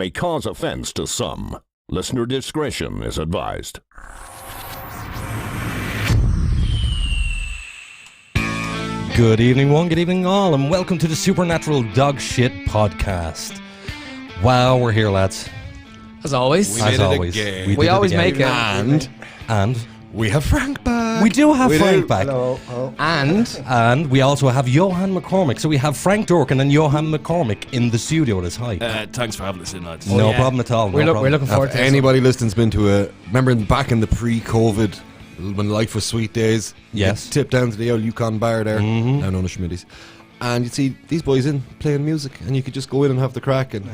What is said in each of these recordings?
may cause offense to some. Listener discretion is advised. Good evening, one. Good evening, all, and welcome to the Supernatural Dogshit podcast. Wow, we're here, lads. As always. We always make it. And we have Frank back. we do have Frank back. Hello. Oh. And we also have Yohan McCormac. So we have Frank Durken and Yohan McCormac in the studio this high. Thanks for having us in, lads. No problem at all. We're looking forward Have to anybody listening's been to remember back in the pre-COVID when life was sweet days? Yes. You'd tip down to the old Yukon bar there, now known as Schmitty's, and you'd see these boys in playing music, and you could just go in and have the crack, and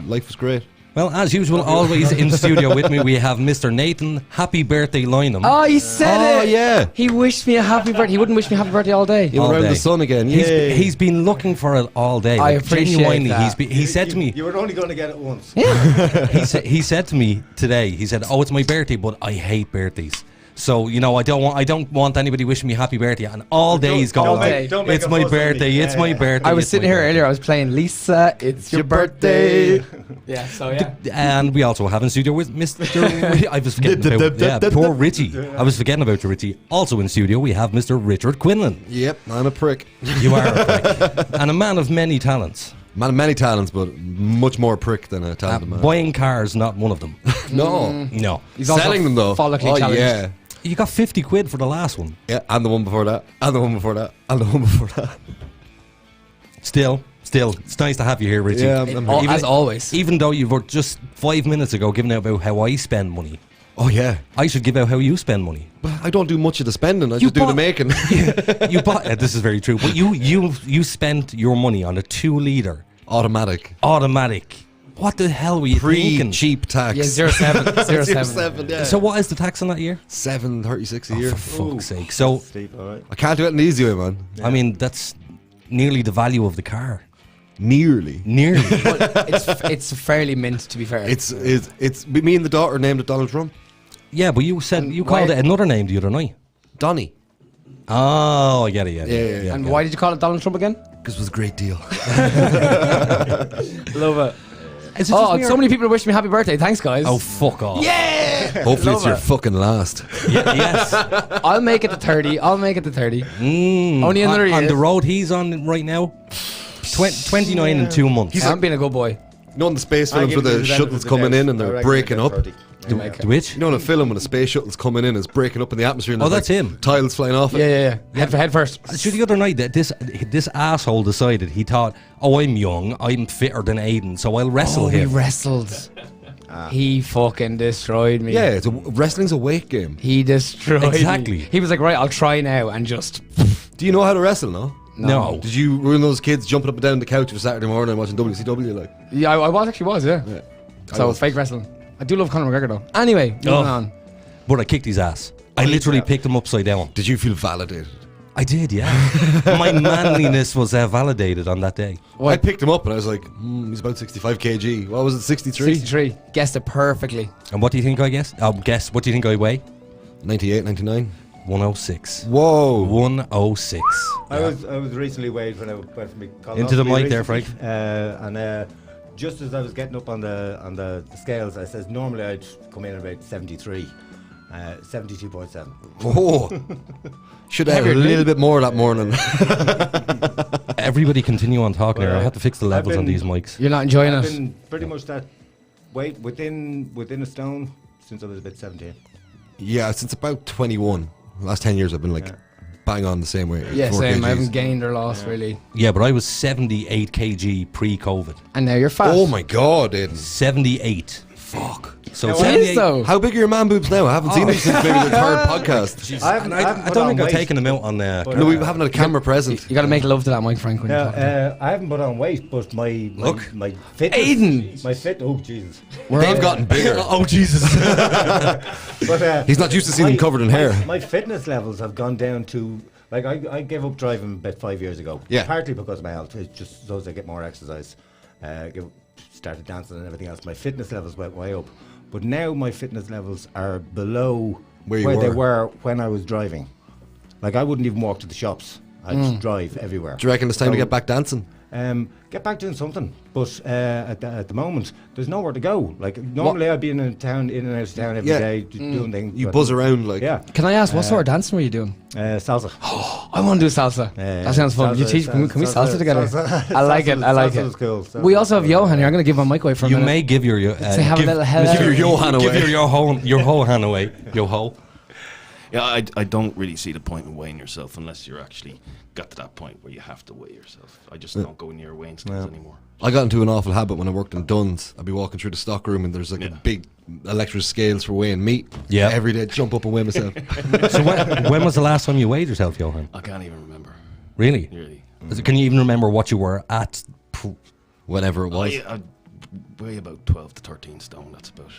life was great. Well, as usual, always in studio with me, we have Mr. Nathan. Happy birthday, Lynham. Oh, he said it! Oh, yeah. He wished me a happy birthday. He wouldn't wish me a happy birthday all day. He All went around day. the sun again. He's been looking for it all day. I appreciate genuinely, that. He said to me, You were only going to get it once. he said to me today, he said, "Oh, it's my birthday, but I hate birthdays. So, you know, I don't want anybody wishing me happy birthday." And all day he's going, don't make "It's a my fuss on me." birthday, it's my birthday." I was it's sitting my here birthday." earlier, I was playing Lisa, it's your birthday. Yeah, so yeah. And we also have in studio with Mr. I was forgetting about poor Richie. I was forgetting about Richie. Also in studio we have Mr. Richard Quinlan. Yep, I'm a prick. You are a prick. And a man of many talents. Man of many talents, but much more prick than a talented man. Buying cars, not one of them. No. No. He's also Selling them though. follically challenged. yeah. You got 50 quid for the last one. Yeah, and the one before that, and the one before that, and the one before that. Still, it's nice to have you here, Richie. Yeah, I'm Oh, here. as always. Even though you were just 5 minutes ago giving out about how I spend money, Oh yeah. I should give out how you spend money. But I don't do much of the spending. I You just do the bought- making. You bought. This is very true. But you spent your money on a 2-liter Automatic. automatic. What the hell were you thinking? Cheap tax. Yeah, 07. 07. 07, yeah. So what is the tax on that year? $7.36 a Oh, year. for fuck's sake! So Steep, all right. I can't do it an easy way, man. I mean that's nearly the value of the car. Nearly. Nearly. But it's fairly mint, to be fair. It's me and the daughter named it Donald Trump. Yeah, but you said And you called why- it another name the other night. Donny. Oh, I get it. Yeah. And why did you call it Donald Trump again? Because it was a great deal. Love it. Is it Oh, just me so or- many people wish me happy birthday. Thanks, guys. Oh, fuck off. Yeah! Hopefully it's Love your it. fucking last. Yes. I'll make it to 30. Only another year. On the road he's on right now, 29 in 2 months. I'm being a good boy. You know in the space I films give where you the benefit shuttles of the coming doubt. in and I they're reckon breaking you up? get 30. You make it. Which? You know in a film when a space shuttle's coming in and it's breaking up in the atmosphere and Oh, there's that's him. tiles flying off it? Yeah. Head first. So the other night, that this asshole decided he thought, "Oh, I'm young, I'm fitter than Aiden, so I'll wrestle He him." wrestled. He fucking destroyed me. Yeah, wrestling's a weight game. He destroyed Exactly. me. He was like, right, I'll try now and just... Do you know how to wrestle, no? No. Did you were one of those kids jumping up and down the couch for Saturday morning watching WCW like? Yeah, I was, yeah. Yeah. So, fake wrestling. I do love Conor McGregor, though. Anyway, moving on. But I kicked his ass. I literally picked him upside down. Did you feel validated? I did, yeah. My manliness was validated on that day. I picked him up and I was like, he's about 65 kg. What was it, 63? 63. Guessed it perfectly. And what do you think I guessed? What do you think I weigh? 98, 99. 106. Whoa. 106. I was recently weighed when I went for my colonoscopy Into the mic there, recently. Frank. And just as I was getting up on the scales, I says normally I'd come in at about 73, 72.7. Oh. Should have had a Heavier than little me. bit more that morning. Everybody continue on talking here. I have to fix the I've levels on been- these mics. You're not enjoying I've it. been pretty much that weight within a stone since I was about 17. Yeah, since about 21. Last 10 years I've been like bang on the same weight. Yeah, 4 same. I kgs. haven't gained or lost, really. Yeah, but I was 78 kg pre-COVID. And now you're fat. Oh my god, Aiden. 78. Fuck. So It 78 is, though. How big are your man boobs now? I haven't seen them since maybe the third podcast. I haven't I put don't on think I've weight. taken them out on No, we haven't had a camera present. You got to make love to that mic, Frank, when you're talking. I haven't put on weight, but my Look. my fitness. Aiden! My fit. Oh Jesus! They've gotten bigger. Oh, Jesus. But He's not used to seeing them covered in hair. My fitness levels have gone down to like I gave up driving about 5 years ago. Yeah. Partly because of my health. It's just so as I get more exercise. Started dancing and everything else. My fitness levels went way up, but now my fitness levels are below Where they were. were when I was driving. Like I wouldn't even walk to the shops. I'd just drive everywhere. Do you reckon it's time to So, get back dancing? Get back doing something. But at the moment, there's nowhere to go. Like normally, I'd be in and out of town every day doing things. You buzz around like. Yeah. Can I ask what sort of dancing were you doing? Salsa. I want to do salsa. That sounds fun. You teach? Can we salsa together? I like it. I like it. Cool. We also have Yohan here. I'm going to give my mic away for a You minute. may give your Say have a little hello. Give your Yohan away. Give your Yohan away. Yo-ho. Yeah, I don't really see the point in weighing yourself unless you're actually got to that point where you have to weigh yourself. I just don't go near weighing scales anymore. I got into an awful habit when I worked in Dunn's. I'd be walking through the stock room and there's like a big electric scales for weighing meat. Yeah. Every day, jump up and weigh myself. So when was the last time you weighed yourself, Yohan? I can't even remember. Really? Really. Can you even remember what you were at? Whenever it was. I weigh about 12 to 13 stone. That's about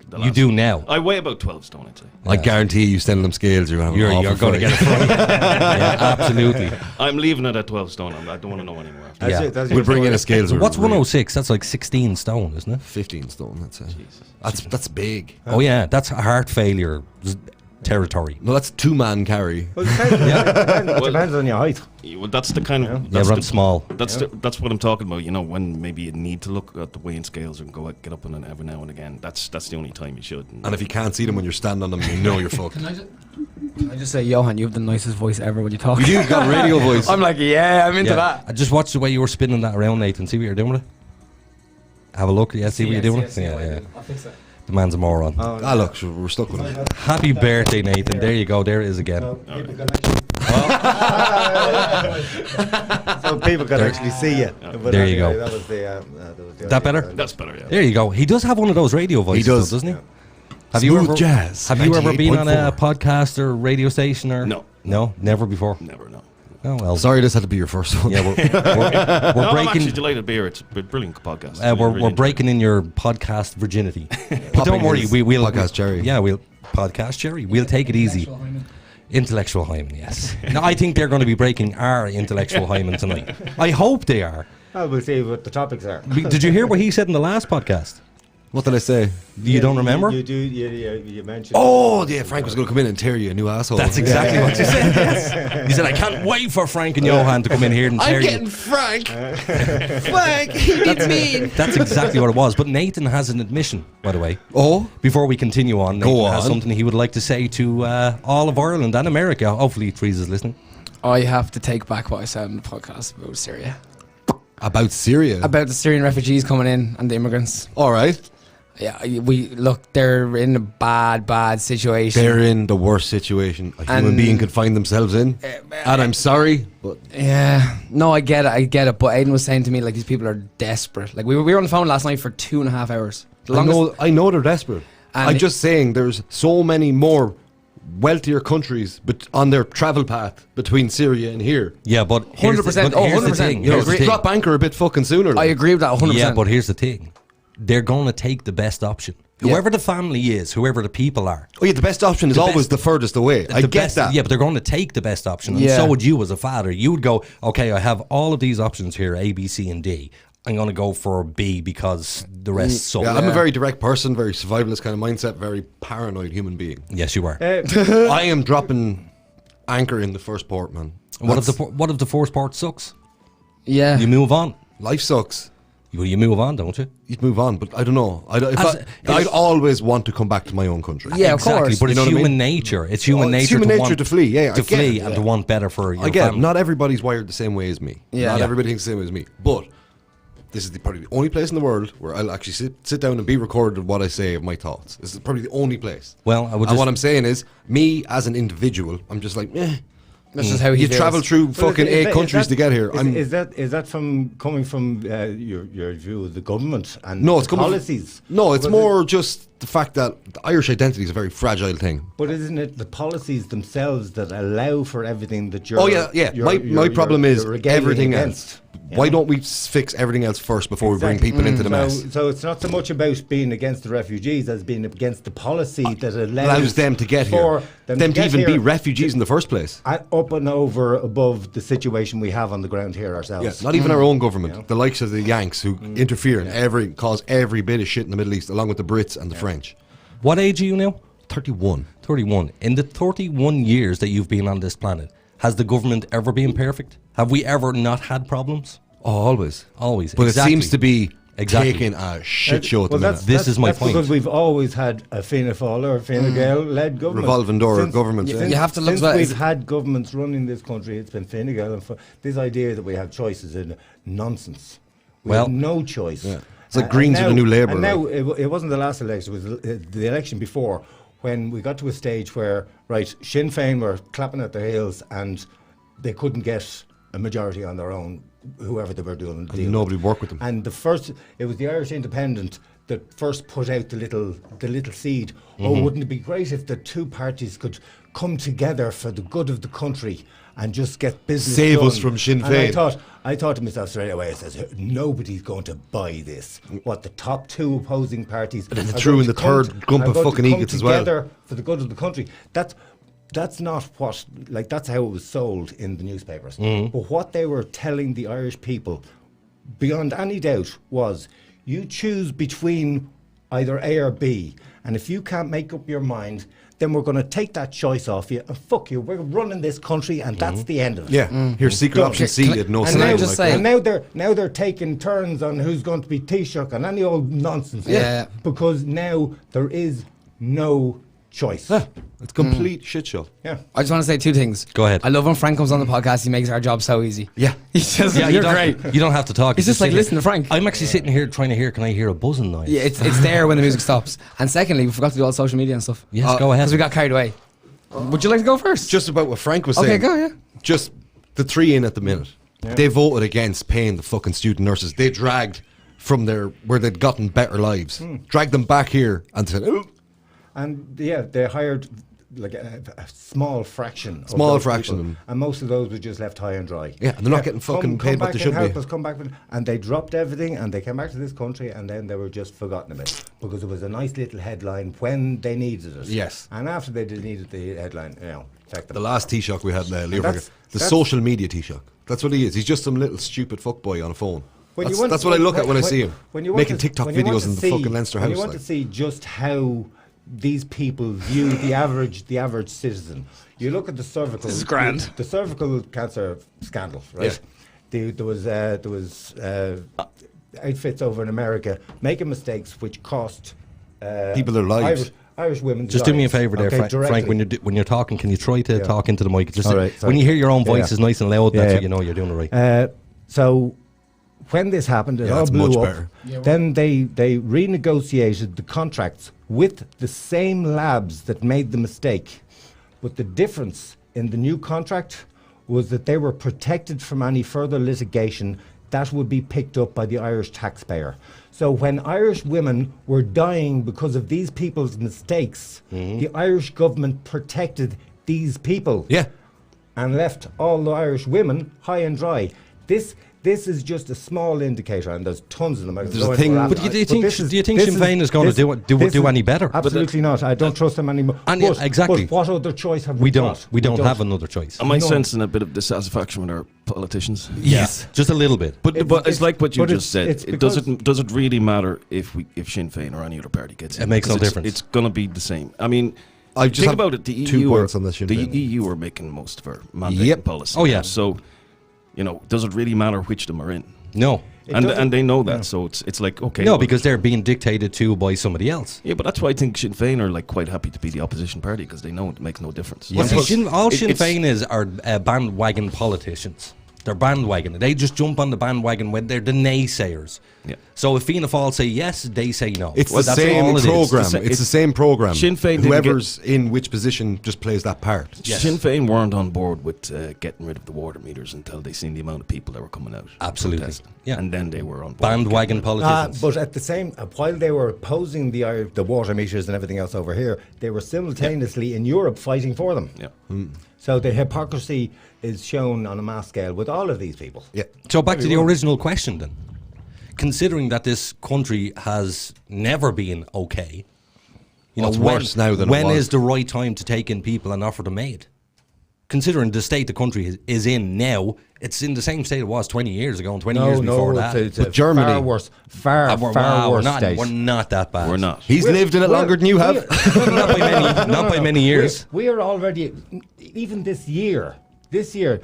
the You last do one. now? I weigh about 12 stone, I'd say. I guarantee you stand on them scales, you're going You're going to get a fright. Yeah, absolutely. I'm leaving it at 12 stone. I don't want to know anymore. After Yeah. We'll bring in a scales. What's 106? That's like 16 stone, isn't it? 15 stone, that's it. Jesus. That's big. Oh yeah, that's heart failure territory. No, that's 2-man carry. Well, it depends on your height. Well, that's the kind of... Yeah, That's run the, small. that's what I'm talking about. You know, when maybe you need to look at the weighing scales and get up on it every now and again. That's the only time you should. And if you can't see them when you're standing on them, you know you're fucked. Can I just say, Yohan, you have the nicest voice ever when you talk. You've got a radio voice. I'm like, yeah, I'm into Yeah. that. I just watched the way you were spinning that around, Nathan. See what you're doing with it? Have a look. Yeah, see what you're doing with it? Yeah. I'll fix it. The man's a moron. Look, sure, we're stuck with it. Happy birthday, Nathan. There you go. There it is again. So people can actually see you. But There you go. That was the That better? That's better, yeah. There you go. He does have one of those radio voices, does. though, doesn't he? Yeah. Have you Smooth ever jazz, Have you ever been on a 98.4. podcast or radio station or No. Never before. Never, no. Oh well. Sorry, this had to be your first one. Yeah, we're No, I'm actually breaking. delighted to be here. It's a brilliant podcast. We're breaking in your podcast virginity. But don't worry, his we'll podcast cherry. Yeah, we'll podcast cherry. We'll take it easy. Intellectual hymen, yes. No, I think they're going to be breaking our intellectual hymen tonight. I hope they are. Well, we'll see what the topics are. Did you hear what he said in the last podcast? What did I say? You don't remember? You mentioned. Oh, yeah, Frank was going to come in and tear you a new asshole. That's exactly what you said. Yes. He said, "I can't wait for Frank and Yohan to come in here and tear you." Frank. Frank, he did mean. That's exactly what it was. But Nathan has an admission, by the way. Oh? Before we continue on, Nathan Go has on. something he would like to say to all of Ireland and America. Hopefully, Teresa's listening. I have to take back what I said in the podcast about Syria. About Syria? About the Syrian refugees coming in and the immigrants. All right. Yeah, they're in a bad situation. They're in the worst situation a human And- being could find themselves in. And I'm sorry, but Yeah, no, I get it. But Aiden was saying to me, like, these people are desperate. Like, we were on the phone last night for 2.5 hours. The longest. I know they're desperate. And I'm just saying there's so many more wealthier countries on their travel path between Syria and here. Yeah, but here's 100%. the, here's the 100%. thing. You know, Here's the thing. drop anchor a bit fucking sooner. I like. agree with that 100%. Yeah, but here's the thing. They're going to take the best option. Yeah. Whoever the family is, whoever the people are. Oh yeah, the best option is The always best- the furthest away. I the get best, that. Yeah, but they're going to take the best option. And Yeah. so would you as a father. You would go, okay, I have all of these options here, A, B, C, and D. I'm going to go for B because the rest suck. Yeah, I'm a very direct person, very survivalist kind of mindset, very paranoid human being. Yes, you are. I am dropping anchor in the first port, man. What if the first part sucks? yeah. You move on. Life sucks. You move on, don't you? You'd move on, but I don't know. As- I'd always want to come back to my own country. Yeah, of exactly. course. But You it's know what I human mean? nature. It's human Oh, nature. it's human to nature want to flee, yeah, I to get flee it, and yeah. to want better for your I get it. family. Not everybody's wired the same way as me. Yeah. Not Yeah. everybody thinks the same way as me. But this is probably the only place in the world where I'll actually sit down and be recorded of what I say of my thoughts. This is probably the only place. Well, I would And just, what I'm saying is, me as an individual, I'm just like, That's just how he you feels. travel through Well, fucking is 8 that- countries is that- to get here. Is that from coming from your view of the government and No, it's coming from- policies? No, it's Was more just the fact that the Irish identity is a very fragile thing. But isn't it the policies themselves that allow for everything that you're? Oh yeah. My problem is you're regaling everything against, else. you Why know? don't we fix everything else first before we bring Exactly. people into the mess? So it's not so much about being against the refugees as being against the policy that Allows them to get for here. them Them to get even here be refugees in the first place. up and over above the situation we have on the ground here ourselves. Yeah, not even our own government. Yeah. The likes of the Yanks who interfere and cause every bit of shit in the Middle East, along with the Brits and the French. what age are you now? 31. 31. In the 31 years that you've been on this planet, has the government ever been perfect? Have we ever not had problems? Oh, always. Always. But Exactly. it seems to be Exactly. taking a shit show at the minute. This is my point. Because we've always had a Fianna Fáil or Fine Gael-led government. Revolving door governments, yeah. You have to look Since at we've had governments running this country, it's been Fine Gael. And this idea that we have choices is nonsense. We Well- have no choice. Yeah. It's like Greens and the New Labour, And now, like. it wasn't the last election, it was the election before, when we got to a stage where, right, Sinn Féin were clapping at their heels and they couldn't get a majority on their own, whoever they were doing the deal. Nobody would work with them. And it was the Irish Independent that first put out the little seed. Mm-hmm. Oh, wouldn't it be great if the two parties could come together for the good of the country and just get business Save done? us from Sinn And Féin. I thought to myself straight away, I says, nobody's going to buy this. What, the top two opposing parties then they are threw going in to the come third gump are of going to fucking come egots as well. together for the good of the country. That's not what, like, that's how it was sold in the newspapers. Mm-hmm. But what they were telling the Irish people, beyond any doubt, was you choose between either A or B, and if you can't make up your mind, then we're going to take that choice off you and fuck you. We're running this country, and that's the end of it. Yeah. Here's secret option C. Can I- Had no and sign now like just that. say- And now they're taking turns on who's going to be Taoiseach and any old nonsense. Yeah. Because now there is no choice. Yeah. It's complete shit show. Yeah. I just want to say two things. Go ahead. I love when Frank comes on the podcast. He makes our job so easy. Yeah. He's just, Yeah, you you're don't, great. you don't have to talk. He's You just like, sit listen here. to Frank. I'm actually sitting here trying to hear, can I hear a buzzing noise? Yeah, it's there when the music stops. And secondly, we forgot to do all social media and stuff. Yes, go ahead. Because we got carried away. Would you like to go first? Just about what Frank was Okay, saying. go, yeah. Just the three in at the minute. They voted against paying the fucking student nurses. They dragged from where they'd gotten better lives. Dragged them back here and said, "Oh, And yeah, they hired like a small fraction. Small of those fraction people, of them. and most of those were just left high and dry. Yeah, and they're not getting fucking paid what they should be. Come back, and they dropped everything, and they came back to this country, and then they were just forgotten about because it was a nice little headline when they needed it. Yes. and after they needed the headline, check them. the last Taoiseach we had, Leo that's- Frank, the that's- social media Taoiseach. That's what he is. He's just some little stupid fuckboy on a phone. When you That's, want- that's what I look at when I see him. when you want making to- TikTok when you want videos to in the see- fucking Leinster when house. you want like. to see just how these people view the average citizen, you look at the cervical. This is grand. The cervical cancer scandal, right? There was outfits over in America making mistakes which cost People their lives. Irish women. Just do me a favour there, Frank. When you're talking, can you try to talk into the mic? Just All right, sorry. when you hear your own voice Yeah. is nice and loud, Yeah, that's yeah. how you know you're doing it right. So when this happened, it Yeah, all that's blew much up. better. Then they renegotiated the contracts with the same labs that made the mistake. But the difference in the new contract was that they were protected from any further litigation that would be picked up by the Irish taxpayer. So when Irish women were dying because of these people's mistakes, the Irish government protected these people Yeah. and left all the Irish women high and dry. This is just a small indicator, and there's tons of them. I can There's go a into thing- that. But do you think this Sinn Féin is going to do any better? Absolutely not. I don't trust them anymore. And yeah, exactly. But what other choice have We got? don't. We don't have another choice. Am I No. sensing a bit of dissatisfaction with our politicians? Yes, just a little bit. But it's like what you but just said. it's It because- does it really matter if Sinn Féin or any other party gets in? It makes no 'Cause difference. It's going to be the same. I mean, I just think have about it. The 2 EU points on this Sinn the Féin. EU are making most of our mandating Yep. policy. Oh, yeah. So, does it really matter which of them are in? No, And they know that. So it's like okay. no, well, because they're being dictated to by somebody else. yeah, but that's why I think Sinn Féin are like quite happy to be the opposition party because they know it makes no difference. Well, see, Plus, all it- Sinn it's- Féin are bandwagon politicians. They're bandwagon. They just jump on the bandwagon when they're the naysayers. Yeah. So if Fianna Fáil say yes, they say no. It's Well, the that's same all it is. program. It's the It's sa- the same program. Sinn Féin didn't Whoever's in which position just plays that part. Yes. Sinn Féin weren't on board with getting rid of the water meters until they seen the amount of people that were coming out. Absolutely. protesting. Yeah. And then they were on board. Bandwagon with getting politicians. But at the same, while they were opposing the water meters and everything else over here, they were simultaneously in Europe fighting for them. rid of it. Yeah. So the hypocrisy is shown on a mass scale with all of these people. Yeah. So back to the original question then. Considering that this country has never been okay, Well, it's worse now than it when was. is the right time to take in people and offer them aid? Considering the state the country is in now, it's in the same state it was 20 years ago and 20 years before that. it's But a Germany- far worse, far Wow, worse we're not, state. we're not that bad. We're not. He's lived in it longer than you have. not by many years. We are already, even this year, This year,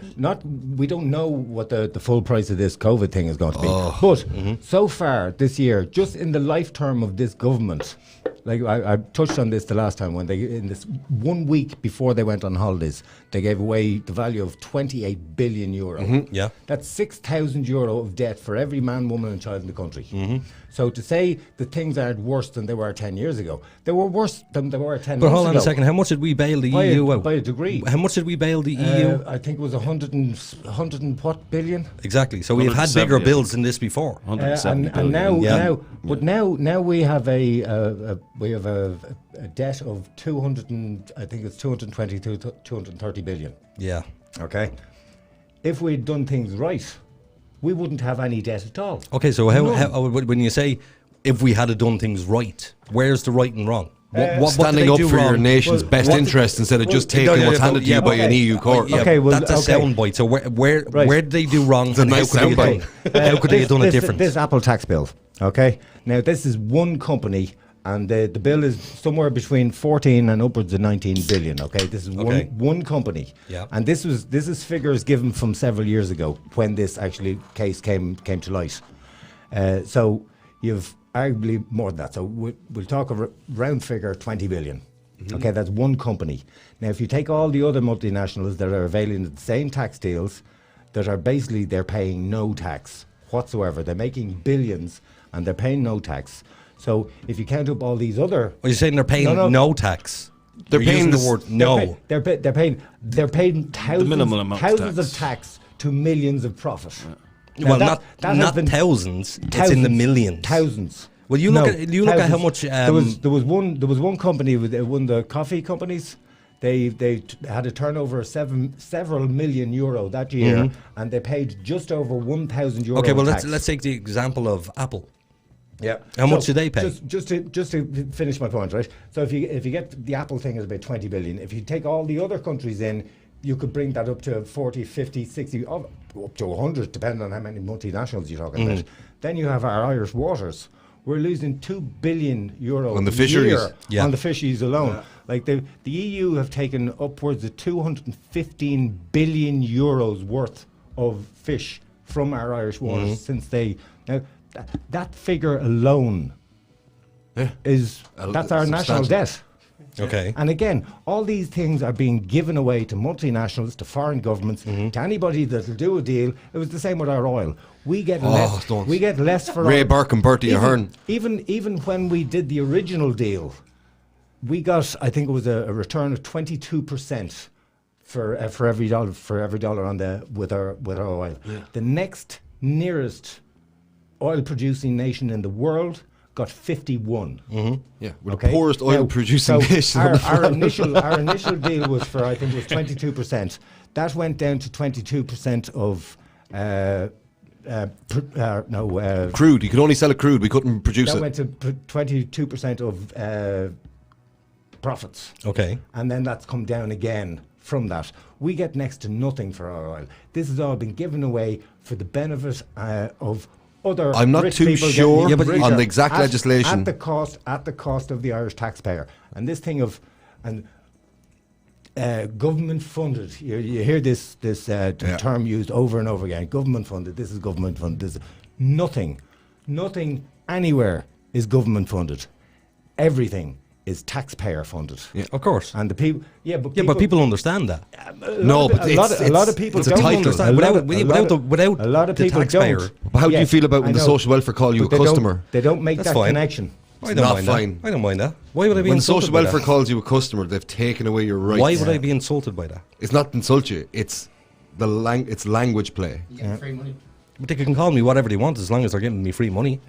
we don't know what the full price of this COVID thing is going to be. But so far this year, just in the lifetime of this government, like I touched on this the last time, when in this 1 week before they went on holidays, they gave away the value of 28 billion euro. Yeah. That's 6,000 euro of debt for every man, woman and child in the country. So to say that things aren't worse than they were 10 years ago, they were worse than they were 10 But months hold on ago. a second. How much did we bail the EU out? By a degree. How much did we bail the EU? I think it was 100 and what billion? Exactly. So we've had 170, bigger I think. bills than this before. 170 And now, Yeah. now we have a debt of 200 and I think it's 220 to 230 billion. Yeah. Okay, if we'd done things right, we wouldn't have any debt at all. Okay, so how when you say if we had done things right, where's the right and wrong? What did Standing they up do for your wrong? nation's best interest instead of just taking what's handed to you by an EU court. Yeah, Okay, well, that's a okay. soundbite. So where Right. did they do wrong? It's a And nice how could they have soundbite. done? How could they have done it different? This Apple tax bill, okay? Now, this is one company, and the bill is somewhere between 14 and upwards of 19 billion, okay? This is Okay. one company. Yeah. And this is figures given from several years ago when this actually case came to light. So you've arguably more than that. So we'll talk a round figure, 20 billion. Okay, that's one company. Now, if you take all the other multinationals that are availing of the same tax deals, that are basically, they're paying no tax whatsoever. They're making billions and they're paying no tax. So if you count up all these other... Are you saying they're paying no tax? They're You're paying using the this- word no. They're paying minimal amount of thousands of tax. tax to millions of profit. Now Well, that has not been thousands. It's in the millions. Thousands. Well, you look at how much. there was one company with one of the coffee companies. They had a turnover of several million euro that year, and they paid just over 1,000 euro. Okay, well tax. let's take the example of Apple. Yeah. How much do they pay? Just to finish my point, right? So if you get the Apple thing is about 20 billion. If you take all the other countries in, you could bring that up to 40, 50, 60, up to 100, depending on how many multinationals you're talking about. Then you have our Irish waters. We're losing 2 billion euro On the a fisheries. year Yeah. on the fisheries alone. Like the EU have taken upwards of 215 billion euros worth of fish from our Irish waters since they now that figure alone is that's our national debt. Okay. And again, all these things are being given away to multinationals, to foreign governments, to anybody that'll do a deal. It was the same with our oil. We get less. don't. We get less for Ray oil. Burke and Bertie Ahern. Even when we did the original deal, we got, I think it was a return of 22% for every dollar on with our oil. The next nearest oil producing nation in the world got 51. Yeah, we're Okay. the poorest Now, oil producing so nation. on the planet. our initial deal was for, I think it was 22%. That went down to 22% of Crude. You could only sell it crude. We couldn't produce that it. went to 22% of profits. Okay. And then that's come down again from that. We get next to nothing for our oil. This has all been given away for the benefit of other I'm not rich too people sure getting richer on the exact at- legislation. at the cost of the Irish taxpayer. And this thing of government funded. You hear this term used over and over again. Government funded. This is government funded. This is nothing anywhere is government funded. Everything is taxpayer funded. Of course. And the people, But people understand that. No, but a lot of people it's a don't title. understand. Without a lot of the people taxpayer. don't. How do you Yes, feel about when I the know. social welfare call you a But they don't- customer? They don't make That's that fine. connection. I don't not mind fine. that. I don't mind that. Why would I be When insulted social by welfare that? calls you a customer, they've taken away your rights. Why would I be insulted by that? It's not to insult you. It's it's language play. Free money. But they can call me whatever they want as long as they're giving me free money.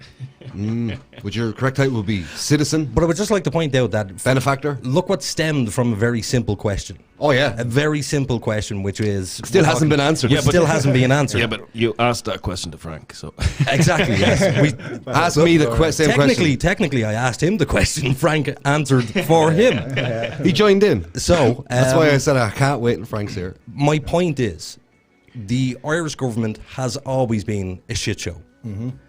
Which your correct title would be citizen, But I would just like to point out that benefactor. look what stemmed from a very simple question. Oh yeah, A very simple question, which is still hasn't been answered. Yeah, still hasn't been answered. Yeah, but you asked that question to Frank, so Exactly. Yes. Ask me the same question. Technically, I asked him the question. Frank answered for him. He joined in. So That's why I said I can't wait. And Frank's here. my point is, the Irish government has always been a shit show.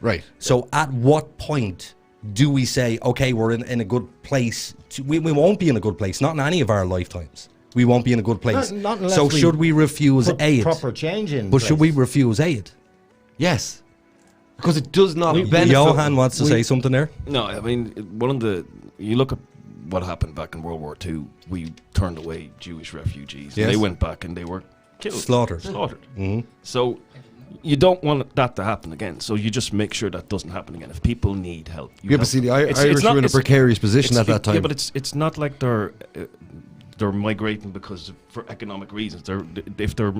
Right. So at what point do we say, okay, we're in a good place? We won't be in a good place, not in any of our lifetimes. we won't be in a good place. Not unless So we should we refuse put aid? proper change in But should we place. refuse aid? Yes. Because it does not We- benefit. Yohan wants to say something there. No, I mean, you look at what happened back in World War II. We turned away Jewish refugees. Yes. They went back and they were killed, Slaughtered. So you don't want that to happen again. So you just make sure that doesn't happen again. If people need help, you Yeah, but help see, the them. Irish were in a precarious position at that time. Yeah, but it's not like they're migrating because for economic reasons. If they're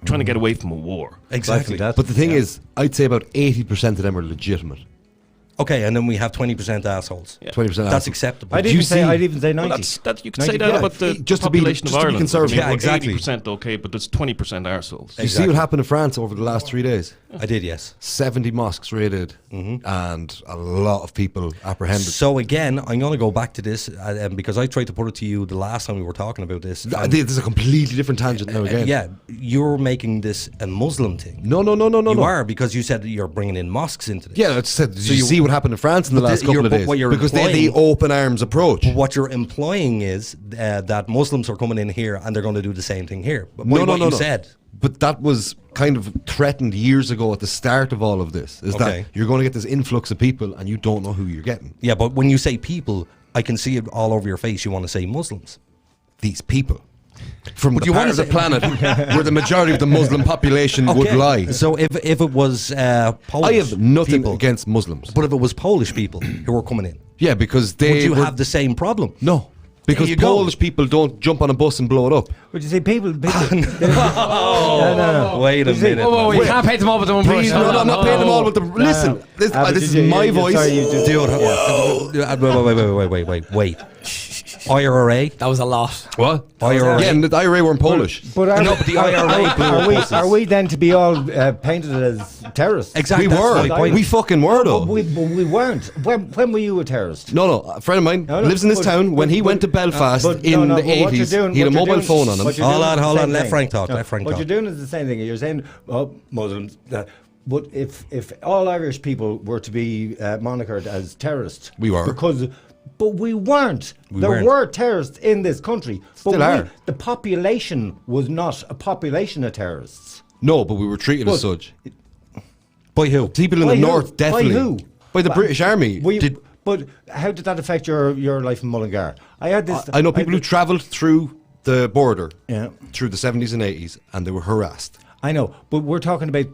trying to get away from a war. Exactly. That's- But the thing is, I'd say about 80% of them are legitimate. Okay, and then we have 20% assholes. Yeah. 20%. That's acceptable. I'd you even say see- 90. Well, you could 90, say that yeah. about the Just to be- population just of to be Ireland. conservative. Yeah, exactly. 80% okay, but there's 20% ourselves. Did you see what happened in France over the last 3 days? I did, yes. 70 mosques raided and a lot of people apprehended. So again, I'm going to go back to this because I tried to put it to you the last time we were talking about this. and, This is a completely different tangent now again. yeah, you're making this a Muslim thing. No. You are, because you said you're bringing in mosques into this. Yeah, I said, did So you you- see what happened in France in the But last the- couple you're- of but days? what you're Because they had the implying- open arms approach. What you're implying is that Muslims are coming in here and they're going to do the same thing here. But No, what no. you said. But that was kind of threatened years ago at the start of all of this. Is Okay. that you're going to get this influx of people and you don't know who you're getting. Yeah, but when you say people, I can see it all over your face. You want to say Muslims. These people. From But the you part wanna of the say- planet where the majority of the Muslim population would Okay. lie. So if it was Polish I have nothing people, against Muslims. but if it was Polish people who were coming in, Yeah, because they would you were- have the same problem? No. Because you go. Polish people don't jump on a bus and blow it up. Would you say people? Wait a minute. Whoa, man. you can't paint them all with the one brush. Please, no, I'm not paying them all with the. Listen, this is my voice. Sorry, you just, Wait. IRA? That was a lot. What? IRA. Yeah, and the IRA weren't Polish. But are, No, but the IRA blew up buses. are we then to be all painted as terrorists? Exactly. We that's were. my point. We fucking were, But though. we weren't. When were you a terrorist? No, a friend of mine No, no, lives in this but- town. When he but- went to Belfast but in no, the but what you're 80s, doing- he had a what you're mobile doing- phone on him. what you're Hold doing on, is the hold same on. Let thing. Frank talk, No, let Frank what talk. you're doing is the same thing. You're saying, oh, Muslims. But if all Irish people were to be monikered as terrorists, We were. But we weren't. There weren't. were terrorists in this country. But Still are. the population was not a population of terrorists. No, but we were treated as But- such. By who? People in By the who? north, definitely. By who? By the British Army. But how did that affect your life in Mullingar? I had this. I know people who travelled through the border Yeah. through the 70s and 80s and they were harassed. I know, but we're talking about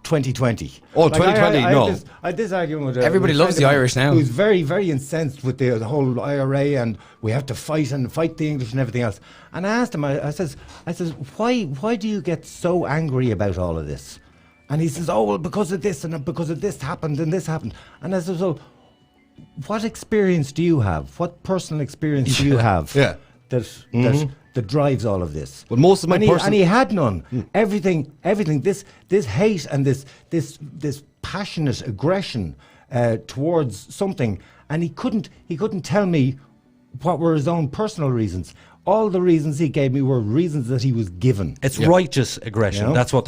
2020. Oh, 2020, no. I had this argument with Everybody with a loves friend the of mine Irish now. Who's very, very incensed with the whole IRA and we have to fight the English and everything else. And I asked him, I says, why do you get so angry about all of this? And he says, oh, well, because of this and because of this happened and this happened. And I says, well, what experience do you have? What personal experience do you have? Yeah. That drives all of this. Well, most of my and he had none. Everything. This hate and this passionate aggression towards something, and he couldn't tell me what were his own personal reasons. All the reasons he gave me were reasons that he was given. It's righteous aggression. You know? That's what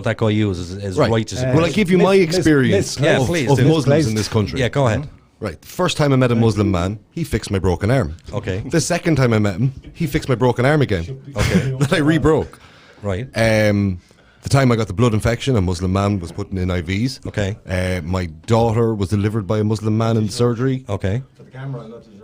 that guy uses is Right. righteous Well, I aggression. give you my Mis- experience misplaced. Yeah, please of do. Muslims Misplaced. in this country. Yeah, go ahead. Right. The first time I met a Muslim man, he fixed my broken arm. Okay. The second time I met him, he fixed my broken arm again. Okay. That I re-broke. Right. The time I got the blood infection, a Muslim man was putting in IVs. Okay. My daughter was delivered by a Muslim man in surgery. Okay.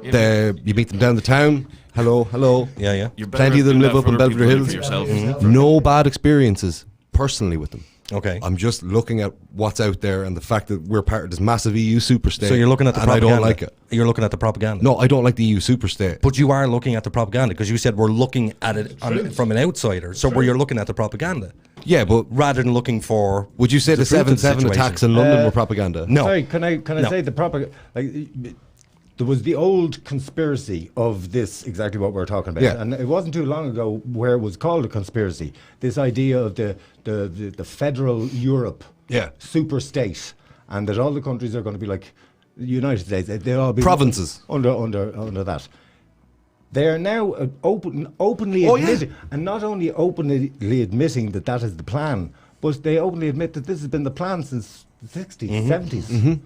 You meet them down the town. Hello. Yeah, yeah. You're better Plenty of at them doing live that up in for other Belvedere people Hills. than for yourself. No bad experiences personally with them. Okay. I'm just looking at what's out there and the fact that we're part of this massive EU superstate. So you're looking at the and propaganda. I don't like it. You're looking at the propaganda. No, I don't like the EU superstate. But you are looking at the propaganda because you said we're looking at it from an outsider. So you're looking at the propaganda Yeah, but rather than looking for. would you say the truth of the 7/7 situation. attacks in London were propaganda? No. Sorry, can I No. say the proper there was the old conspiracy of this, exactly what we're talking about. Yeah. And it wasn't too long ago where it was called a conspiracy. This idea of the federal Europe super state, and that all the countries are going to be like the United States. They'll all be Provinces. under that. They are now openly Oh, yeah. admitting, and not only openly admitting that is the plan, but they openly admit that this has been the plan since the 60s, 70s.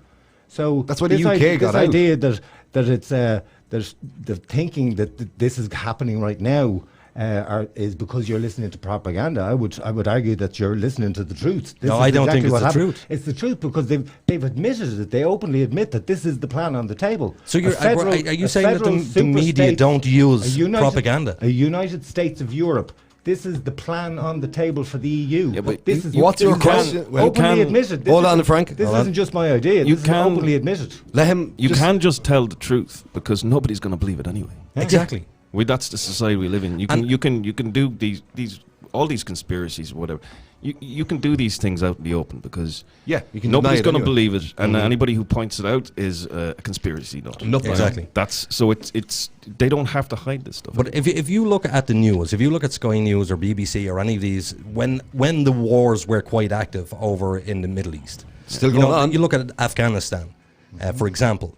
So That's why the this UK got this out. idea that it's the thinking that this is happening right now is because you're listening to propaganda. I would argue that you're listening to the truth. No, I don't think it's the truth. It's the truth because they've admitted it. They openly admit that this is the plan on the table. So are you saying that the media don't use propaganda? A United States of Europe. This is the plan on the table for the EU. Yeah, but this is what's your question? Openly admitted. Hold on, Frank. This isn't just my idea. This is openly admitted. Let him. You can just tell the truth because nobody's going to believe it anyway. Exactly. That's the society we live in. You can do these all these conspiracies or whatever. You can do these things out in the open because you can nobody's going to anyway. believe it, and anybody who points it out is a conspiracy nut. Exactly. It's they don't have to hide this stuff. But if you look at the news, if you look at Sky News or BBC or any of these, when the wars were quite active over in the Middle East, Still going on. You look at Afghanistan, for example.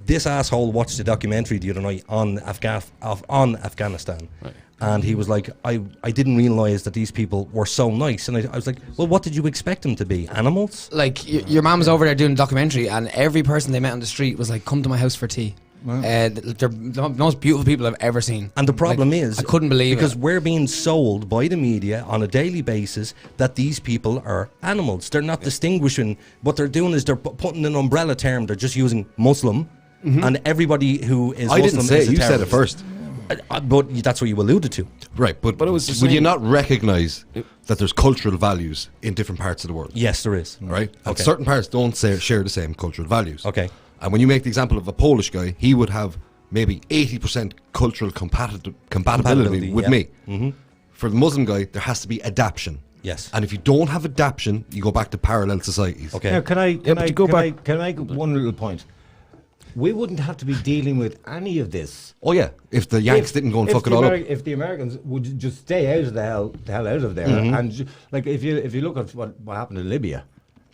This asshole watched a documentary the other night on Afghanistan, Right. and he was like, I didn't realise that these people were so nice. And I was like, well, what did you expect them to be? Animals? Like your mum was over there doing a documentary, and every person they met on the street was like, "Come to my house for tea." They're the most beautiful people I've ever seen. And the problem is, I couldn't believe because it. we're being sold by the media on a daily basis that these people are animals. They're not distinguishing. What they're doing is they're putting an umbrella term. They're just using Muslim, and everybody who is I Muslim didn't say is it. a You said it terrorist. first. But that's what you alluded to. Right, but it was the would you same. not recognise that there's cultural values in different parts of the world? Yes, there is. Right? And Okay. certain parts don't share the same cultural values. Okay. And when you make the example of a Polish guy, he would have maybe 80% cultural compatibility with yeah. me. For the Muslim guy, there has to be adaptation. Yes. And if you don't have adaptation, you go back to parallel societies. Okay. Now, can I make Mm-hmm. one little point? We wouldn't have to be dealing with any of this. Oh yeah, if the Yanks didn't go and fuck it all up. If the Americans would just stay out of the hell out of there, and like if you look at what happened in Libya,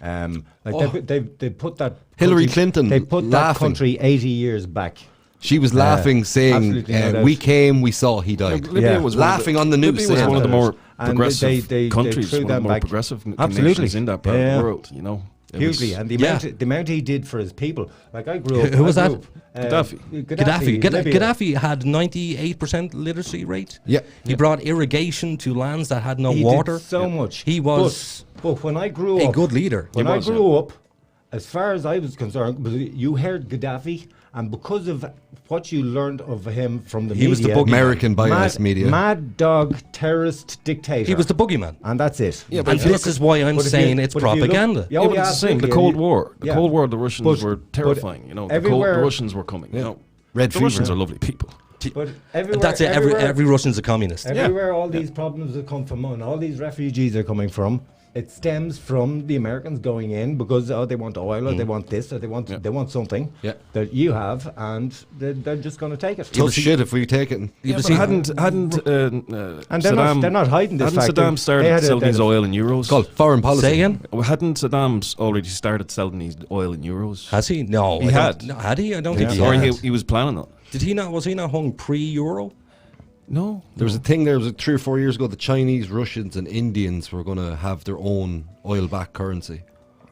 they put that Hillary country- Clinton they put that laughing. country 80 years back. She was laughing, saying, absolutely no doubt. "We came, we saw, he died." Libya Yeah. was one of Laughing on the news, Libya was saying one of the that. more And progressive they countries, threw one of the them more back. progressive Absolutely. nations in that part of Yeah. the world. You know, It Hugely, was- and the amount he did for his people. Like I grew up. Who was I that? grew up, Gaddafi. Libya. Gaddafi had 98% literacy rate. Yeah. He brought irrigation to lands that had no He water. did so much. He was But when I grew a up, good leader. When He I was, grew up, as far as I was concerned, you heard Gaddafi, and because of what you learned of him from the He media, was the boogeyman. American bias media. mad dog, terrorist dictator. He was the boogeyman. and that's it. Yeah, but And if you this is why I'm but if you- saying it's but if you look- propaganda. Yeah, Yeah, but yeah, it's the same. The absolutely. Cold War. The Yeah. Cold War, the Russians But- were but terrifying. You know, the everywhere- Russians were coming. You know, Red the Russians fever. are lovely people. But everywhere, That's it. everywhere- Every Russian's a communist. Everywhere all these problems have come from and all these refugees are coming from, it stems from the Americans going in because they want oil or they want this or they want something Yeah. that you have, and they're just going to take it. Tough shit if we take it. Yeah, But see- hadn't And they're Saddam, not hiding this hadn't fact. Saddam They started had a- selling they had his a- oil in euros? It's called foreign policy. Say again? Well, hadn't Saddam already started selling his oil in euros? Has he? No. He I don't- had. No, had he? I don't Yeah. think he Or had. he was planning on. Did he not? Was he not hung pre-Euro? No. There was a thing there was 3 or 4 years ago. The Chinese, Russians, and Indians were going to have their own oil-backed currency,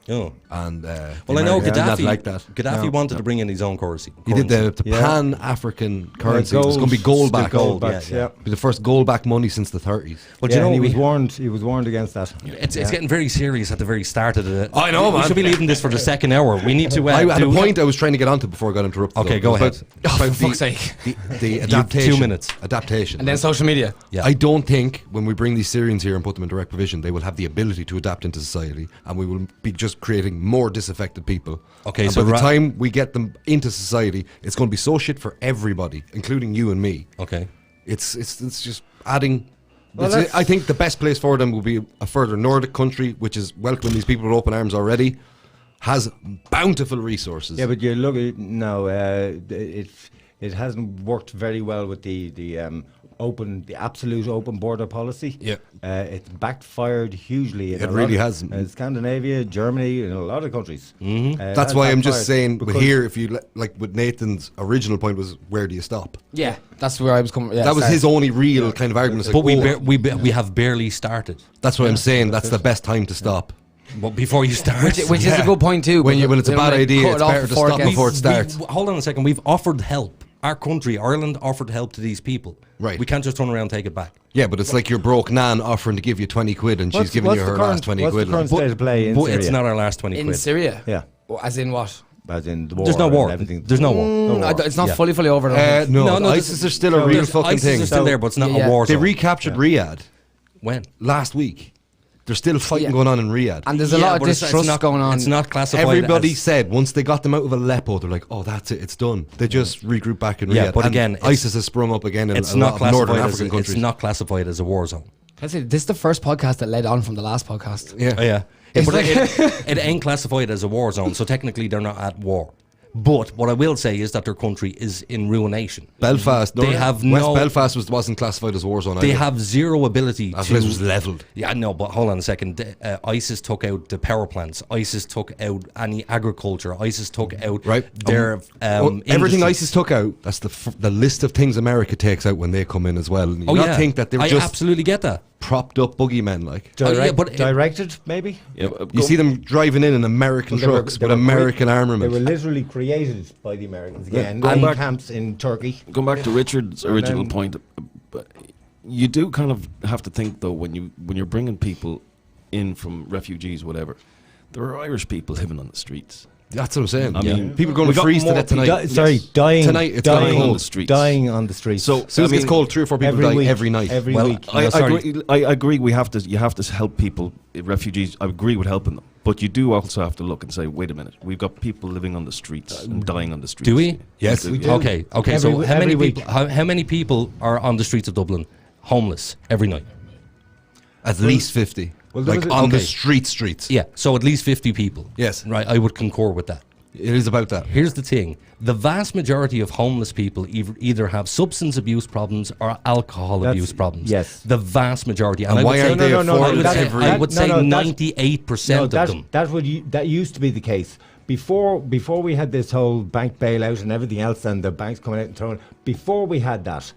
Oh. and Well, I know Americans did not Gaddafi. like that. Gaddafi wanted to bring in his own currency. He did the Yeah. Pan-African currency. It was going to be gold gold-backed. gold, backs, yeah, yeah. Be the first gold-backed money since the 30s. But Yeah, you know, and he we- was warned. He was warned against that. it's getting very serious at the very start of the. I know, We man. should be leaving this for the second hour. We need to. I had a do- point I was trying to get onto before I got interrupted. Okay, though. go It was ahead. about For fuck's sake. The have adaptation. 2 minutes. Adaptation. And then social media. Yeah. I don't think when we bring these Syrians here and put them in direct provision, they will have the ability to adapt into society, and we will be just creating more disaffected people. Okay, and so by the ra- time we get them into society, it's going to be so shit for everybody, including you and me. Okay. It's just adding. Well, I think the best place for them will be a further Nordic country, which is welcoming these people with open arms already, has bountiful resources. Yeah, but you look at no, it hasn't worked very well with the absolute open border policy. Yeah. It's backfired hugely. In It a really lot has. of, Scandinavia, Germany, in a lot of countries. Mm-hmm. That's why I'm just saying, but here, if you like, with Nathan's original point was, where do you stop? Yeah, that's where I was coming. Yeah, That was sorry. his only real kind of argument. It's But like, we have barely started. that's what I'm saying. That's the best time to stop. But before you start, Which is a good point too. When because it's a they don't bad wanna idea, cut it's it off better to before stop gets- before it starts. Hold on a second. We've offered help. Our country, Ireland, offered help to these people. Right. We can't just turn around and take it back. Yeah, but it's like your broke nan offering to give you 20 quid and she's giving you her last 20 quid. What's the current state of play in But Syria? it's not our last 20 In quid. Syria? Yeah. Well, as in what? As in the war. There's no and war. everything. There's no war. No war. It's not Yeah. fully over. No, No, ISIS are still a real fucking ISIS thing. is still there, but it's not Yeah. a war They zone. recaptured Riyadh When? last week. There's still fighting Yeah. going on in Riyadh. And there's a lot of but distrust not, going on. It's not classified Everybody as, said once they got them out of Aleppo, they're like, "Oh, that's it, it's done." They just regroup back in Riyadh. Yeah, but And again, ISIS has sprung up again in it's a not lot of northern classified as African countries. it's not classified as a war zone. Can I say, this is the first podcast that led on from the last podcast. Yeah, Oh, yeah. It's But like- it ain't classified as a war zone, so technically they're not at war. But what I will say is that their country is in ruination. Belfast. They have West no- Belfast wasn't classified as a war zone. They either. have zero ability That to. place was leveled. Yeah, no, but hold on a second. ISIS took out the power plants. ISIS took out any agriculture. ISIS took out Right. their Everything industries. ISIS took out. That's the list of things America takes out when they come in as well. And you Oh not yeah, think that they're I just absolutely get that. propped up boogeymen like. yeah, but it- directed, maybe? Yeah, You see them driving in American Well, they were- trucks they with were American They armament. were literally created by the Americans again. Going In back- camps in Turkey. Going back to Richard's original then- point, but you do kind of have to think though when you're bringing people in from refugees, whatever. There are Irish people living on the streets. That's what I'm saying. I mean, people going we to got freeze to more death tonight. Dying Tonight it's dying gonna on cold. the streets. Dying on the streets. So As soon as it gets cold, 3 or 4 people die week, every night. Every Well, week. No, sorry. I agree. You have to help people, refugees. I agree with helping them, but you do also have to look and say, wait a minute, we've got people living on the streets and dying on the streets. Do we? Yes, do. we do. Okay. So Every how many week. people? How many people are on the streets of Dublin, homeless every night? At least 50. Well, there like was a- on the Okay. streets. Yeah. So at least 50 people. Yes. Right. I would concur with that. It is about that. Here's the thing: the vast majority of homeless people either have substance abuse problems or alcohol That's- abuse problems. yes. The vast majority. And I why would say, aren't they No, no, no, afforded that's- every... I would say No, that's- 98% of them. That used to be the case before we had this whole bank bailout and everything else, and the banks coming out and throwing. Before we had that,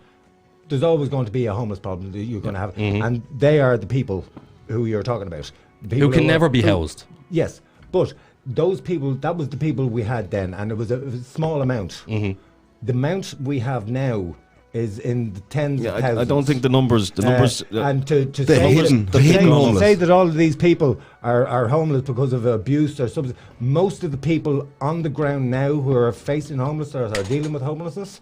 there's always going to be a homeless problem that you're going to have, and they are the people who you're talking about. The Who people can are- never be housed. Yes, but those people, that was the people we had then, and it was a small amount. The amount we have now is in the tens Yeah, of thousands. I don't think the numbers. And to The say, hidden- that, the to hidden say- to homeless. say that all of these people are homeless because of abuse or something, most of the people on the ground now who are facing homelessness or are dealing with homelessness,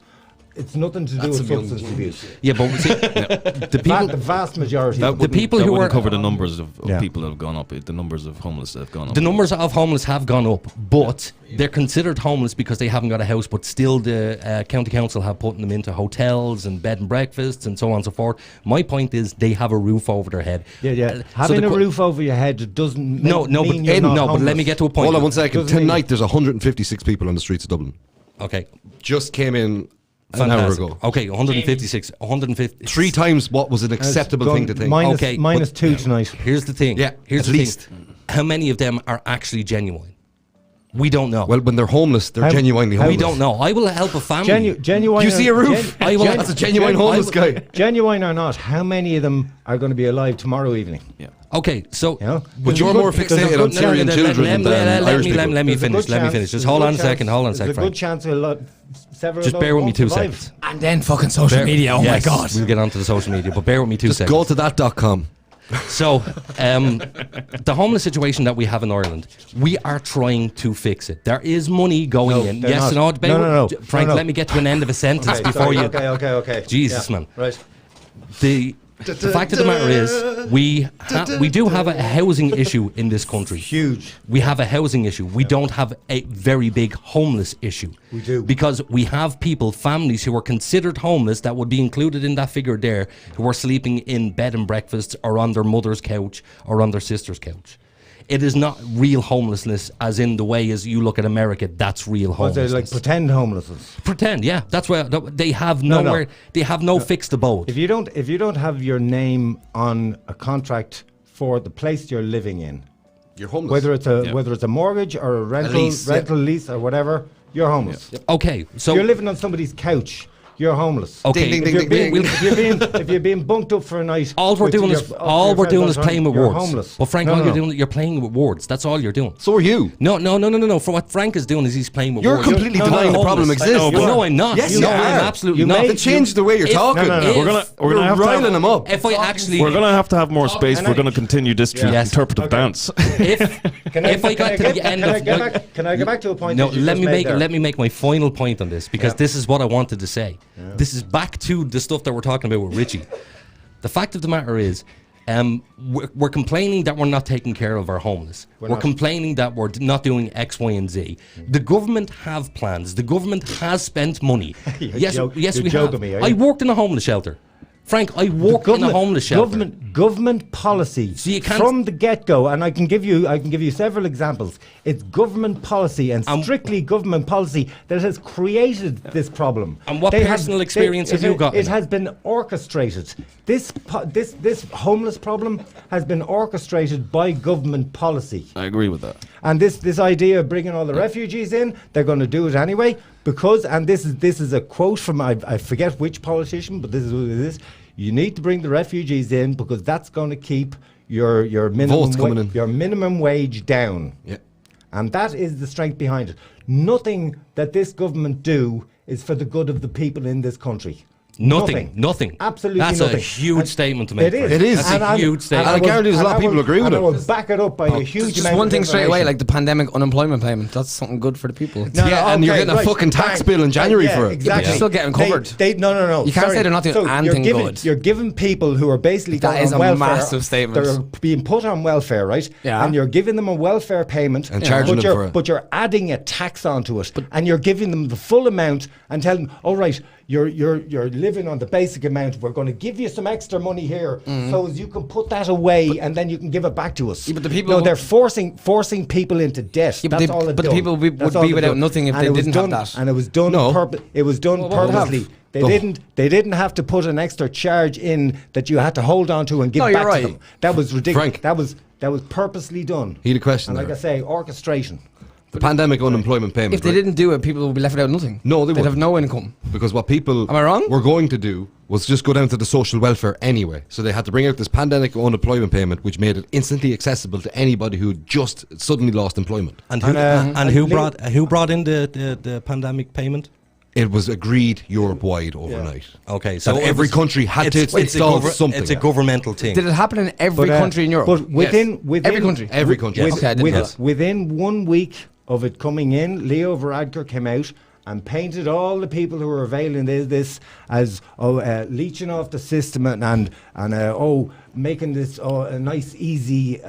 it's nothing to do That's with a young- substance abuse. Yeah, but see, the people. The vast majority. That of them. wouldn't- people that who wouldn't are- cover the numbers of Yeah. people that have gone up. The numbers of homeless that have gone up. The numbers of homeless have gone up, but they're considered homeless because they haven't got a house. But still, the county council have put them into hotels and bed and breakfasts and so on and so forth. My point is, they have a roof over their head. Yeah. So Having the a qu- roof over your head doesn't No, mean no, but you're not no, but let homeless. me get to a point. Hold on 1 second. Doesn't mean- Tonight there's 156 people on the streets of Dublin. Okay, Just came in an hour fantastic. ago. Okay, 156, 150. 3 times what was an acceptable It's thing to gone think. minus- Okay, minus but- 2 tonight. Here's the thing. Yeah, here's at the least. thing. How many of them are actually genuine? We don't know. Well, when they're homeless, they're How- genuinely how- we homeless. don't know. I will help a family. Genuine. You see a roof? I will- That's a genuine homeless guy. Genuine or not, how many of them are going to be alive tomorrow evening? Yeah. Okay, so You know? But you're more fixated on Syrian children than Irish people. Let me There's a finish. good Let me chance- finish. Just there's a hold good on a second. chance- Hold on a second, There's a good Frank. chance several Just of bear those with me won't 2 survive. seconds. And then fucking social Bear- media. Oh Yes, my god. We'll get onto the social media, but bear with me 2 Just seconds. go to that.com. So, the homeless situation that we have in Ireland, we are trying to fix it. There is money going No, in. they're Yes, not. no, No. Frank, No. let me get to an end of a sentence Okay, before sorry, you. Okay. Jesus, Yeah, man. Right. The fact of the matter is, we do have a housing issue in this country. Huge. We have a housing issue. We don't have a very big homeless issue. We do. Because we have people, families who are considered homeless that would be included in that figure there, who are sleeping in bed and breakfasts or on their mother's couch or on their sister's couch. It is not real homelessness as in the way as you look at America, that's real Was it homelessness. like pretend homelessness? Pretend, yeah. That's why they have No, nowhere, no. they have no fixed abode. If you don't have your name on a contract for the place you're living in, You're homeless. whether it's a mortgage or a rental lease, lease or whatever, you're homeless. Okay, so You're living on somebody's couch. you're homeless. Okay. Ding, ding, ding, ding, ding. If you're being bunked up for a night, All we're with doing your- is up all your we're friends doing all is the time, playing with you're words. homeless. But Frank, No, all no, you're no. doing, you're playing with words. That's all you're doing. So are you. No. For what Frank is doing is he's playing with You're words. completely No, denying the homeless. problem exists. I know, no, I'm not. Yes, no, you I'm are. absolutely You not. made- To change the way you're If- talking. No, no, no. We're gonna You're have to riling them up. If I actually, we're gonna have more space. and We're I- gonna continue this Yes. interpretive dance. if I got to the end of, Can I get back to a point? no, that you let just me made make there? let me make my final point on this because Yeah. this is what I wanted to say. This is back to the stuff that we're talking about with Richie. The fact of the matter is, we're complaining that we're not taking care of our homeless. We're not. complaining that we're not doing X, Y, and Z. The government have plans. The government has spent money. Yes, you're we have. joking me, are I you? worked in a homeless shelter. Frank, I worked in a homeless shelter. Government policy So you can't- from the get-go, and I can give you several examples. It's government policy and strictly government policy that has created this problem. And what personal experience have you got in It it? has been orchestrated. This homeless problem has been orchestrated by government policy. I agree with that. And this idea of bringing all the refugees in, they're going to do it anyway because, and this is a quote from I forget which politician, but this is what it is. You need to bring the refugees in because that's going to keep your Votes coming in. your minimum wage down. Yeah. And that is the strength behind it. Nothing that this government do is for the good of the people in this country. Nothing. Absolutely That's nothing. a huge And statement to make. It is. Frank. It is. That's a huge statement. I guarantee there's a lot of people who agree with and it. I will back it up by a huge Just amount one of thing straight away, information. like the pandemic unemployment payment. That's something good for the people. No, Yeah, and you're getting a fucking tax bill in January for it. Exactly. you're still getting covered. No. You can't say they're not doing anything you're giving, good. You're giving people who are basically That going is on a welfare. massive statement. They're being put on welfare, right? Yeah. And you're giving them a welfare payment And charging but them for it. But you're adding a tax onto it, and you're giving them the full amount and telling them, all right, you're living on the basic amount. We're going to give you some extra money here, so as you can put that away, and then you can give it back to us. Yeah, but the people- no, they're forcing people into debt. Yeah, but That's they- all. but the people would That's be all they've without done. nothing if And they it was didn't have done- that. And it was done. No. It was done Well, what would have? purposely. They Oh. didn't have to put an extra charge in that you had to hold on to and give No, you're back right. to them. That was ridiculous. Frank. That was purposely done. He had a question And like there. I say, orchestration. The pandemic unemployment payment. If they right? didn't do it, people would be left without nothing. No, they They'd have wouldn't. no income. Because what people Am I wrong? were going to do was just go down to the social welfare anyway. So they had to bring out this pandemic unemployment payment, which made it instantly accessible to anybody who just suddenly lost employment. And who brought in the pandemic payment? It was agreed Europe-wide overnight. Okay, So so it every was- country had to it's a install something. It's a governmental thing. Did it happen in every country in Europe? But within Every country? Every country. Okay, I didn't know that. Within 1 week of it coming in, Leo Varadkar came out and painted all the people who were availing this as leeching off the system and making this a nice easy.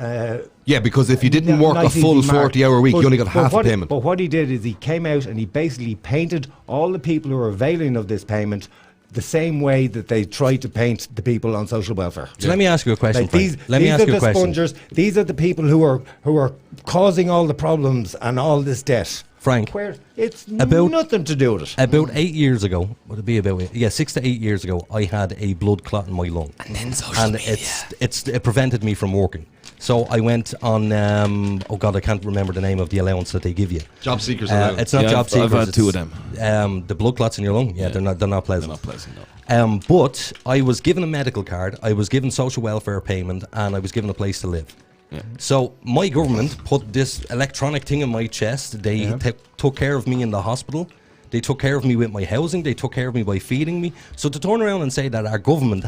Yeah, because if you didn't work a nice, full easy mark. 40-hour week, you only got half the what payment. But what he did is he came out and he basically painted all the people who were availing of this payment the same way that they tried to paint the people on social welfare. So let me ask you a question, Like Frank. Let me ask are you a the question. spongers. These are the people who are causing all the problems and all this debt. Frank, Where it's About- nothing to do with it. about 8 years ago, would it be about 6 to 8 years ago, I had a blood clot in my lung, then social media. it prevented me from working. So I went on. I can't remember the name of the allowance that they give you. Job seekers allowance. It's not Yeah, job seekers. I've had it's, two of them. The blood clots in your lung. Yeah, they're not They're pleasant. not pleasant, no. But I was given a medical card. I was given social welfare payment, and I was given a place to live. Yeah. So my government put this electronic thing in my chest. They took care of me in the hospital. They took care of me with my housing. They took care of me by feeding me. So to turn around and say that our government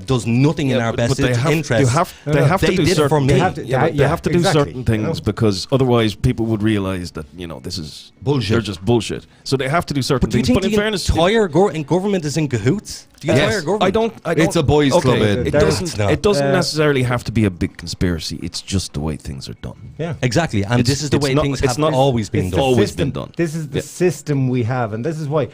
does nothing in our best they have, interest, they have to they do did it certain for me. They have to- they have to do exactly, certain things because otherwise people would realize that this is Bullshit. They're just bullshit. So they have to do certain But do you things. think But in the fairness, entire government is in cahoots? The entire government. I don't. It's a boys' club, Aiden. It It's doesn't. not. It doesn't necessarily have to be a big conspiracy. It's just the way things are done. Yeah. Exactly, and It's- this is the it's way not- things it's have not- always been It's done. the Always system. been done. This is the Yeah. system we have, and this is why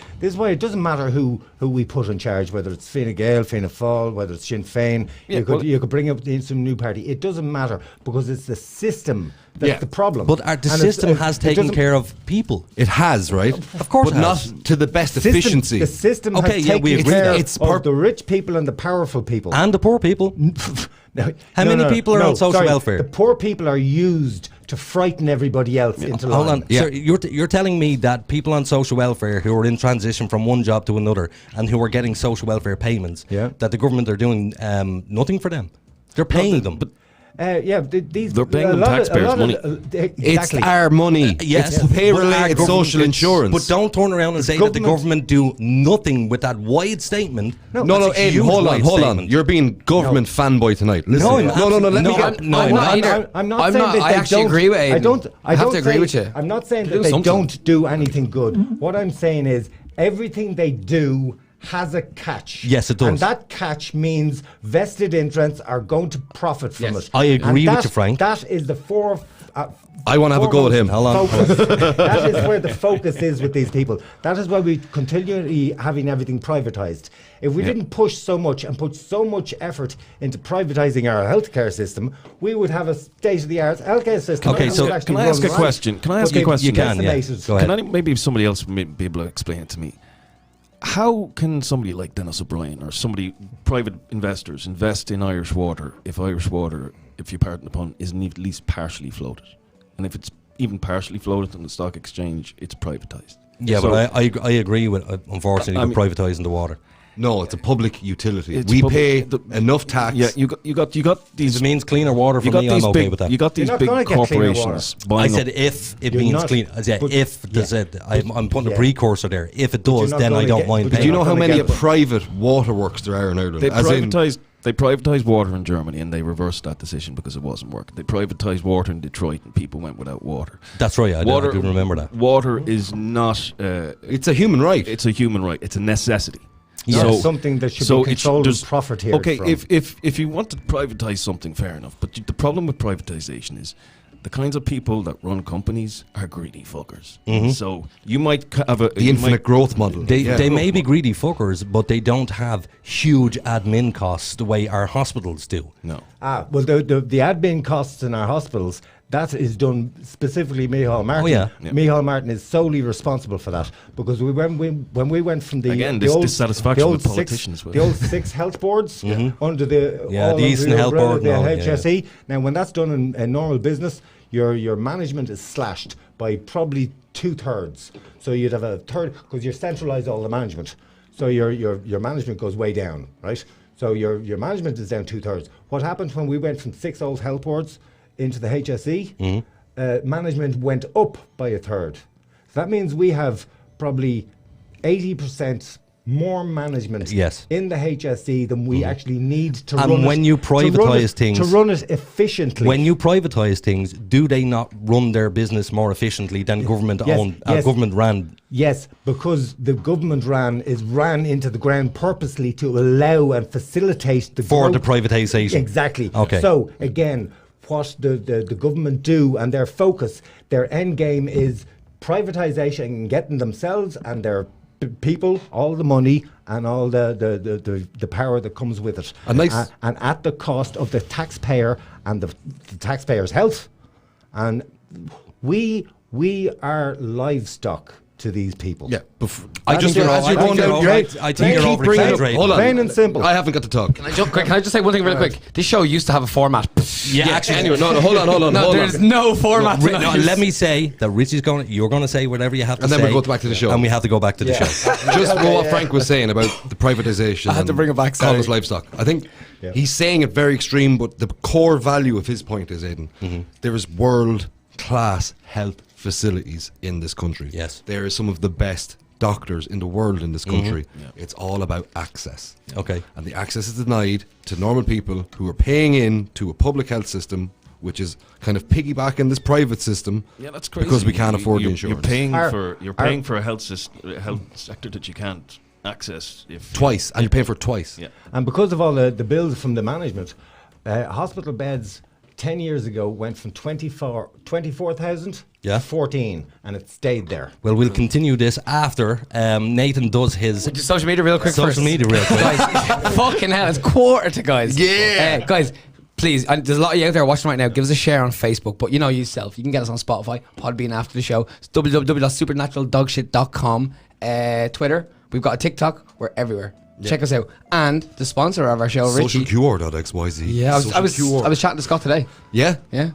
it doesn't matter who we put in charge, whether it's Fine Gael, Fianna Fáil, whether it's Sinn Féin. Yeah, You could bring up some new party. It doesn't matter because it's the system that's Yeah. the problem. But the And it's- system has it taken doesn't- care of people. It has, right? Of course but it has. not to the best System- efficiency. The system Okay, has yeah, taken we agree care that. It's of the rich people and the powerful people. And the poor people. No, How many people are on social welfare? The poor people are used to frighten everybody else into line. Hold on, sir, you're telling me that people on social welfare who are in transition from one job to another and who are getting social welfare payments, that the government are doing nothing for them? They're paying them. But They're paying them taxpayers' money. It's our money. Yes, It's pay-related but social insurance. But don't turn around and say that the government do nothing with that wide statement. No, That's a Aiden, huge hold wide on. statement. You're being government fanboy tonight. Listen. No, I'm let me get... I'm not either. I'm not saying that I they actually don't, agree with Aiden. I have don't to agree say- with you. I'm not saying Do that they something. don't do anything good. What I'm saying is everything they do has a catch. Yes, it does. And that catch means vested interests are going to profit from Yes. it. I agree And with you, Frank. That is the I want to have a go at him. Hold on. focus. That is where the focus is with these people. That is why we continually having everything privatised. If we didn't push so much and put so much effort into privatising our healthcare system, we would have a state-of-the-art healthcare system. Okay, that so would can actually I ask run a right. question? Can I ask But a question? You can, yeah. decimated. Go ahead. Can maybe somebody else may be able to explain it to me? How can somebody like Dennis O'Brien or somebody, private investors, invest in Irish water if Irish water, if you pardon the pun, isn't at least partially floated? And if it's even partially floated on the stock exchange, it's privatised. Yeah, So- but I agree with, unfortunately, I with privatising the water. No, it's a public utility. It's We public- pay enough tax. Yeah, you got If these. it means cleaner water for You got me, I'm these okay big. with that. You got these You're not big gonna get cleaner corporations I buying said up. if it You're means not- clean. Yeah, but- if there's yeah. I'm putting Yeah. a precursor there. If it you're does, not then I gonna don't get- mind but Do paying. you you're know not how gonna many get them. private waterworks there are in Ireland? They As in- privatized water in Germany, and they reversed that decision because it wasn't working. They privatized water in Detroit, and people went without water. That's right. I do remember that. Water is not. It's a human right. It's a human right. It's a necessity. Not something that should be controlled and profiteered Okay, from. if you want to privatize something, fair enough. But the problem with privatization is the kinds of people that run companies are greedy fuckers. So you might have the infinite growth model. They may be greedy fuckers, but they don't have huge admin costs the way our hospitals do. No. Well, the admin costs in our hospitals, that is done specifically Micheál Martin. Oh, yeah. Micheál Martin is solely responsible for that because when we went from the Again, the this old, dissatisfaction the old with politicians six, with- the old 6 health boards under the Yeah, all the under Eastern Health umbrella Board of the and all, yeah, HSE. Now, when that's done in normal business, your management is slashed by probably 2/3. So you'd have a third because you centralise all the management. So your management goes way down, right? So your management is down 2/3. What happened when we went from 6 old health boards into the HSE? Management went up by 1/3. So that means we have probably 80% more management Yes. in the HSE than we actually need to And run it. when you to run privatise it- things- to run it efficiently. When you privatise things, do they not run their business more efficiently than government-owned, yes. government-ran? Yes, because the government ran into the ground purposely to allow and facilitate the For the growth. privatisation. Exactly. Okay. So again, what the government do and their focus, their end game is privatisation and getting themselves and their people all the money and all the power that comes with it. A nice- and at the cost of the taxpayer and the taxpayer's health. And we are livestock to these people. Yeah, I think you're as you're I going think down, you're right? I think you're Keep bringing up- over-exaggerating. Hold on. Plain and simple. I haven't got to talk. Can I just say one thing really quick? This show used to have a format. Yeah, actually. Anyway, no, hold on. No, hold there's on. no format No, tonight. let me say that you're going to say whatever you have to And say. then we'll go back to the show. And we have to go back to the show. Just what Frank was saying about the privatization. I had to and bring it back, Calling us sorry. livestock. I think he's saying it very extreme, but the core value of his point is, Aiden, there is world-class health facilities in this country. Yes. There is some of the best doctors in the world in this country. It's all about access. Okay. And the access is denied to normal people who are paying in to a public health system, which is kind of piggybacking this private system. Yeah, that's crazy. Because we can't afford the You're insurance. You're paying for a health sector that you can't access if Twice, and you're paying for it twice. Yeah. And because of all the bills from the management, hospital beds 10 years ago went from 24,000 Yeah. to 14, and it stayed there. Well, we'll continue this after Nathan does his Just social media real quick social first. media real quick. Guys, fucking hell, it's 1:45, guys. Yeah. Guys, please, and there's a lot of you out there watching right now. Give us a share on Facebook, but you know yourself. You can get us on Spotify, Podbean after the show. It's www.supernaturaldogshit.com. Twitter. We've got a TikTok. We're everywhere. Check us out. And the sponsor of our show, Richie. SocialQR.xyz. Yeah, I was chatting to Scott today. Yeah? Yeah.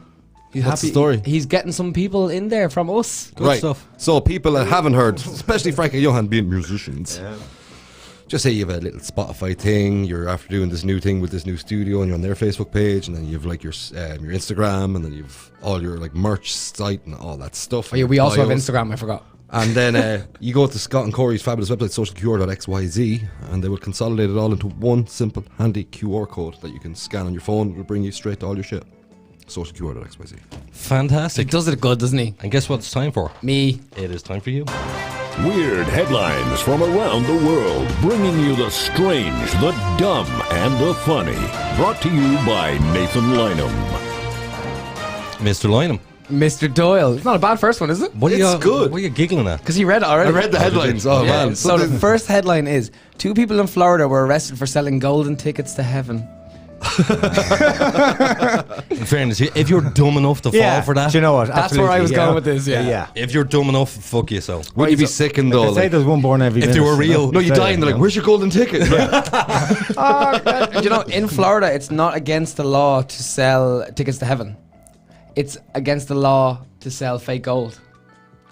He's What's the happy. story? He's getting some people in there from us. Good right. stuff. So people that haven't heard, especially Frank and Yohan being musicians, just say you have a little Spotify thing. You're after doing this new thing with this new studio, and you're on their Facebook page, and then you have like your Instagram, and then you have all your like merch site and all that stuff. Oh, yeah, we also have bios. Instagram. I forgot. And then you go to Scott and Corey's fabulous website, socialqr.xyz, and they will consolidate it all into one simple, handy QR code that you can scan on your phone. It will bring you straight to all your shit. Socialqr.xyz. He Fantastic. does it good, doesn't he? And guess what it's time for? Me. It is time for you. Weird headlines from around the world, bringing you the strange, the dumb, and the funny. Brought to you by Nathan Lynham. Mr. Lynham. Mr. Doyle. It's not a bad first one, is it? What It's good. What are you giggling at? Because he read it already. I read the headlines. Oh, Yeah, man. So the first headline is 2 people in Florida were arrested for selling golden tickets to heaven. In fairness, if you're dumb enough to fall for that, Do you know what? That's where I was going with this, yeah. Yeah. if you're dumb enough, fuck yourself. Wouldn't you be sickened though? They say Like, there's one born every If minute. they were real. no, you die and they're like, where's your golden ticket? And you know, in Florida, it's not against the law to sell tickets to heaven. It's against the law to sell fake gold.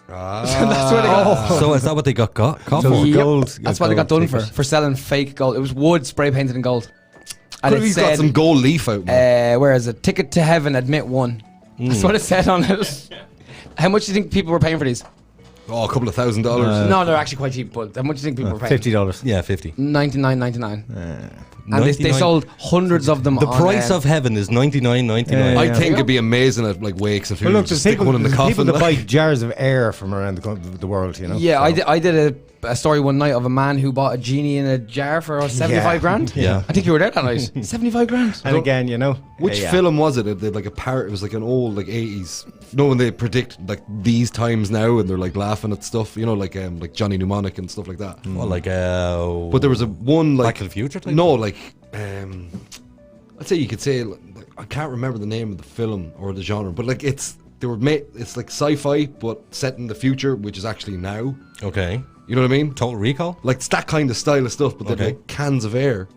That's what they got. So is that what they got caught So for? it's Yep. gold. That's what they got gold done ticket. for selling fake gold. It was wood spray painted in gold. And Could have it got said, some gold leaf out, man. where is it? Ticket to heaven, admit one. That's what it said on it. How much do you think people were paying for these? Oh, a couple of $1,000. No, they're actually quite cheap, but how much do you think people were paying? $50. Yeah, 50. $99.99. And they 99. sold hundreds of them. The on, price of heaven is $99.99. Yeah. I think it'd be amazing at like wakes and Well, funerals. look, Just there's stick people, one in the there's people coffin. that like. buy jars of air from around the world, you know. Yeah, so. I did a story one night of a man who bought a genie in a jar for 75 grand. Yeah. I think you were there that night. 75 grand. And again, you know. Which film was it? It did like a parrot. It was like an old like 80s. You know when they predict like these times now and they're like laughing at stuff. You know like Johnny Mnemonic and stuff like that. Well, like, But there was a one like Back to the Future type? No, like I'd say you could say like, I can't remember the name of the film or the genre, but like it's like sci-fi but set in the future, which is actually now. okay. You know what I mean? Total Recall? Like it's that kind of style of stuff, but they're Okay. like cans of air.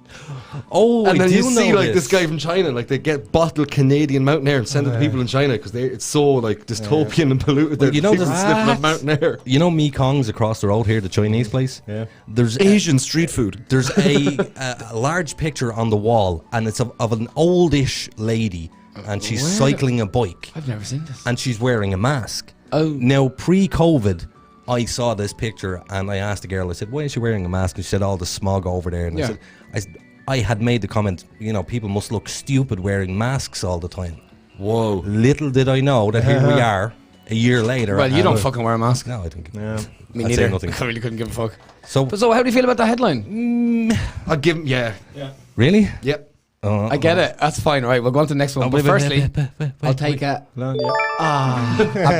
Oh, And I then do you see know like this guy from China, like they get bottled Canadian mountain air and send it to people in China because it's so like dystopian and polluted. Well, They're you know people there's- sniffing up mountain air. You know Mekong's across the road here, the Chinese place? Yeah. There's Asian street food. There's a large picture on the wall, and it's of an oldish lady, and she's cycling a bike, I've never seen this. and she's wearing a mask. Oh. Now, pre-COVID, I saw this picture, and I asked the girl, I said, why is she wearing a mask? And she said, all the smog over there. And Yeah. I had made the comment, you know, people must look stupid wearing masks all the time. Whoa. Little did I know that here we are, a year later. Well, you and- don't fucking wear a mask. No, I think. Yeah. Me I'd neither. say nothing. I really couldn't give a fuck. So, So how do you feel about that headline? I'll give him, yeah. really? Yep. I get it. That's fine. Right, we'll go on to the next one. But firstly, I'll take a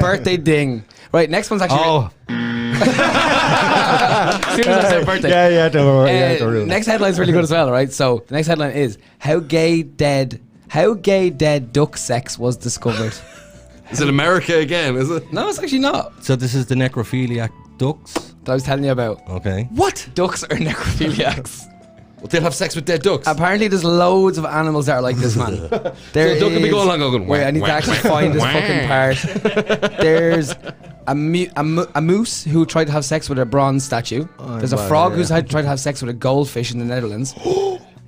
birthday ding. Right, next one's actually. Oh, As soon as I said birthday. Yeah, don't worry. Yeah, don't ruin it. Next headline's really good as well, right? So the next headline is how gay dead duck sex was discovered. Is it America again, is it? No, it's actually not. so this is the necrophiliac ducks? That I was telling you about. Okay. What? Ducks are necrophiliacs. Well, they'll have sex with dead ducks. Apparently, there's loads of animals that are like this, man. There So a duck can be is- going along going, Wait, I need to wah, actually wah, find this wah. fucking part. There's a moose who tried to have sex with a bronze statue. There's a frog who's tried to have sex with a goldfish in the Netherlands.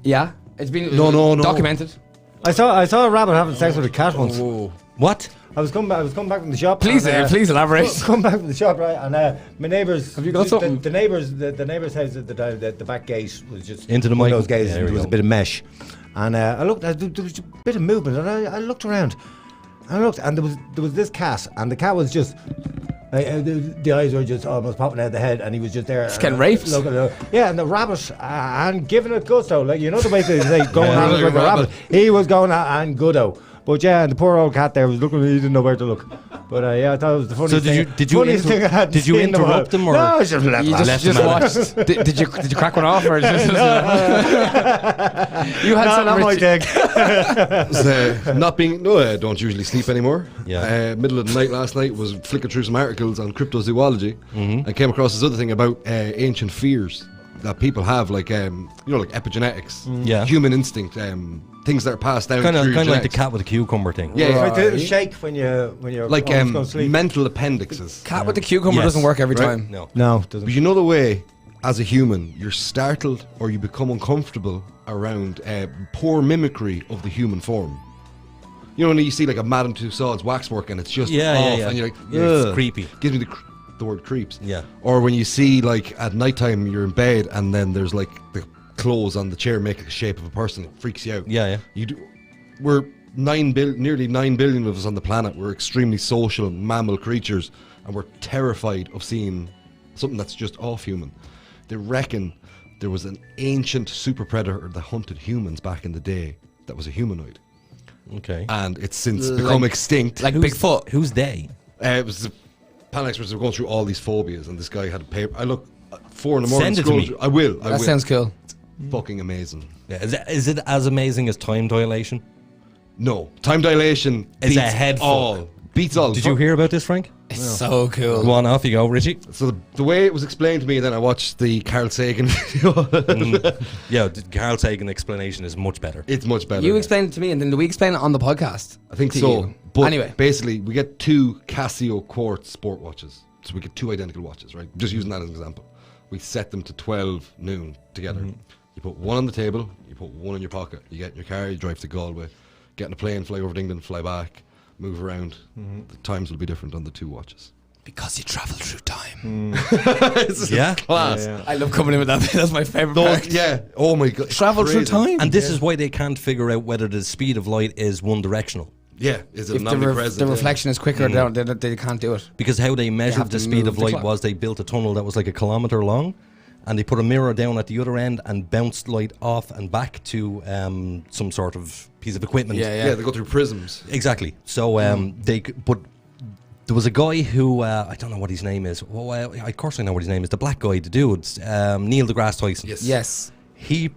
Yeah, it's been No. documented. I saw a rabbit having sex with a cat once. What? I was coming back from the shop. Please, and, please elaborate. Come back from the shop, right? And my neighbours. Have you got something? The neighbours' house at the back gate was just Into the one mic. of those gates. Yeah, there There we was go. a bit of mesh, and I looked. There was a bit of movement, and I looked around. And I looked, and there was this cat, and the cat was just. The eyes were just almost popping out of the head, and he was just there. Just getting raped? Yeah, and the rabbit, and giving it gusto. Like, you know the way they say, going Yeah, at it like with a the rabbit. rabbit. He was going at and goodo. But yeah, and the poor old cat there was looking, he didn't know where to look. But yeah, I thought it was the funniest So thing. did you I had did you seen in a while. interrupt him, or No, I just let You him. just watched. Did you crack one off or? You had No, some not my Richie- thing. Not being I don't usually sleep anymore. Yeah. Middle of the night last night was flicking through some articles on cryptozoology and came across this other thing about ancient fears. that people have, like like epigenetics, Yeah. human instinct, things that are passed down. Kind of through your like the genetics. cat with the cucumber thing. Yeah, Like the shake when you're like almost going to sleep. mental appendixes. Cat with the cucumber Yes. doesn't work every Right. time. No. No, it doesn't. But you know the way, as a human, you're startled or you become uncomfortable around poor mimicry of the human form. You know when you see like a Madame Tussauds waxwork and it's just Yeah, off, yeah. and you're like, It's "Ugh." creepy. Gives me the word creeps. Yeah. Or when you see like at nighttime you're in bed and then there's like the clothes on the chair make the shape of a person, it freaks you out. Yeah, yeah. We're nearly 9 billion of us on the planet. We're extremely social mammal creatures, and we're terrified of seeing something that's just off human. They reckon there was an ancient super predator that hunted humans back in the day that was a humanoid, Okay. and it's since become extinct. Like Bigfoot. Who's they? It was the panel experts were going through all these phobias, and this guy had a paper. I look 4 in the morning. Send it to scrolling me. through- I will. That sounds cool. fucking amazing. Yeah. Is it as amazing as time dilation? No, time dilation It's a beats head fuck. all. Beats all. Did you hear about this, Frank? It's so cool. Go on, off you go, Richie. So the way it was explained to me, then I watched the Carl Sagan video. Yeah, the Carl Sagan explanation is much better. It's much better. You explained it to me, and then do we explain it on the podcast? I think to so. you? But Anyway. basically, we get 2 Casio Quartz sport watches. So we get 2 identical watches, right? Just using that as an example. We set them to 12 noon together. You put one on the table, you put one in your pocket. You get in your car, you drive to Galway, get in a plane, fly over to England, fly back, move around. The times will be different on the 2 watches. Because you travel through time. Yeah. Class. I love coming in with that. That's my favorite Those, part. yeah. Oh my god. Travel through Crazy. time. And this is why they can't figure out whether the speed of light is one directional. Yeah. Is it if omnipresent? the reflection is quicker, they can't do it. Because how they have measured to the speed move of the light clock. was they built a tunnel that was like 1 kilometer long, and they put a mirror down at the other end and bounced light off and back to some sort of piece of equipment. Yeah, they go through prisms. Exactly. So but there was a guy who I don't know what his name is. Well, of course I know what his name is. The black guy, the dude, Neil deGrasse Tyson. Yes. He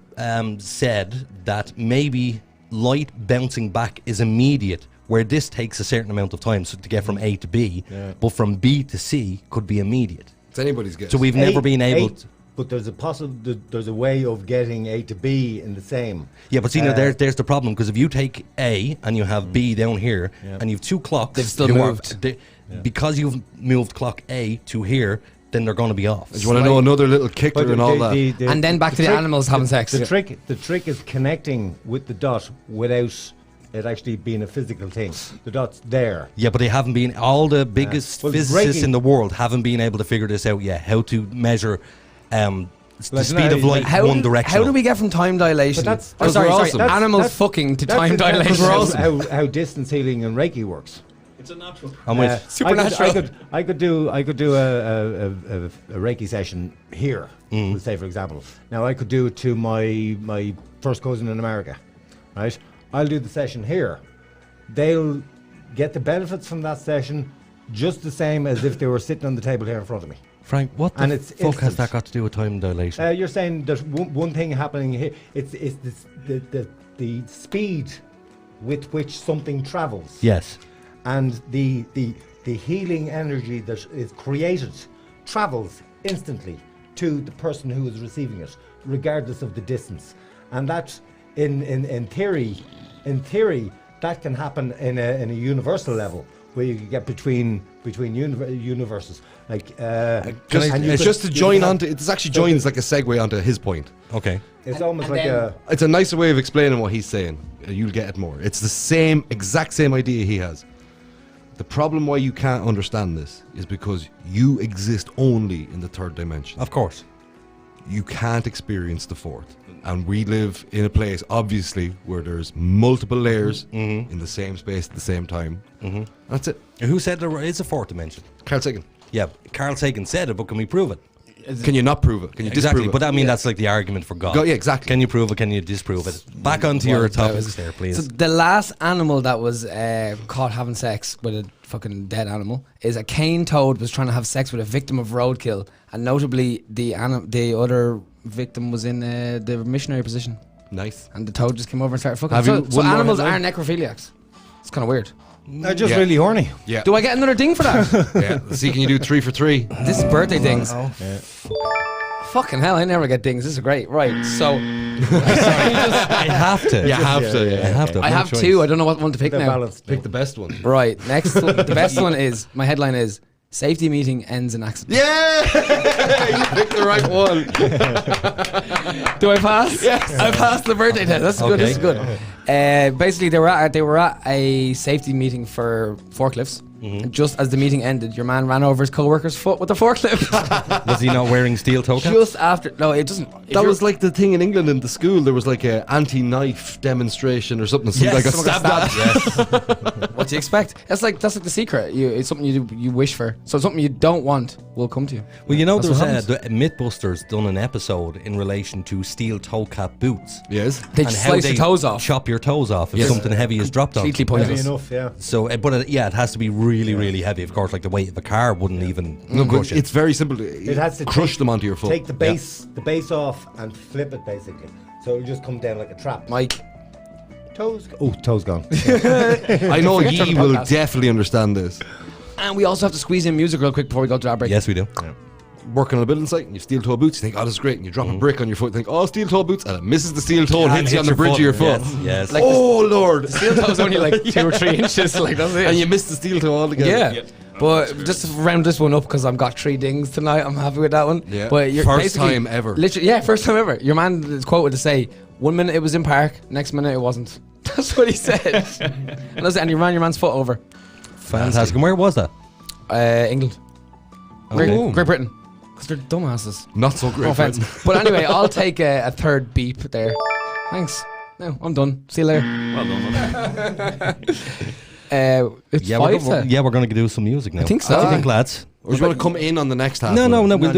said that maybe light bouncing back is immediate, where this takes a certain amount of time to get from A to B, but from B to C could be immediate. It's anybody's guess. So we've never been able to. But there's a way of getting A to B in the same. Yeah, but see, now there's the problem, because if you take A and you have B down here, and you've 2 clocks, They've still you are- moved. because you've moved clock A to here, then they're going to be off. Do you want to know another little kicker and all that? And then back to the animals having sex. The trick is connecting with the dot without it actually being a physical thing. The dot's there. Yeah, but they haven't been. All the biggest Well, physicists Reiki- in the world haven't been able to figure this out yet. How to measure the Like, speed of no, light How one do direction. we get from time dilation? But that's- oh, sorry, we're sorry. awesome. Animals That's- fucking to That's time that's dilation. how distance healing and Reiki works. It's a natural. I'm with. Supernatural. I could do a Reiki session here. Let's say, for example. Now I could do it to my first cousin in America, right? I'll do the session here. They'll get the benefits from that session just the same as if they were sitting on the table here in front of me. Frank, what the And it's fuck has instant. that got to do with time dilation? You're saying there's one thing happening here. It's the speed with which something travels. Yes. And the healing energy that is created travels instantly to the person who is receiving it, regardless of the distance. And that, in theory, that can happen in a universal level, where you can get between universes. Like It's just to join onto. It's actually joins like a segue onto his point. Okay. It's almost and like then- It's a nicer way of explaining what he's saying. You'll get it more. It's the exact same idea he has. The problem why you can't understand this is because you exist only in the 3rd dimension. Of course. You can't experience the 4th. And we live in a place, obviously, where there's multiple layers in the same space at the same time. That's it. Who said there is a 4th dimension? Carl Sagan. Yeah, Carl Sagan said it, but can we prove it? Can you not prove it? Can you Exactly, disprove but it? I mean that's like the argument for God. Yeah, exactly. Can you prove it? Can you disprove it? Back onto your topics there, please. So the last animal that was caught having sex with a fucking dead animal is a cane toad was trying to have sex with a victim of roadkill, and notably the other victim was in the missionary position, Nice. and the toad just came over and started fucking. Have you So one more animals are headline? necrophiliacs. It's kind of weird. they're just Yeah. really horny. Yeah. Do I get another ding for that? Yeah. See, can you do 3 for 3? This is birthday dings. Fucking hell, I never get things. This is great. Right, so I have to. You have to. Yeah. I have to. I have choice. two. I don't know what one to pick They're now. balanced. Pick the best one. Right, next, the best one is, my headline is, safety meeting ends in accident. Yeah, you picked the right one. Do I pass? Yes. I passed the birthday test. That's good. This is good. Basically, they were at a safety meeting for forklifts. And just as the meeting ended, your man ran over his co-worker's foot with the forklift. Was he not wearing steel toe caps? Just after, no, it doesn't. That was like the thing in England in the school. There was like a anti-knife demonstration or something. Something like a someone got stabbed at. Yes. What do you expect? That's like the secret. It's something you wish for. So something you don't want will come to you. Well, you know, That's there what was Mythbusters done an episode in relation to steel toe cap boots. Yes. They And just how slice they your toes off. chop your toes off if Yes. something heavy is dropped on. Completely Heavy pointless. enough, yeah. So, it has to be really, really heavy. Of course, like the weight of a car wouldn't even No, crush but it. it's very simple. It has to crush them onto your foot. Take the base off and flip it basically. So it'll just come down like a trap. Mike, Toes. Oh, toes gone. I know Forget ye your will podcast. definitely understand this. and we also have to squeeze in music real quick before we go to our break. Yes, we do. Working on a building site and you steel toe boots, you think, oh, this is great. And you drop a brick on your foot, you think, oh, steel toe boots. And it misses the steel toe and hits you on the bridge of your foot. Yes. Like Oh, Lord. Steel toe's only like 2 or 3 inches. Like that's it. And you miss the steel toe altogether. Yeah. But just to round this one up, because I've got 3 dings tonight, I'm happy with that one. Yeah. But you're First basically- time ever. Literally, yeah, first time ever. Your man is quoted to say, 1 minute it was in park, next minute it wasn't. That's what he said. And you ran your man's foot over. Fantastic. And where was that? England. Okay. Great Britain. Because they're dumbasses. Not so great. No offense. But anyway, I'll take a third beep there. Thanks. No, I'm done. See you later. Well done. It's Yeah, 5 we're going to do some music now. I think so. What do you think, lads? Or do you want to come in on the next half? No, of it? we'll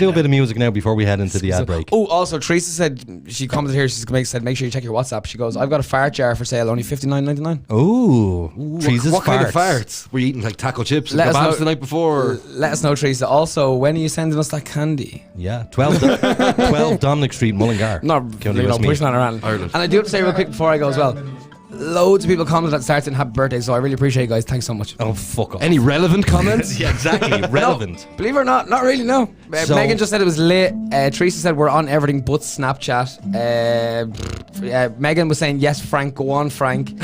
do a bit of music now before we head into the ad break. Oh, also, Teresa said, she commented here, she said, make sure you check your WhatsApp. She goes, I've got a fart jar for sale, only $59.99. Oh, Teresa's What kind of farts. farts? Were you eating like taco chips and Let us kebabs know- the night before? Or? Let us know, Teresa. Also, when are you sending us that candy? Yeah, 12 Dominic Street, Mullingar. Not County you know, Westmeath. pushing that around. Ireland. And I do have to say real quick before I go as well, loads of people commented that starts in happy birthday, so I really appreciate you guys. Thanks so much. Oh, fuck off. Any relevant comments? Yeah, exactly. Relevant. No, believe it or not really, no. So- Megan just said it was lit. Teresa said we're on everything but Snapchat. Megan was saying, yes, Frank, go on, Frank.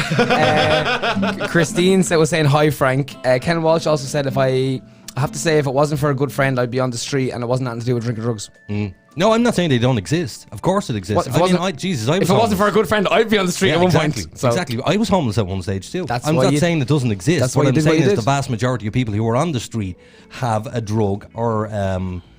Christine was saying, hi, Frank. Ken Walsh also said, I have to say, if it wasn't for a good friend, I'd be on the street and it wasn't nothing to do with drinking drugs. No, I'm not saying they don't exist. Of course it exists. What, if it wasn't- I was If it wasn't homeless. for a good friend, I'd be on the street Yeah, at one exactly, point. So exactly. I was homeless at one stage too. That's I'm why not you- saying it doesn't exist. that's What why you I'm did what saying you is did. the vast majority of people who are on the street have a drug or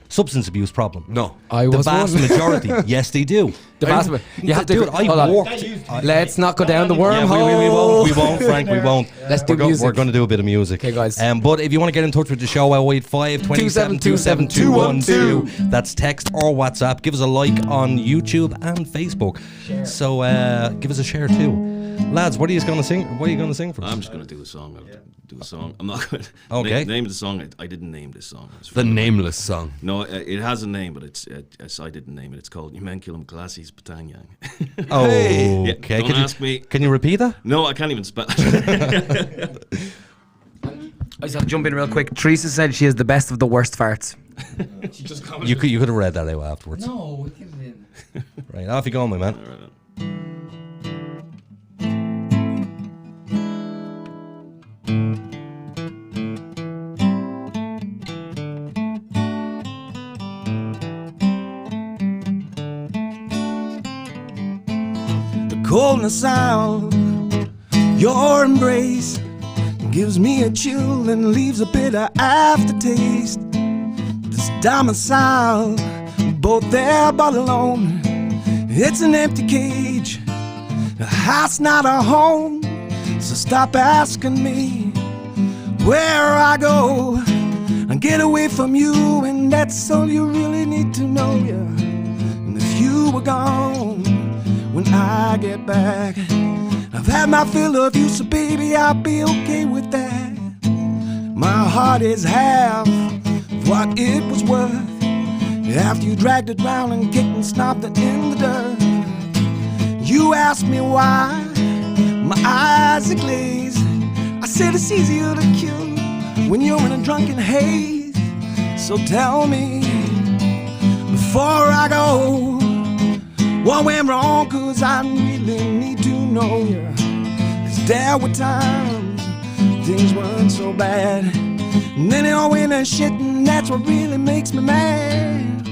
substance abuse problem. No. I The was vast one. majority. Yes, they do. The vast you have to Dude, hold I on. walked. Let's not go down the Yeah, wormhole. we won't, Frank, we won't. Let's do music. We're going to do a bit of music. Okay, guys. But if you want to get in touch with the show, 085 27 27 212. That's text or WhatsApp. Give us a like on YouTube and Facebook. So give us a share too. Lads, what are you going to sing? What are you going to sing for us? I'm just going to do a song. Do a song. I'm not going to. Okay. Name of the song. I didn't name this song. It's The nameless song. No, it has a name, but I didn't name it. It's called You Men Kill 'em Classies Batanyang. Oh, Yeah, okay. don't ask me. Can you repeat that? No, I can't even spell. I just have to jump in real quick. Teresa said she is the best of the worst farts. She just commented. You could have read that out afterwards. No, get it in. Right, off you go, my man. The coldness out, your embrace gives me a chill and leaves a bitter aftertaste. This domicile, both there but alone, it's an empty cage. A house, not a home, so stop asking me where I go and get away from you, and that's all you really need to know, yeah. And if you were gone when I get back, I've had my fill of you, so baby, I'll be okay with that. My heart is half of what it was worth after you dragged it round and kicked and stomped it in the dirt. You asked me why my eyes are glazed. I said it's easier to kill when you're in a drunken haze. So tell me, before I go. What went wrong, 'cause I really need to know. 'Cause there were times things weren't so bad, and then it all went to shit, and that's what really makes me mad.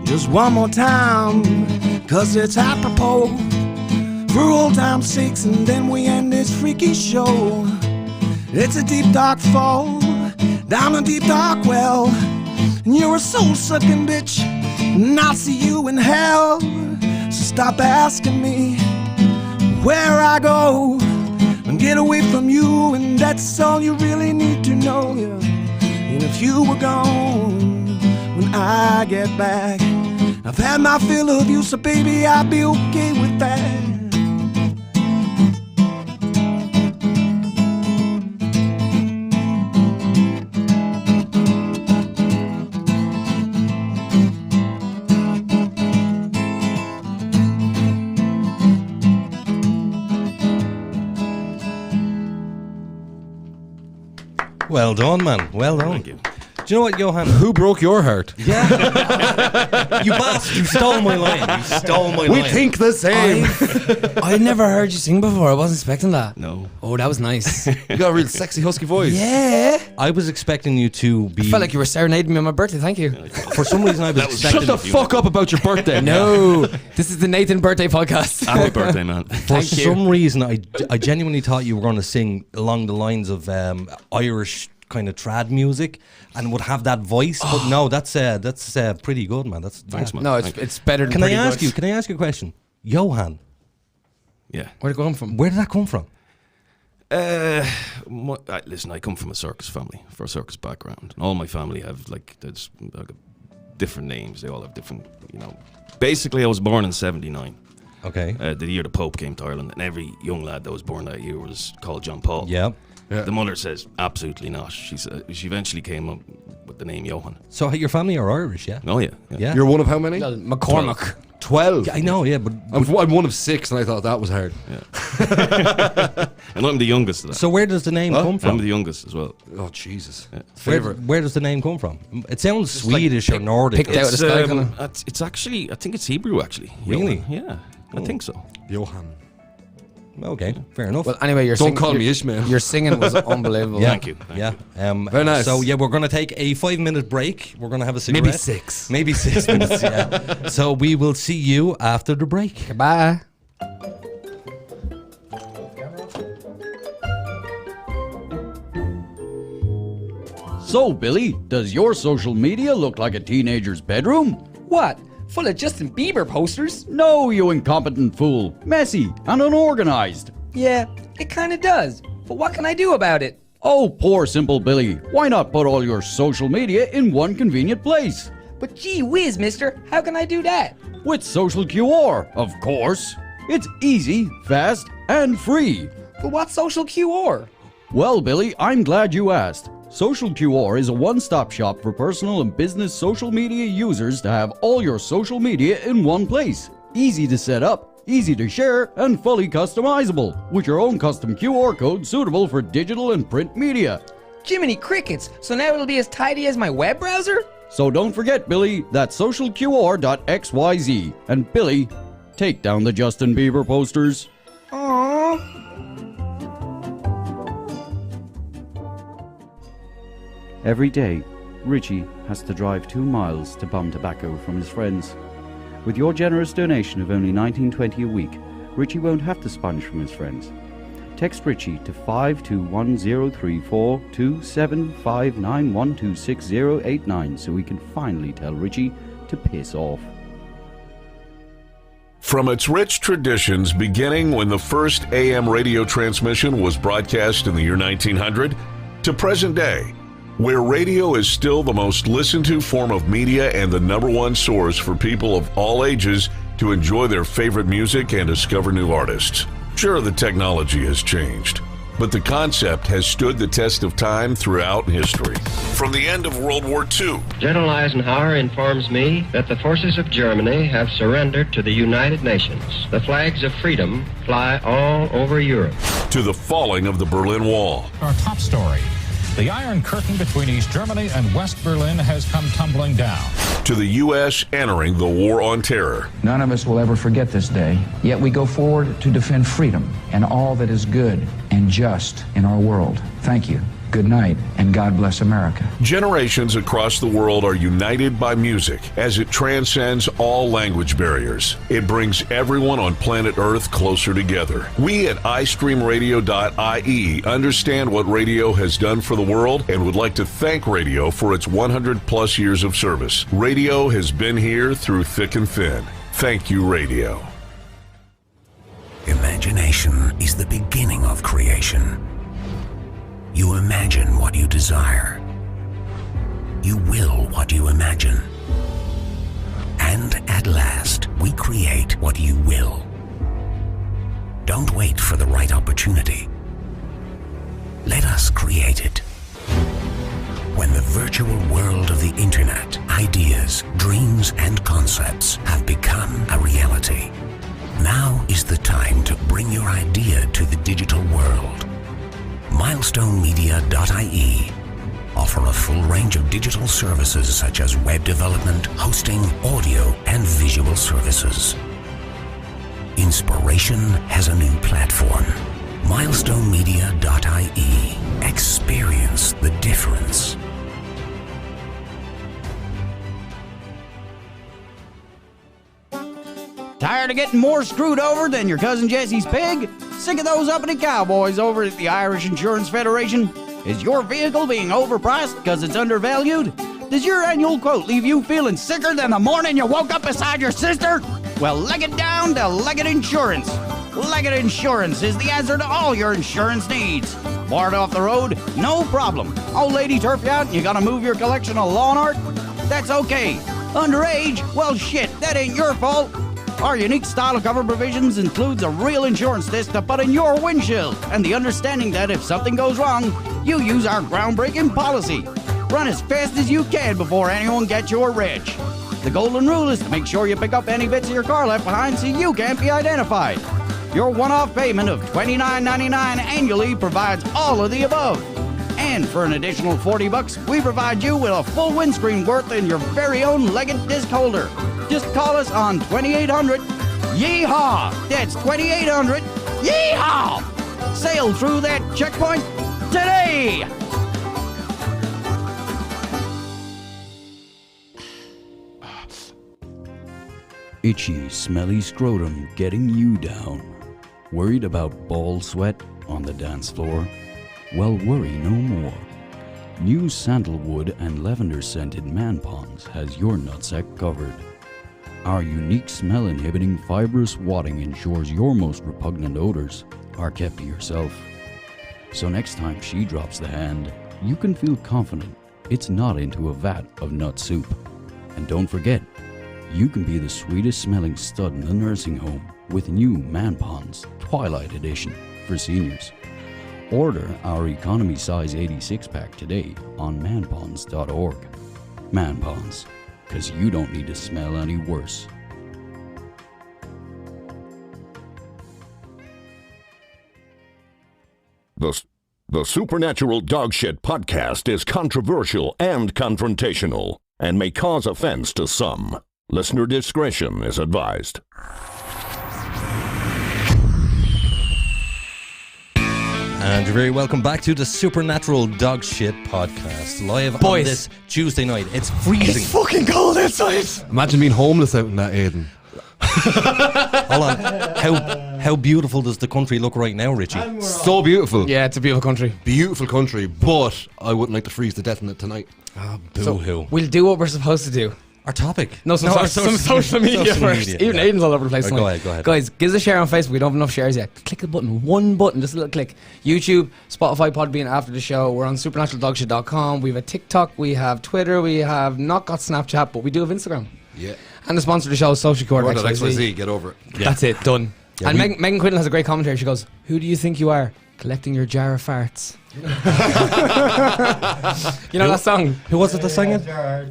Just one more time, 'cause it's apropos, for old time's sakes, and then we end this freaky show. It's a deep dark fall, down a deep dark well, and you're a soul-sucking bitch, and I'll see you in hell. So stop asking me where I go, and get away from you, and that's all you really need to know. And if you were gone when I get back, I've had my fill of you, so baby, I'll be okay with that. Well done, man. Well done. Thank you. Do you know what, Yohan? Who broke your heart? Yeah. You bastard. You stole my line. You stole my line. We think the same. I never heard you sing before. I wasn't expecting that. No. Oh, that was nice. You got a real sexy husky voice. Yeah. I was expecting you to be... I felt like you were serenading me on my birthday. Thank you. For some reason, I was expecting... Shut the fuck up about your birthday. No, this is the Nathan birthday podcast. Happy birthday, man. For some reason, I genuinely thought you were going to sing along the lines of Irish kind of trad music and would have that voice. But no, that's pretty good, man. Thanks, man. No, it's better than Can I pretty ask good. you? Can I ask you a question? Yohan, Yeah. Where'd it come from? where did that come from? Listen, I come from a circus family, for a circus background. And all my family have, there's different names. They all have different, Basically, I was born in 79. Okay. The year the Pope came to Ireland, and every young lad that was born that year was called John Paul. Yeah. Yeah. The mother says, absolutely not. She eventually came up with the name Yohan. So your family are Irish, yeah? Oh, yeah. Yeah. You're one of how many? Well, McCormac. 12. Yeah, I know, yeah, but I'm one of 6, and I thought that was hard. And I'm the youngest of that. so where does the name come I'm from? the youngest as well. Oh, Jesus. Where does the name come from? It sounds Swedish or Nordic. picked out of the sky, kinda. It's actually, I think it's Hebrew, actually. Really? Yohan. Yeah, I think so. Johan. Okay, fair enough. Well, anyway, Don't call me Ishmael. Your singing was unbelievable. Yeah. Thank you. Yeah. Very nice. So yeah, we're going to take a 5-minute break. We're going to have a cigarette. Maybe 6. Maybe 6 minutes. Yeah. So we will see you after the break. Goodbye. So, Billy, does your social media look like a teenager's bedroom? What? Full of Justin Bieber posters? No, you incompetent fool. Messy and unorganized. Yeah, it kinda does. But what can I do about it? Oh, poor simple Billy. Why not put all your social media in one convenient place? But gee whiz, mister, how can I do that? With Social QR, of course. It's easy, fast, and free. But what's social QR? Well, Billy, I'm glad you asked. Social QR is a one-stop shop for personal and business social media users to have all your social media in one place. Easy to set up, easy to share, and fully customizable, with your own custom QR code suitable for digital and print media. Jiminy crickets, so now it'll be as tidy as my web browser? So don't forget, Billy, that's socialqr.xyz. And Billy, take down the Justin Bieber posters. Aww. Every day, Richie has to drive 2 miles to bum tobacco from his friends. With your generous donation of only $19.20 a week, Richie won't have to sponge from his friends. Text Richie to 5210342 27591268089 so we can finally tell Richie to piss off. From its rich traditions beginning when the first AM radio transmission was broadcast in the year 1900 to present day, where radio is still the most listened to form of media and the #1 source for people of all ages to enjoy their favorite music and discover new artists. Sure, the technology has changed, but the concept has stood the test of time throughout history. From the end of World War II, General Eisenhower informs me that the forces of Germany have surrendered to the United Nations. The flags of freedom fly all over Europe. to the falling of the Berlin Wall. Our top story. The Iron Curtain between East Germany and West Berlin has come tumbling down. To the U.S. entering the War on Terror. None of us will ever forget this day, yet we go forward to defend freedom and all that is good and just in our world. Thank you. Good night, and God bless America. Generations across the world are united by music as it transcends all language barriers. It brings everyone on planet Earth closer together. We at iStreamRadio.ie understand what radio has done for the world and would like to thank radio for its 100 plus years of service. Radio has been here through thick and thin. Thank you, radio. Imagination is the beginning of creation. You imagine what you desire. You will what you imagine. And at last, we create what you will. Don't wait for the right opportunity. Let us create it. When the virtual world of the internet, ideas, dreams, and concepts have become a reality, now is the time to bring your idea to the digital world. MilestoneMedia.ie offer a full range of digital services such as web development, hosting, audio, and visual services. Inspiration has a new platform. MilestoneMedia.ie. Experience the difference. Tired of getting more screwed over than your cousin Jesse's pig? Sick of those uppity cowboys over at the Irish Insurance Federation? Is your vehicle being overpriced because it's undervalued? Does your annual quote leave you feeling sicker than the morning you woke up beside your sister? Well, leg it down to Leggett Insurance. Leggett Insurance is the answer to all your insurance needs. Bored off the road? No problem. Old lady turf you out and you gotta move your collection of lawn art? That's okay. Underage? Well, shit, that ain't your fault. Our unique style of cover provisions includes a real insurance disc to put in your windshield and the understanding that if something goes wrong, you use our groundbreaking policy. Run as fast as you can before anyone gets your wrench. The golden rule is to make sure you pick up any bits of your car left behind so you can't be identified. Your one-off payment of $29.99 annually provides all of the above. And for an additional $40, we provide you with a full windscreen worth in your very own Leggett disc holder. Just call us on 2800 Yeehaw! That's 2800 Yeehaw! Sail through that checkpoint today! Itchy, smelly scrotum getting you down. Worried about ball sweat on the dance floor? Well, worry no more. New sandalwood and lavender scented Man Ponds has your nutsack covered. Our unique smell-inhibiting fibrous wadding ensures your most repugnant odors are kept to yourself. So next time she drops the hand, you can feel confident it's not into a vat of nut soup. And don't forget, you can be the sweetest smelling stud in the nursing home with new Man Ponds Twilight Edition for seniors. Order our economy size 86 pack today on manponds.org. Man Ponds, because you don't need to smell any worse. The Supernatural Dogshit podcast is controversial and confrontational and may cause offense to some. Listener discretion is advised. And you're very welcome back to the Supernatural Dogshit podcast, live on this Tuesday night. It's freezing. It's fucking cold outside. Imagine being homeless out in that, Aiden. Hold on. How beautiful does the country look right now, Richie? So beautiful. Yeah, it's a beautiful country. Beautiful country, but I wouldn't like to freeze to death in it tonight. Boo-hoo. We'll do what we're supposed to do. Our topic. Some social media first. Even yeah. Aiden's all over the place. Go ahead. Guys, give us a share on Facebook. We don't have enough shares yet. Click the button. One button. Just a little click. YouTube, Spotify, Podbean after the show. We're on supernaturaldogshit.com. We have a TikTok. We have Twitter. We have not got Snapchat, but we do have Instagram. Yeah. And the sponsor of the show is Social Core XYZ. Get over it. Yeah. That's it. Done. Yeah, and Megan Quinlan has a great commentary. She goes, "Who do you think you are? Collecting your jar of farts. You know that song? Who was it that sang it?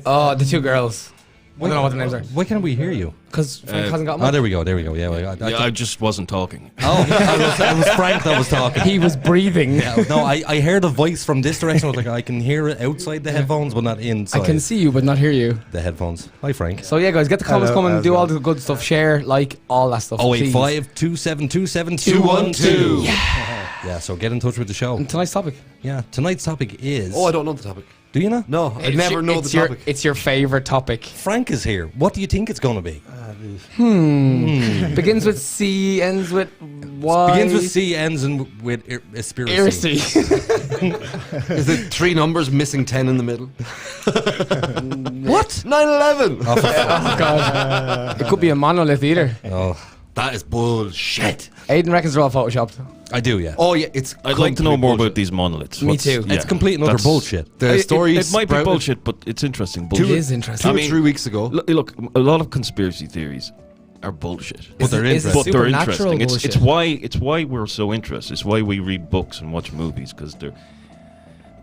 Oh, the two girls. I don't know what the names are. Why can't we hear you? Because Frank hasn't got Oh, one. there we go. Yeah, I just wasn't talking. Oh, it was Frank that was talking. He was breathing. Yeah, no, I heard a voice from this direction. I was like, I can hear it outside the headphones, but not inside. I can see you, but not hear you. The headphones. Hi, Frank. So yeah, guys, get the comments coming. Do all the good stuff. Share, like, all that stuff. 085 2727 212. Yeah, so get in touch with the show. And tonight's topic. Yeah, tonight's topic is. Oh, I don't know the topic. Do you know? No, I never know the topic. It's your favourite topic. Frank is here. What do you think it's going to be? Begins with C, ends with Y. Begins with C, ends with Aspiracy. Is it 3 numbers missing 10 in the middle? What? 9/11. Oh, God. It could be a monolith either. Oh, that is bullshit. Aiden reckons they're all photoshopped. I do, yeah. Oh, yeah, it's. I'd like to know more about these monoliths. Me too. It's complete and utter bullshit. The story It might be bullshit, but it's interesting. Bullshit. It is interesting. 2 or 3 weeks ago. Look, a lot of conspiracy theories are bullshit. But they're Is it interesting. But they're supernatural interesting. bullshit? It's why we're so interested. It's why we read books and watch movies, because they're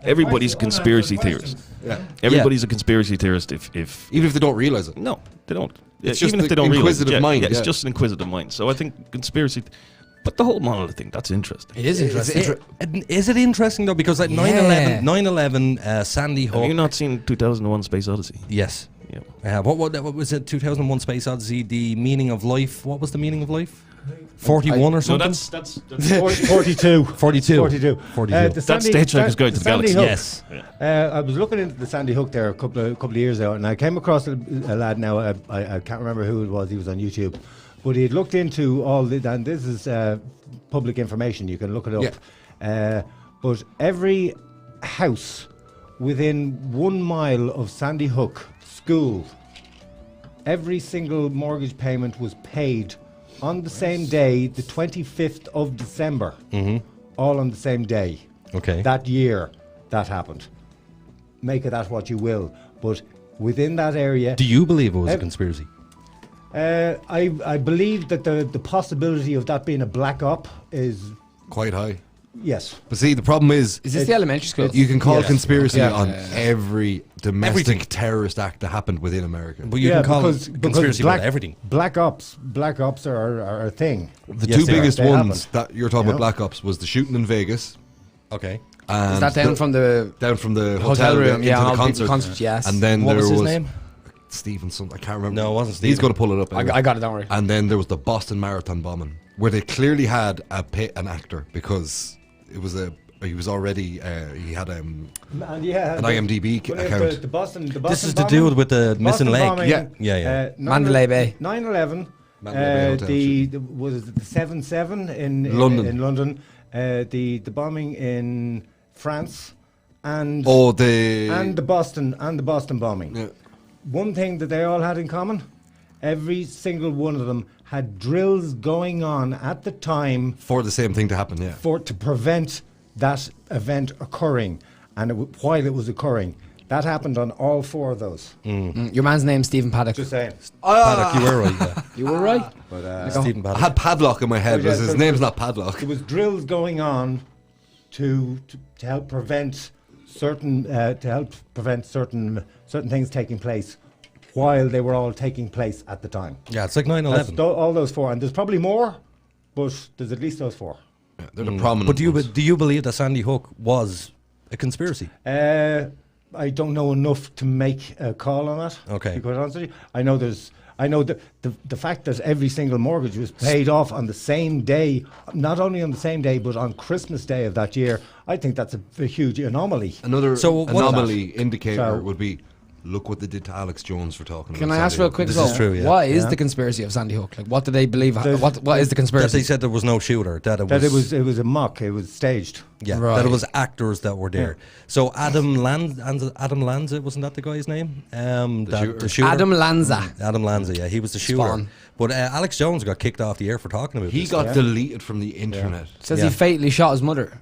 everybody's a conspiracy theorist. Yeah. Everybody's a conspiracy theorist if Even if they don't realize it. no, they don't. It's Even just if they the don't realize inquisitive mind, it's yeah. just an inquisitive mind. So I think conspiracy. But the whole monolith thing, that's interesting. It is interesting. Is it interesting though? Because like 9/11, Sandy Hook. Have you not seen 2001: Space Odyssey? Yes. Yeah. What was it? 2001: Space Odyssey. The meaning of life. What was the meaning of life? 41 or something. No, that's 42. 42. 42. That's Hitchhiker's Guide to the Galaxy. Hook. Yes. I was looking into the Sandy Hook there a couple of years ago, and I came across a lad now. I can't remember who it was. He was on YouTube, but he had looked into all the. And this is public information. You can look it up. Yeah. But every house within 1 mile of Sandy Hook School, every single mortgage payment was paid on the same day, the 25th of December. All on the same day. Okay. That year, that happened. Make of that what you will. But within that area... Do you believe it was a conspiracy? I believe that the possibility of that being a black op is... Quite high. Yes. But see, the problem is... Is this the elementary school? You can call conspiracy Yeah. on every domestic terrorist act that happened within America. But you can call conspiracy about everything. Black ops are a thing. The Yes, two they are. biggest They ones happened. that you're talking about black ops was the shooting in Vegas. Okay. And Is that down from the hotel room? into Yeah, the all concert. concert, yes. And then What there was his name? Stevenson. I can't remember. No, it wasn't He's Stephen. going to pull it up. I got it, don't worry. And then there was the Boston Marathon bombing, where they clearly had an actor because it was he was already he had And yeah, an IMDb account. The Boston This is bombing, to do with the missing Boston leg. bombing, Yeah. Mandalay Bay. 9/11. Mandalay Bay Hotel, Was it the 7/7 in London. In London. The bombing in France, and the Boston bombing. Yeah. One thing that they all had in common: every single one of them had drills going on at the time For the same thing to happen, yeah. to prevent that event occurring, and while it was occurring. That happened on all 4 of those. Your man's name's Stephen Paddock. Just saying. Paddock, you were right. Yeah. You were right. But Stephen I Paddock. had Padlock in my head, but his name's not Padlock. there was drills going on to help prevent certain things taking place while they were all taking place at the time. Yeah, it's like That's 9/11. all those 4, and there's probably more, but there's at least those 4. Yeah, they're the prominent But do ones. you believe that Sandy Hook was a conspiracy? I don't know enough to make a call on that. Okay. To be quite honest with you. I know that the fact that every single mortgage was paid off on the same day, not only on the same day, but on Christmas Day of that year, I think that's a huge anomaly. Another So what is anomaly indicator So- would be, look what they did to Alex Jones for talking about Can I ask Sandy real Hook. quick? This though, is true, yeah. What is Yeah. the conspiracy of Sandy Hook? Like, what do they believe? There's- What is the That they conspiracy? said there was no shooter. That That it was a mock. It was staged. Yeah, Right. that it was actors that were there. So Adam Lanza, wasn't that the guy's name? The shooter. Adam Lanza. Adam Lanza, yeah, he was the shooter. on. But Alex Jones got kicked off the air for talking about He this. got deleted from the internet. Says Yeah. he fatally shot his mother.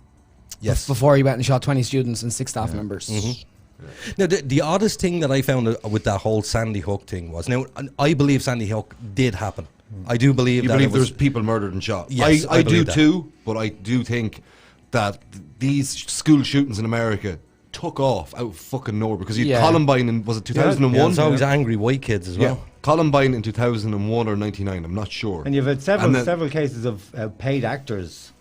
Yes. Before he went and shot 20 students and 6 staff members. Now, the oddest thing that I found with that whole Sandy Hook thing was, now, I believe Sandy Hook did happen. I do believe You that believe it was, there's people murdered and shot? Yes, I I do believe that. too, but I do think that these school shootings in America took off out of fucking nowhere because you had Yeah. Columbine in, was it 2001? Yeah, there's always angry white kids as well. Columbine in 2001 or 99, I'm not sure. And you've had several cases of paid actors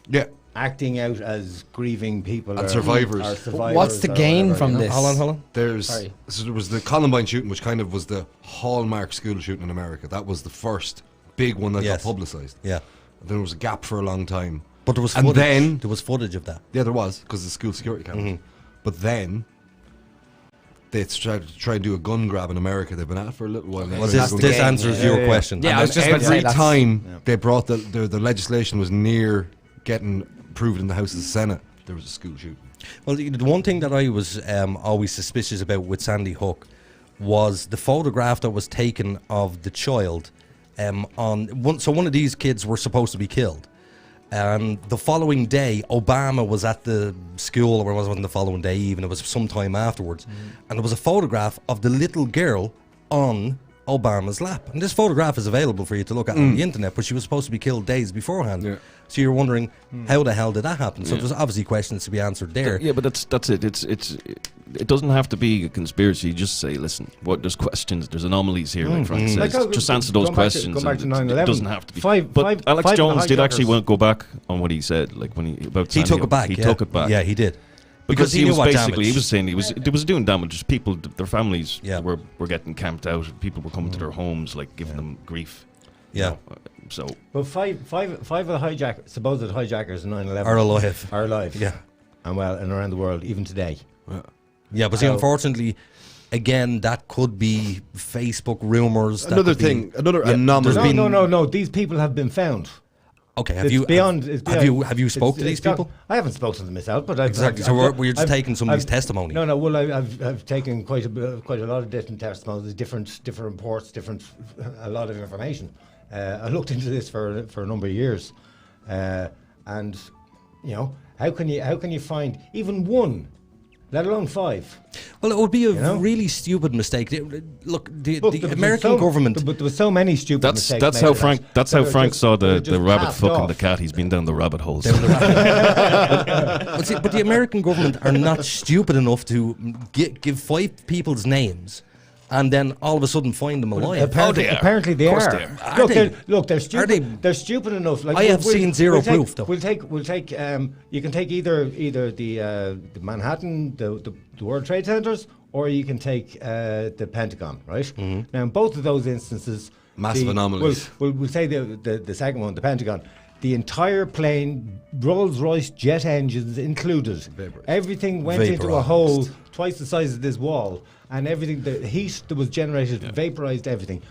acting out as grieving people and or survivors. or survivors. What's the or gain whatever, from you know? this? Hold on. So there was the Columbine shooting, which kind of was the hallmark school shooting in America. That was the first big one that got publicised. Yeah. And then there was a gap for a long time. But there was and footage. then There was footage of that. yeah, there was because of the school security cameras. But then they tried to try and do a gun grab in America. They've been at it for a little while. Well, this answers your question. Yeah, And I was just about to say every that's- time they brought the legislation was near getting approved in the House of the Senate, there was a school shooting. Well, the one thing that I was always suspicious about with Sandy Hook was the photograph that was taken of the child. So one of these kids were supposed to be killed. And the following day, Obama was at the school, or it wasn't the following day even, it was sometime afterwards. And there was a photograph of the little girl on Obama's lap. And this photograph is available for you to look at on the internet, but she was supposed to be killed days beforehand. Yeah. So you're wondering, how the hell did that happen? So there's obviously questions to be answered there. Yeah, but that's it. It doesn't have to be a conspiracy. You just say, listen, there's questions, there's anomalies here, like Frank says. Like, just answer those questions. Go back to and 9/11. It doesn't have to be. Five Alex of the Jones did hijackers. actually go back on what he said, like when he about He Sandy took it Hook. back. He took it back. Yeah, he did. Because he knew was what basically, damage. he was saying it was doing damage. People, their families Yeah. were getting camped out. People were coming to their homes, like giving them grief. you Yeah. know, so But five of the supposed hijackers in 9/11 Are alive. Are alive. Yeah. And around the world, even today. Yeah, but see, unfortunately, again, that could be Facebook rumors. Another anomaly. No. These people have been found. Okay, Have you spoke to these people? I haven't spoken to them myself, but I've, Exactly. I've, So I've, we're just I've- taking somebody's I've- testimony. No. Well, I've taken quite a lot of different testimonies, different reports, a lot of information. I looked into this for a number of years, and how can you find even one, let alone five? Well, it would be a really stupid mistake. Look, the American government. But there were so many stupid mistakes. That's made how of Frank. that. That's They how were Frank just- saw they were the just rabbit passed fucking off. the cat. He's been down the rabbit holes. But the American government are not stupid enough to give 5 people's names and then all of a sudden find them alive. Apparently they Of course are. they are. Look, they're stupid. Are they? They're stupid enough. Like, I have seen zero proof, though. We'll take. You can take either the Manhattan, the World Trade Centers, or you can take the Pentagon. Right now, in both of those instances, Massive anomalies. We'll say the second one, the Pentagon. The entire plane, Rolls-Royce jet engines included, everything went into a hole twice the size of this wall, and everything, the heat that was generated vaporized everything.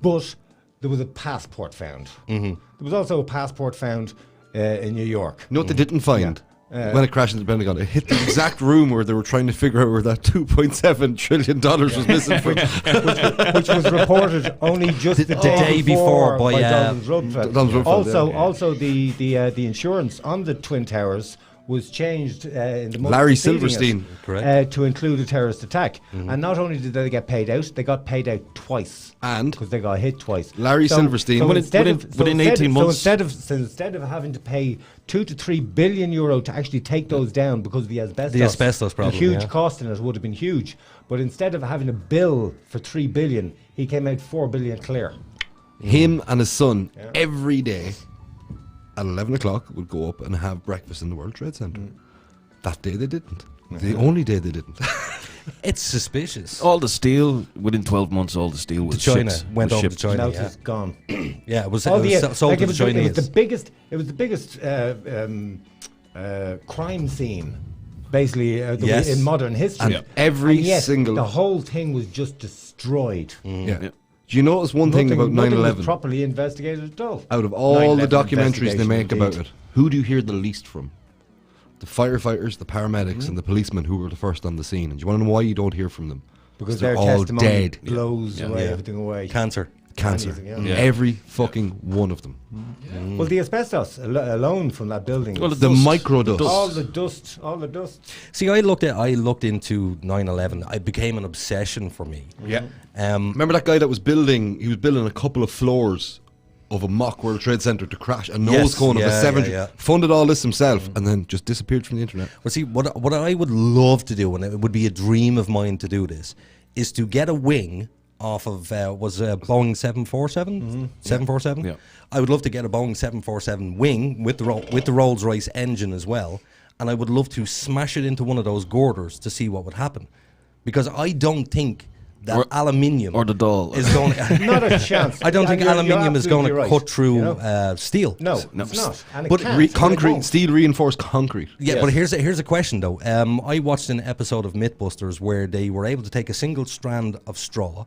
But there was a passport found. There was also a passport found in New York. You know what they didn't find? When it crashed into the Pentagon, it hit the exact room where they were trying to figure out where that $2.7 trillion was missing from. which was reported only just the day before by Donald Rumsfeld. Donald Rumsfeld, Also, the insurance on the Twin Towers was changed in the month Larry preceding Silverstein. it, to include a terrorist attack. And not only did they get paid out, they got paid out twice. And because they got hit twice. Larry Silverstein, within 18 months. So instead of having to pay €2 to €3 billion to actually take those down because of the asbestos problem, the huge cost in it would have been huge. But instead of having a bill for $3 billion, he came out $4 billion clear. Him and his son every day at 11 o'clock would go up and have breakfast in the World Trade Center. That day they didn't. The only day they didn't. It's suspicious. All the steel within 12 months, all the steel was To China, shipped, went was over shipped. to China. Now Yeah. it's gone. Yeah, it was All the- sold like to it the was Chinese. It was the biggest crime scene, basically, Yes. in modern history. And every And yet single- the whole thing was just destroyed. Yeah. Do you notice one thing about Nothing 9/11? was properly investigated at all. Out of all the 9/11 documentaries they make investigation, about indeed. it, who do you hear the least from? The firefighters, the paramedics, and the policemen who were the first on the scene. And do you want to know why you don't hear from them? Because they're their all testimony dead. blows away everything away. Cancer. Anything, yeah. Every fucking one of them. Well, the asbestos alone from that building. Well, The microdust. all the dust. See, I looked into 9/11. It became an obsession for me. Yeah. Remember that guy that was building? He was building a couple of floors of a mock World Trade Center to crash a nose Yes, cone of a yeah, 70. yeah. Funded all this himself and then just disappeared from the internet. Well, see, what I would love to do, and it would be a dream of mine to do this, is to get a wing off of Boeing 747? 747? Yeah. I would love to get a Boeing 747 wing with the Rolls-Royce engine as well, and I would love to smash it into one of those girders to see what would happen. Because I don't think that aluminium or the doll is going Not a chance. I don't think You're aluminium is going to absolutely cut through right, you know? Steel. No, it's not. And it But can't, and it Concrete, won't. steel reinforced concrete. Yeah, but here's a question though. I watched an episode of Mythbusters where they were able to take a single strand of straw,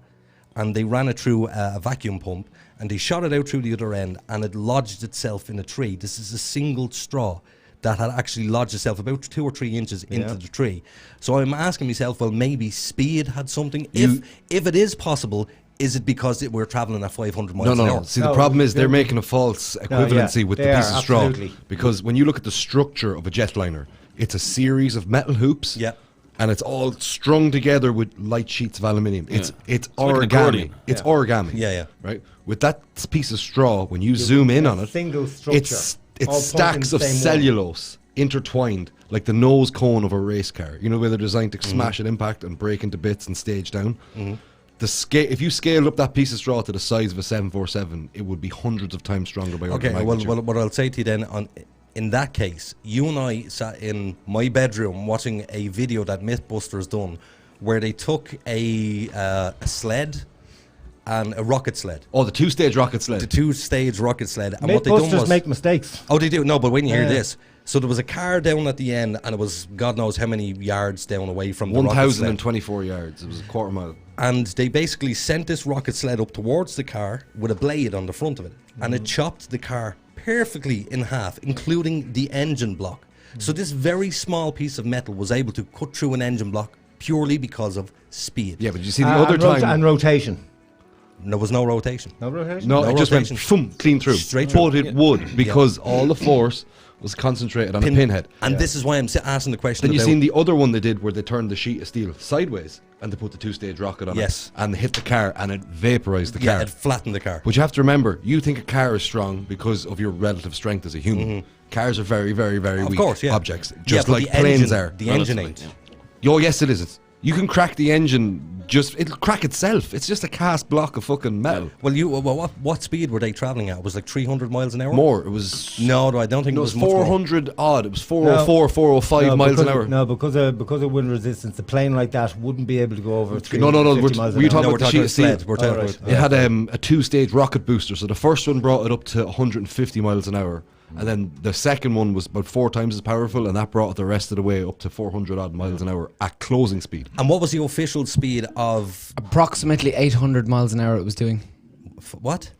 and they ran it through a vacuum pump, and they shot it out through the other end, and it lodged itself in a tree. This is a single straw that had actually lodged itself about 2 or 3 inches into the tree. So I'm asking myself, well, maybe speed had something. If it is possible, is it because we're traveling at 500 miles an hour? See, the problem is they're making a false equivalency with the They piece are, of straw. absolutely. Because when you look at the structure of a jetliner, it's a series of metal hoops. Yeah. And it's all strung together with light sheets of aluminium. It's like an origami. accordion. It's origami. Yeah. Right? With that piece of straw, when you zoom in on it, single structure, it's all pointing stacks the of same way. cellulose intertwined, like the nose cone of a race car. You know, where they're designed to smash at impact and break into bits and stage down. The scale, if you scaled up that piece of straw to the size of a 747, it would be hundreds of times stronger by order Okay, of magnitude. well, what I'll say to you then, in that case, you and I sat in my bedroom watching a video that Mythbusters done, where they took a sled and a rocket sled. Oh, the 2-stage rocket sled. The 2-stage rocket sled. And what they done Mythbusters was make mistakes. Oh, they do. No, but when you hear Yeah. this, so there was a car down at the end, and it was God knows how many yards down away from the rocket sled. 1,024 yards. It was a quarter mile. And they basically sent this rocket sled up towards the car with a blade on the front of it, and it chopped the car perfectly in half, including the engine block. So this very small piece of metal was able to cut through an engine block purely because of speed. Yeah, but you see the other time... and rotation. There was no rotation. No rotation? No, it just went rotation. clean through. Straight through. But it would, because all the force was concentrated on a pinhead. And this is why I'm asking the question Then you about... seen the other one they did where they turned the sheet of steel sideways and they put the 2-stage rocket on Yes. it and they hit the car and it vaporized the car. Yeah, it flattened the car. But you have to remember, you think a car is strong because of your relative strength as a human. Cars are very, very, very Of weak course, yeah. objects, Yeah, just but like the planes engine- are. the engine ain't. Oh, yes, it is. You can crack the engine. It'll crack itself. It's just a cast block of fucking metal. Well, what speed were they travelling at? It was like 300 miles an hour? More. It was... No, I don't think No, it it was was much more. 400 odd. It was 404, 405 miles an hour. No, because of wind resistance, a plane like that wouldn't be able to go over No. 350 miles an We're hour. talking about the sheet of steel. We're talking about It had a 2-stage rocket booster. So the first one brought it up to 150 miles an hour. And then the second one was about 4 times as powerful, and that brought it the rest of the way up to 400 odd miles an hour at closing speed. And what was the official speed of... Approximately 800 miles an hour it was doing. What?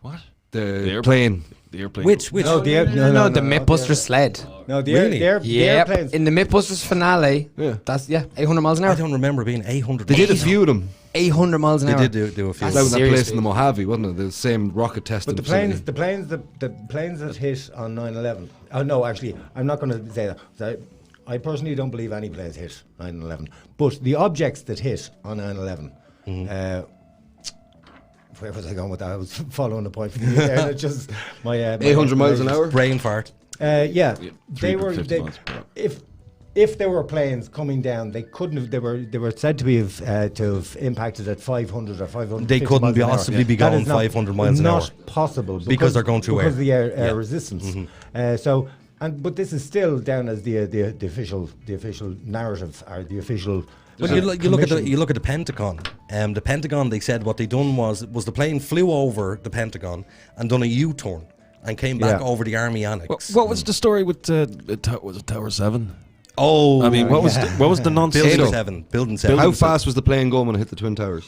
The plane. The airplane. Which? No, the Mythbusters sled. No, the Really? airplanes. In the Mythbusters finale, that's 800 miles an hour. I don't remember being 800. They did a few of them. 800 miles an hour. They did do a few. That was that serious place in the Mojave, wasn't it? The same rocket testing But the planes that hit on 9/11. Oh no, actually, I'm not going to say that. I personally don't believe any planes hit 9/11. But the objects that hit on 9/11. Where was I going with that? I was following the point from you there. And it's just my 800 miles an hour. Brain fart. Yeah, they were. 350 miles per hour. If there were planes coming down, they couldn't have. They were said to have impacted at 500 or 500. They couldn't possibly be going 500 miles an hour. Not possible Because they're going through because air. of the air Yeah. resistance. But this is still down as the official narrative or the official. Well, you look at the Pentagon. The Pentagon, they said what they done was the plane flew over the Pentagon and done a U-turn and came back over the Army Annex. What was the story with was it Tower 7? Oh, I mean, what was the nonsense? Building 7. How fast was the plane going when it hit the Twin Towers?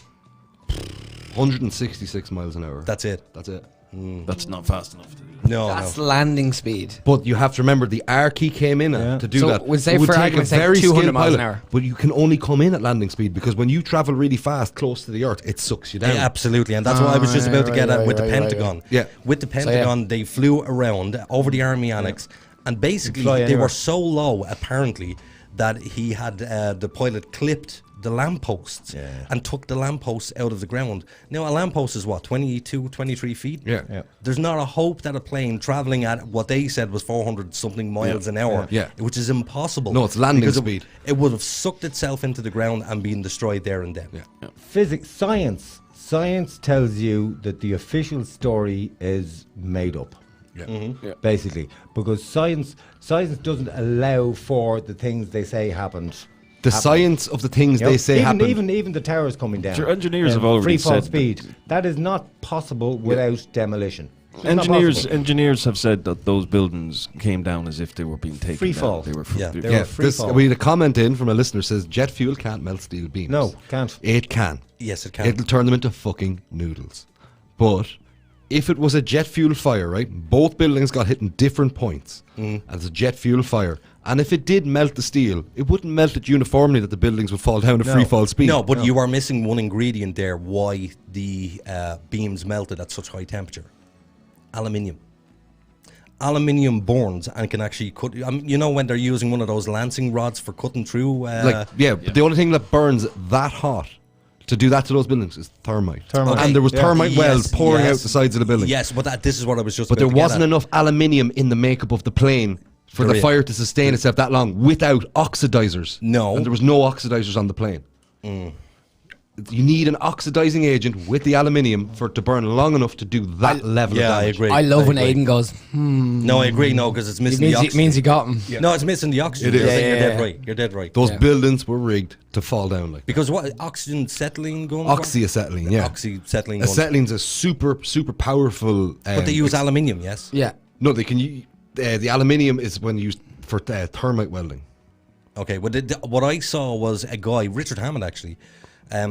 166 miles an hour. That's it. That's not fast enough. No, That's landing speed. But you have to remember the R key came in to do So that. we'll say It would for take a argument's sake, very 200 skilled miles an pilot, hour. But you can only come in at landing speed because when you travel really fast close to the Earth, it sucks you down. Yeah, absolutely, and that's what I was just about to get at with the Pentagon. Yeah. With the Pentagon, they flew around over the Army Annex, and basically Fly they anywhere. were so low, apparently, that he had the pilot clipped the lampposts and took the lampposts out of the ground. Now, a lamppost is what, 22, 23 feet? Yeah. There's not a hope that a plane traveling at what they said was 400 something miles an hour, which is impossible. No, it's landing speed. It would have sucked itself into the ground and been destroyed there and then. Physics, science tells you that the official story is made up. Basically, because science doesn't allow for the things they say happened. The science of the things they say happen. Even the towers coming down. Sure, engineers have already free fall said speed. That is not possible without demolition. It's not Engineers have said that those buildings came down as if they were being taken free down. fall. They were free fall. We had a comment in from a listener says jet fuel can't melt steel beams. No, can't. It can. Yes, it can. It'll turn them into fucking noodles. But if it was a jet fuel fire, right, both buildings got hit in different points as a jet fuel fire. And if it did melt the steel, it wouldn't melt it uniformly that the buildings would fall down to free fall speed. No, but you are missing one ingredient there why the beams melted at such high temperature. Aluminium. Aluminium burns and can actually cut. You know when they're using one of those lancing rods for cutting through. The only thing that burns that hot to do that to those buildings is thermite. Okay. And there was thermite wells pouring out the sides of the building. Yes, but this is what I was just. But there wasn't enough aluminium in the makeup of the plane for the fire to sustain itself that long without oxidizers. No, and there was no oxidizers on the plane. You need an oxidizing agent with the aluminium for it to burn long enough to do that level of damage. I agree. I love when Aiden goes, No, I agree, no, because it's missing the oxygen. It means you got him. No, it's missing the oxygen. It is. You're dead right. You're dead right. Those buildings were rigged to fall down like because what oxygen acetylene going? Oxyacetylene, yeah. Oxyacetylene. Acetylene's a super powerful. But they use aluminium, yes. Yeah. No, they can. The aluminium is when used for thermite welding. Okay, well, what I saw was a guy, Richard Hammond, actually.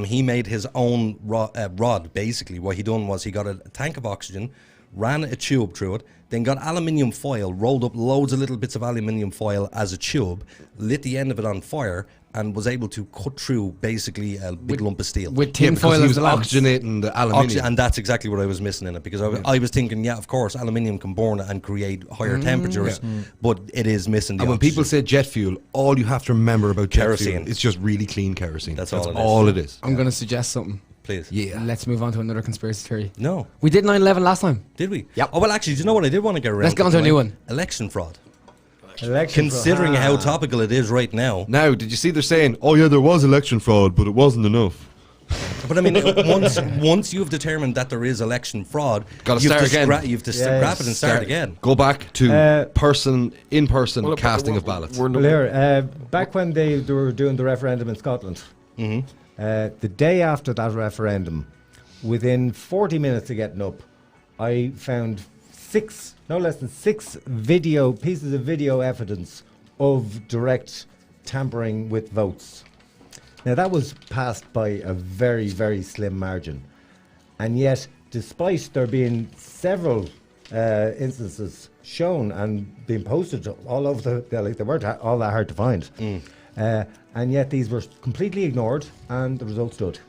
He made his own rod. Basically, what he done was he got a tank of oxygen, ran a tube through it, then got aluminium foil, rolled up loads of little bits of aluminium foil as a tube, lit the end of it on fire, and was able to cut through basically a big lump of steel. With tin foil, he was oxygenating the aluminium. And that's exactly what I was missing in it, because I was thinking, of course, aluminium can burn and create higher temperatures, but it is missing the And when oxygen. people say jet fuel, all you have to remember about jet Kerosene. fuel, it's just really clean kerosene. That's all it is. I'm going to suggest something. Please. Yeah. Let's move on to another conspiracy theory. No. We did 9/11 last time. Did we? Yep. Oh, well, actually, do you know what I did want to get around? Let's get on to a new one. Election fraud. Considering how topical it is right now. Now, did you see they're saying, oh yeah, there was election fraud, but it wasn't enough. But I mean, once you've determined that there is election fraud, Got to start again. You have to scrap it and start again. Go back to in-person casting of ballots. Back when they were doing the referendum in Scotland, the day after that referendum, within 40 minutes of getting up, I found no less than six pieces of video evidence of direct tampering with votes. Now that was passed by a very, very slim margin, and yet, despite there being several instances shown and being posted all over they weren't all that hard to find, and yet these were completely ignored, and the result stood.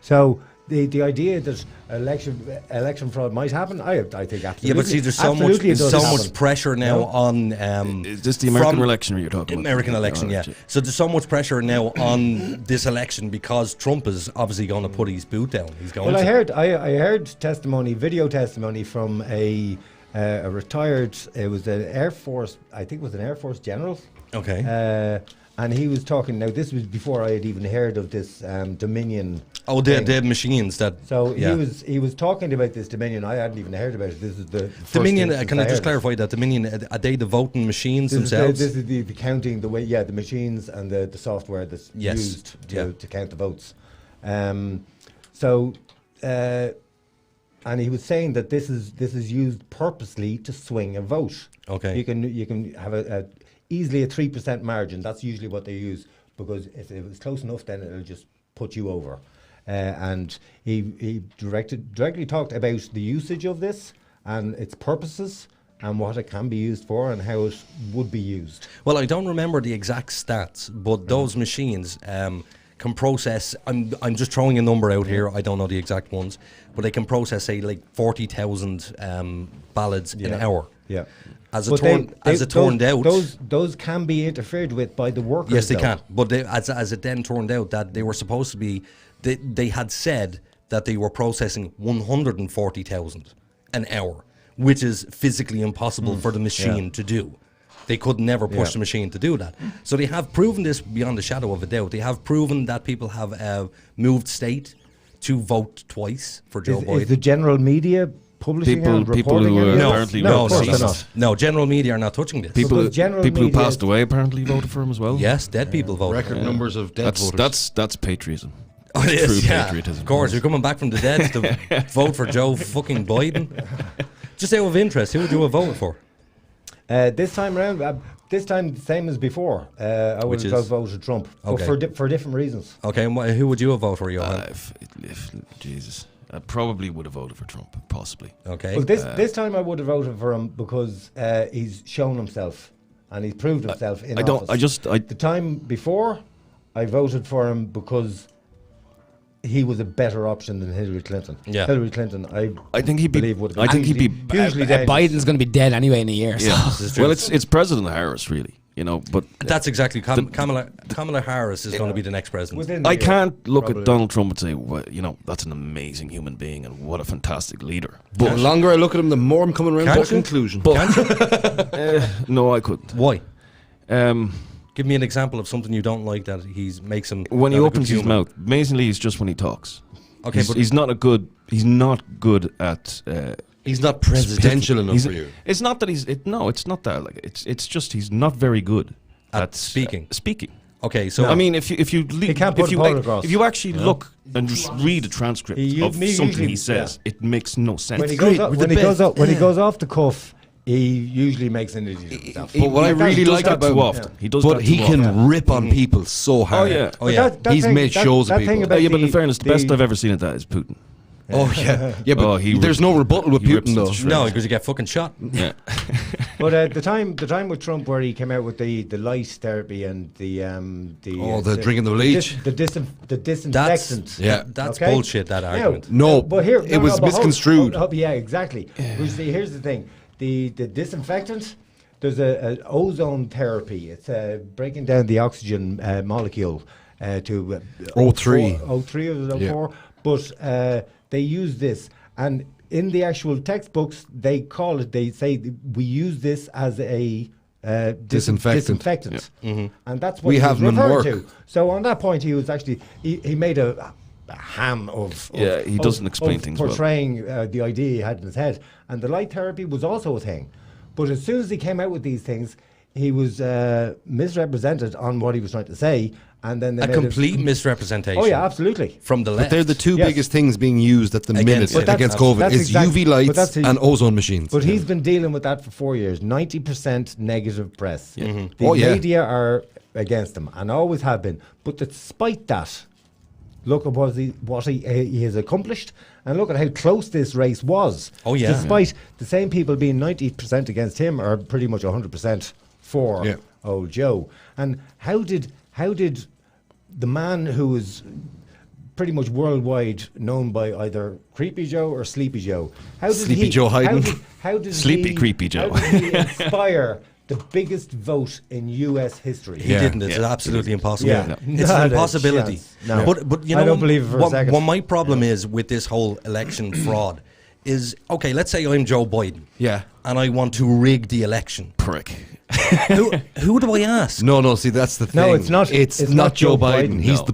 So the idea that election fraud might happen, I think absolutely. Yeah, but see, there's so much pressure now on. Is this the American election you're talking about? American election, yeah. So there's so much pressure now on this election because Trump is obviously going to put his boot down. He's going. Well, I heard video testimony from a retired. It was an Air Force. I think it was an Air Force general. Okay. And he was talking. Now, this was before I had even heard of this Dominion. Oh, the machines that. So he was talking about this Dominion. I hadn't even heard about it. This is the first Dominion. Can I just clarify that Dominion? Are they the voting machines themselves? This is the counting. The machines and the software that's used to count the votes. And he was saying that this is used purposely to swing a vote. Okay. You can have easily a 3% margin. That's usually what they use, because if it was close enough, then it'll just put you over. And he directly talked about the usage of this and its purposes and what it can be used for and how it would be used. Well, I don't remember the exact stats, but those machines can process. I'm just throwing a number out here. I don't know the exact ones, but they can process, say, like 40,000 ballots an hour. Yeah. As But it turned out, those can be interfered with by the workers. yes, they though. can. But as it then turned out that they were supposed to be, they had said that they were processing 140,000 an hour, which is physically impossible for the machine to do. They could never push the machine to do that. So they have proven this beyond a shadow of a doubt. They have proven that people have moved state to vote twice for Joe Biden. Is the general media publishing and reporting who it? apparently No, voted of course for not. No, general media are not touching this. People general who media passed away apparently voted for him as well. Yes, dead people voted. Record numbers of dead voters. That's patriotism. Oh, it is, True yeah. patriotism. Of course, you're coming back from the dead to vote for Joe fucking Biden. Just out of interest, who would you have voted for? This time around, this time same as before. I would have voted Trump, Okay. but for different reasons. Okay, and who would you have voted for, Yohan? Jesus, I probably would have voted for Trump, possibly. Okay. Well, this time I would have voted for him because he's shown himself and he's proved himself in office. The time before, I voted for him because he was a better option than Hillary Clinton. Yeah. Hillary Clinton, I think he'd be. believe would have I think he'd be hugely dangerous. Biden's going to be dead anyway in a year. Yeah. So. Well, it's President Harris, really. You know, but that's exactly Kamala Harris is going to be the next president. I can't look at Donald Trump and say, well, you know, that's an amazing human being and what a fantastic leader. But the longer I look at him, the more I'm coming around to a conclusion. No, I couldn't. Why? Give me an example of something you don't like that makes him. When he not a opens good his human. mouth, amazingly, it's just when he talks. Okay, but he's not good at. He's not presidential enough for you. It's not that it's not that. Like it's just he's not very good at speaking. Speaking. Okay, so I mean, if you actually look and just read a transcript of something he says, it makes no sense. When he goes off the cuff, he usually makes an idiot of himself. But what I really like about him, he does but that he too can often. rip on people so hard. Oh yeah. He's made shows of people. But in fairness, the best I've ever seen at that is Putin. Oh yeah, but there's no rebuttal with Putin though. No, because you get fucking shot. Yeah. But the time with Trump where he came out with the light therapy and the drinking the bleach, the disinfectant. That's bullshit. That argument. No, but here it was misconstrued. Yeah, exactly. Here's the thing: the disinfectant. There's an ozone therapy. It's breaking down the oxygen molecule to O3. O3 or O4, but they use this, and in the actual textbooks, they say we use this as a disinfectant. Yeah. And that's what we he have was them in referring work. to. So on that point, he was actually he made a ham of he doesn't explain things well. portraying the idea he had in his head, and the light therapy was also a thing. But as soon as he came out with these things, he was misrepresented on what he was trying to say, and then they made complete misrepresentation. Oh yeah, absolutely. From the left. But they're the two biggest things being used at the minute against COVID. It's UV lights and ozone machines. But he's been dealing with that for 4 years. 90% negative press. Yeah. The media are against him and always have been. But despite that, look at what he has accomplished, and look at how close this race was. Oh yeah. Despite the same people being 90% against him, are pretty much 100% for old Joe. And how did the man who was pretty much worldwide known by either Creepy Joe or Sleepy Joe, Joe Haydn. How did Sleepy Creepy Joe. How did he inspire the biggest vote in U.S. history? He didn't. It's absolutely impossible. Yeah. It's an impossibility. No. But you know, I don't believe it for a second. What my problem is with this whole election fraud is, okay, let's say I'm Joe Biden. Yeah. And I want to rig the election. Prick. Who do I ask? No, see, that's the thing. No, it's not. It's not Joe Biden. He's the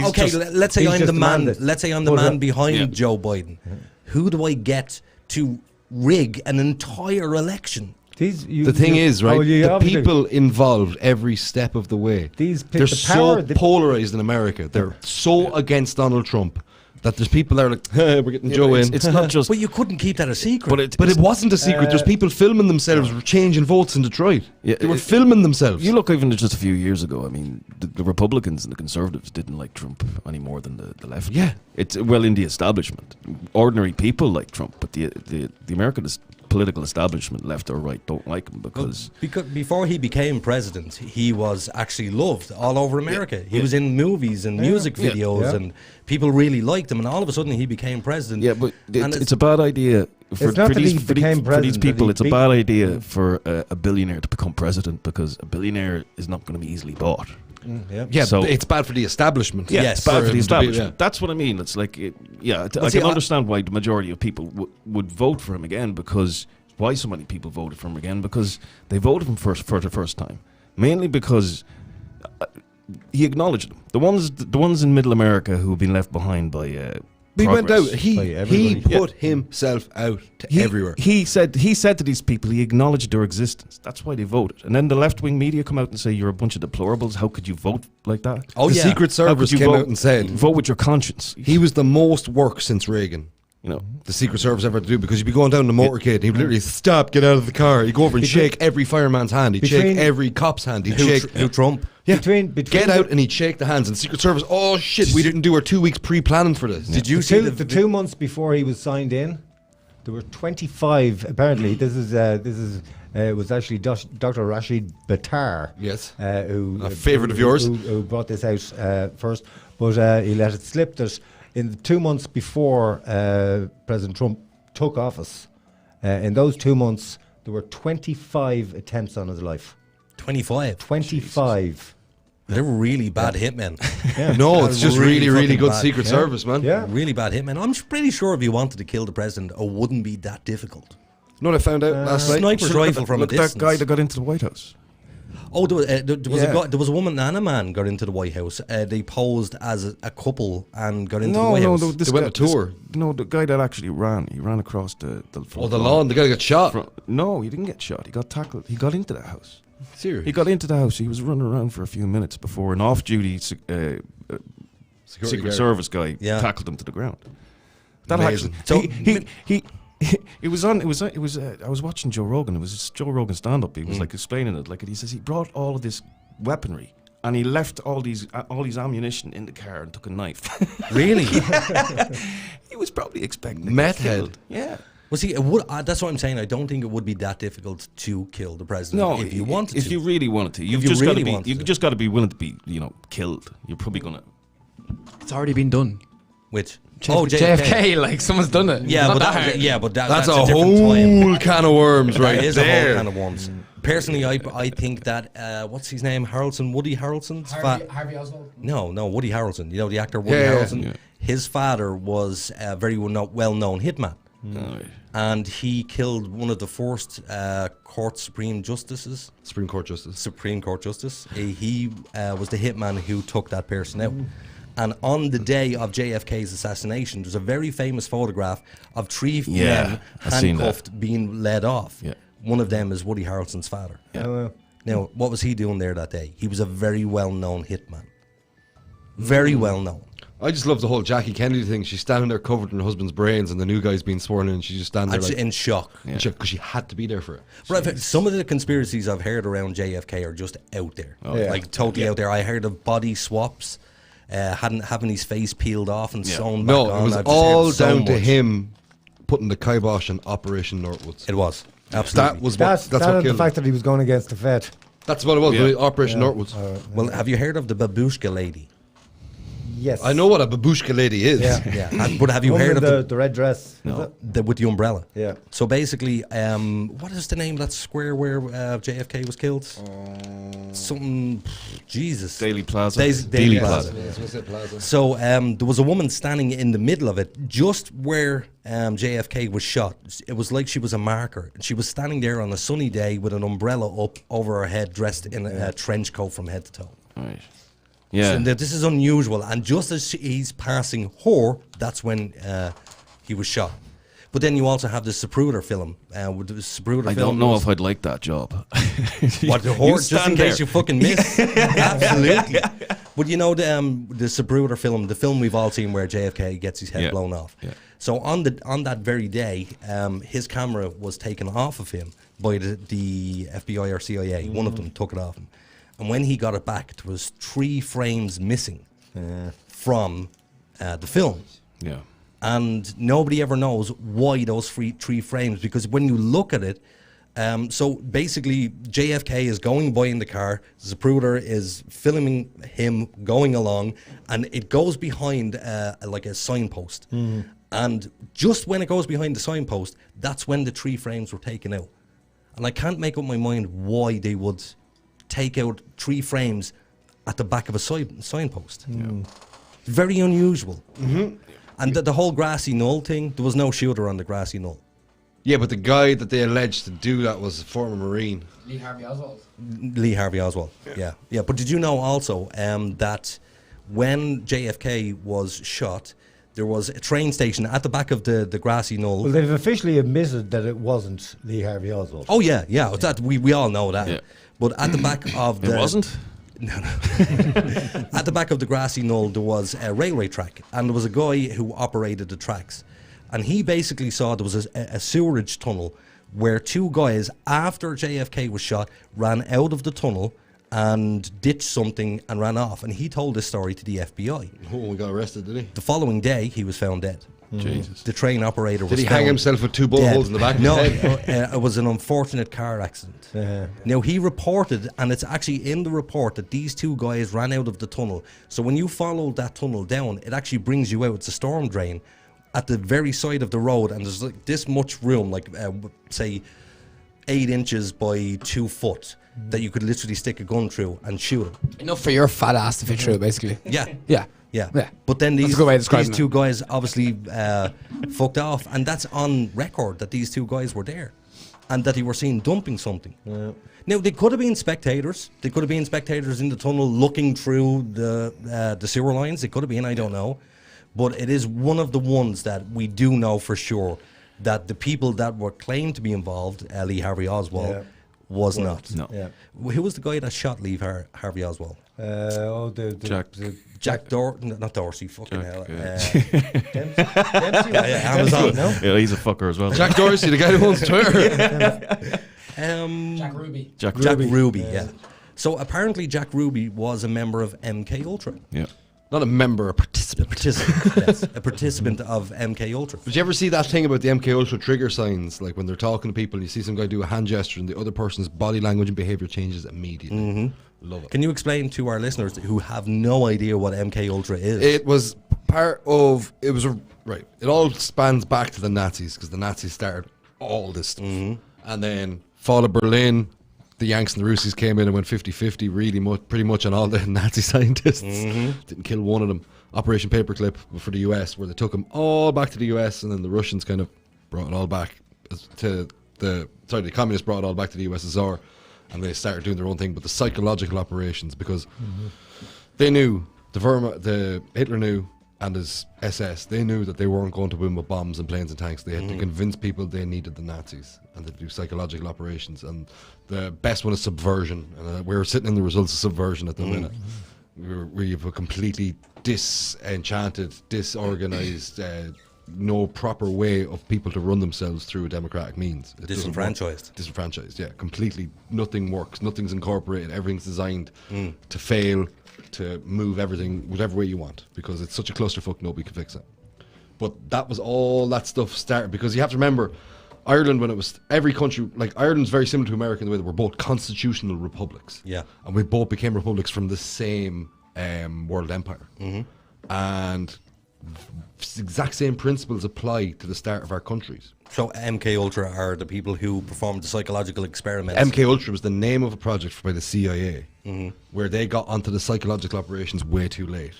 okay, let's say I'm the man. Let's say I'm the man behind Yeah. Joe Biden. Who do I get to rig an entire election? The thing is, right, the people involved every step of the way, they're so polarized in America. They're so against Donald Trump that there's people that are like, hey, we're getting Joe in. It's not just. But you couldn't keep that a secret. But it wasn't a secret. There's people filming themselves changing votes in Detroit. Yeah, they were filming themselves. You look even just a few years ago. I mean, the Republicans and the Conservatives didn't like Trump any more than the left. Yeah, it's in the establishment, ordinary people like Trump, but the American political establishment, left or right, don't like him because before he became president, he was actually loved all over America. He was in movies and music videos, and people really liked him. And all of a sudden, he became president. Yeah, but it's a bad idea for these people. It's a bad idea for a billionaire to become president because a billionaire is not going to be easily bought. So it's bad for the establishment. Yeah, it's bad for the establishment. That's what I mean. It's like, I can understand why the majority of people would vote for him again, because why so many people voted for him again, because they voted him for the first time, mainly because he acknowledged them. The ones in Middle America who have been left behind by. He went out. He put himself out to everywhere. He said to these people, he acknowledged their existence. That's why they voted. And then the left-wing media come out and say, you're a bunch of deplorables. How could you vote like that? The Secret Service came out and said, vote with your conscience. He was the most work since Reagan. You know, the Secret Service ever had to do, because you'd be going down the motorcade, he'd literally stop, get out of the car, he'd go over and shake every fireman's hand, he'd shake every cop's hand, he'd shake Trump. Yeah, get out, and he'd shake the hands. And Secret Service, oh shit, we didn't do our 2 weeks pre-planning for this. Did you see the 2 months before he was signed in? There were 25. Apparently, it was actually Dr. Rashid Battar. Yes, who a favourite of yours, who brought this out first, but he let it slip that in the 2 months before President Trump took office, in those 2 months there were 25 attempts on his life. 25. They're really bad hitmen. No, it's just really good Secret Service, man. Yeah, really bad hitmen. I'm pretty sure if you wanted to kill the president, it wouldn't be that difficult. You know what I found out last night? Sniper's rifle from a distance. That guy that got into the White House. Oh, there was a woman and a man got into the White House. They posed as a couple and got into the White House. They went on a tour. The guy that actually ran, he ran across the lawn. The guy got shot. No, he didn't get shot. He got tackled. He got into the house. Serious? He got into the house. He was running around for a few minutes before an off-duty Secret Service guy tackled him to the ground. That Amazing. Actually, so it was. I was watching Joe Rogan. It was Joe Rogan stand-up. He was like explaining it. Like, he says he brought all of this weaponry and he left all these ammunition in the car and took a knife. Really? He was probably expecting meth head. Yeah. Well, see, that's what I'm saying. I don't think it would be that difficult to kill the president. No, if you wanted if to. you really wanted to, you've just got to be willing to be, killed. You're probably gonna. It's already been done. Which? JFK, like someone's done it. Yeah, that's a whole can of worms, right? It is a whole can of worms. Personally, I think that what's his name? Woody Harrelson's Harvey Oswald. No, Woody Harrelson. You know the actor Woody Harrelson. Yeah. His father was a very well-known hitman. And he killed one of the first Supreme Court Justice. He was the hitman who took that person out. And on the day of JFK's assassination, there's a very famous photograph of three men handcuffed being led off. Yeah. One of them is Woody Harrelson's father. Yeah. Now, what was he doing there that day? He was a very well-known hitman. Very well-known. I just love the whole Jackie Kennedy thing. She's standing there covered in her husband's brains, and the new guy's being sworn in, and she's just standing there in shock. Because she had to be there for it. But some of the conspiracies I've heard around JFK are just out there. Like, totally out there. I heard of body swaps, having his face peeled off and sewn back on. No, it was all down to him putting the kibosh on Operation Northwoods. It was. Absolutely. That's what killed him. The fact that he was going against the Fed. That's what it was, Operation Northwoods. Well, have you heard of the babushka lady? Yes. I know what a babushka lady is. Yeah. But have you heard of the red dress? No, with the umbrella. Yeah. So basically, what is the name of that square where JFK was killed? Something, Jesus. Daily Plaza. Daily Plaza. Plaza. So there was a woman standing in the middle of it, just where JFK was shot. It was like she was a marker. She was standing there on a sunny day with an umbrella up over her head, dressed in a trench coat from head to toe. Right. Yeah. So this is unusual, and just as he's passing her, that's when he was shot. But then you also have the Zapruder film. With the Zapruder I film don't know if I'd like that job. What, the horse? Just in case you fucking miss. Absolutely. But you know the Zapruder film, the film we've all seen where JFK gets his head blown off. Yeah. So on that very day, his camera was taken off of him by the FBI or CIA. One of them took it off him. And when he got it back, there was 3 frames missing from the film. Yeah. and nobody ever knows why those three frames, because when you look at it, so basically JFK is going by in the car, Zapruder is filming him going along, and it goes behind like a signpost. And just when it goes behind the signpost, that's when the 3 frames were taken out. And I can't make up my mind why they would take out 3 frames at the back of a signpost. Very unusual. And the whole grassy knoll thing, there was no shooter on the grassy knoll. Yeah, but the guy that they alleged to do that was a former Marine. Lee Harvey Oswald. Lee Harvey Oswald, yeah. But did you know also that when JFK was shot, there was a train station at the back of the grassy knoll. Well, they've officially admitted that it wasn't Lee Harvey Oswald. Oh, yeah. That we all know that. Yeah. But at the back of the... It wasn't? No. At the back of the grassy knoll, there was a railway track, and there was a guy who operated the tracks. And he basically saw there was a sewerage tunnel where 2 guys, after JFK was shot, ran out of the tunnel and ditched something and ran off. And he told this story to the FBI. Oh, he got arrested, did he? The following day, he was found dead. Jesus. The train operator was Did he found hang himself with 2 bullet dead. holes in the back of No, his head? it was an unfortunate car accident. Now, he reported, and it's actually in the report, that these 2 guys ran out of the tunnel. So when you follow that tunnel down, it actually brings you out. It's a storm drain at the very side of the road, and there's like this much room, like say 8 inches by 2 foot, that you could literally stick a gun through and shoot him. Enough for your fat ass to fit through, basically. Yeah. But then That's these a good way of describing these it. 2 guys obviously fucked off, and that's on record that these 2 guys were there, and that they were seen dumping something. Now, they could have been spectators. They could have been spectators in the tunnel looking through the sewer lines. They could have been, I don't know. But it is one of the ones that we do know for sure that the people that were claimed to be involved, Lee Harvey Oswald, was not. No. Who was the guy that shot Lee Harvey Oswald? Jack not Dorsey, fucking hell. Dempsey? Amazon, no? Yeah, he's a fucker as well. Jack Dorsey, the guy who owns Twitter. Jack Ruby. Jack Ruby, yeah. So apparently Jack Ruby was a member of MK Ultra. Yeah. Not a member, a participant. Yes, a participant of MK Ultra. Did you ever see that thing about the MK Ultra trigger signs? Like when they're talking to people, you see some guy do a hand gesture, and the other person's body language and behavior changes immediately. Love it. Can you explain to our listeners who have no idea what MK Ultra is? It was part of. It was right. It all spans back to the Nazis, because the Nazis started all this stuff, and then fall of Berlin. The Yanks and the Russies came in and went 50-50 pretty much on all the Nazi scientists. Didn't kill one of them. Operation Paperclip for the US, where they took them all back to the US, and then the Russians kind of brought it all back to the communists brought it all back to the USSR, and they started doing their own thing. But the psychological operations, because they knew, the Hitler knew, and his SS, they knew that they weren't going to win with bombs and planes and tanks. They had to convince people they needed the Nazis, and to do psychological operations. And the best one is subversion. And we're sitting in the results of subversion at the minute. We have a completely disenchanted, disorganized, no proper way of people to run themselves through a democratic means. It Disenfranchised. Disenfranchised, yeah. Completely, nothing works. Nothing's incorporated. Everything's designed to fail, to move everything whatever way you want, because it's such a clusterfuck, nobody can fix it. But that was all that stuff started, because you have to remember, Ireland, when it was every country, like Ireland's very similar to America in the way that we're both constitutional republics. Yeah. And we both became republics from the same world empire. And the exact same principles apply to the start of our countries. So MK Ultra are the people who performed the psychological experiments. MK Ultra was the name of a project by the CIA, where they got onto the psychological operations way too late,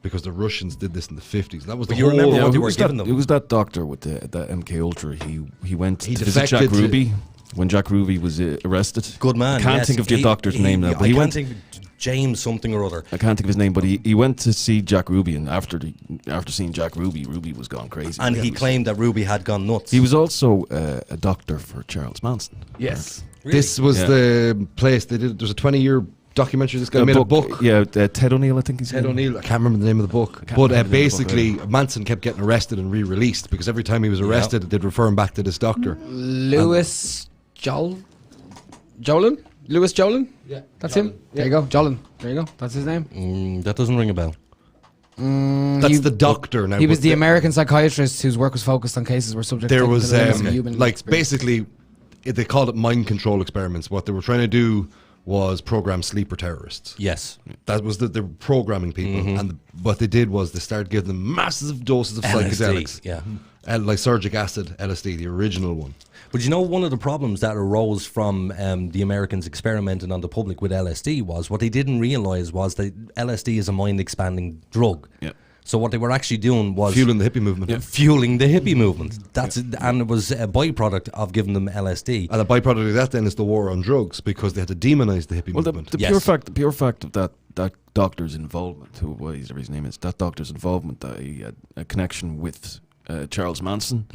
because the Russians did this in the 50s. That was the you whole. remember what they were giving them? It was that doctor with the MK Ultra. He went to visit defected Jack to- Ruby when Jack Ruby was arrested. Good man. I can't yes. think of the doctor's name now, but I he can't went. think of James something or other. I can't think of his name, but he went to see Jack Ruby, and after seeing Jack Ruby, Ruby was gone crazy. And he claimed that Ruby had gone nuts. He was also a doctor for Charles Manson. Yes. Really? This was the place they did. There's a 20-year documentary. This guy made a book. Yeah, Ted O'Neill, I think he's Ted O'Neill. I can't remember the name of the book. But basically, Manson kept getting arrested and re-released, because every time he was arrested, they'd refer him back to this doctor. Louis Jolin? Louis Jolin? Yeah. That's Jolin. him? There you go. Jolin. There you go. That's his name. That doesn't ring a bell. That's the doctor now. He was but the American psychiatrist whose work was focused on cases where subjects There taken was to the limits of human like experience. basically, they called it mind control experiments. What they were trying to do was program sleeper terrorists. Yes. That was they were programming people, and what they did was they started giving them massive doses of psychedelics. Yeah. Lysergic acid, LSD, the original one. But you know, one of the problems that arose from the Americans experimenting on the public with LSD was what they didn't realize was that LSD is a mind-expanding drug. Yeah. So what they were actually doing was Fueling the hippie movement. fueling the hippie movement. That's it, and it was a byproduct of giving them LSD. And the byproduct of that then is the war on drugs, because they had to demonize the hippie Well, movement. the pure fact of that doctor's involvement, whatever his name is, that doctor's involvement, that he had a connection with Charles Manson,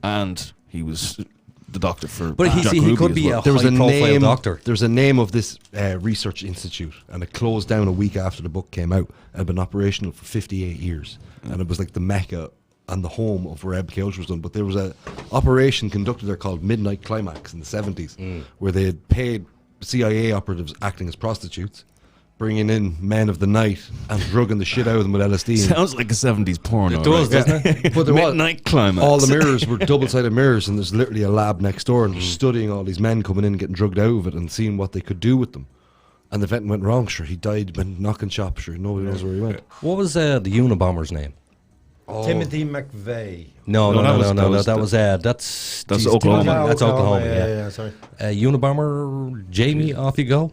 and he was the doctor for. But Jack he Ruby could as be well. a high-profile doctor. There's a name of this research institute, and it closed down a week after the book came out. It had been operational for 58 years, and it was like the mecca and the home of where MK Ultra was done. But there was a operation conducted there called Midnight Climax in the 70s, where they had paid CIA operatives acting as prostitutes, bringing in men of the night and drugging the shit out of them with LSD. Sounds like a 70s porno. It does, doesn't it? But there Midnight Climax. All the mirrors were double-sided mirrors, and there's literally a lab next door, and they're studying all these men coming in and getting drugged out of it and seeing what they could do with them. And the event went wrong. Sure, he died, went knocking shop. Sure, nobody knows where he went. What was the Unabomber's name? Timothy McVeigh. No. That's Oklahoma. That's Oklahoma. Yeah, sorry. Unabomber, Jamie, off you go.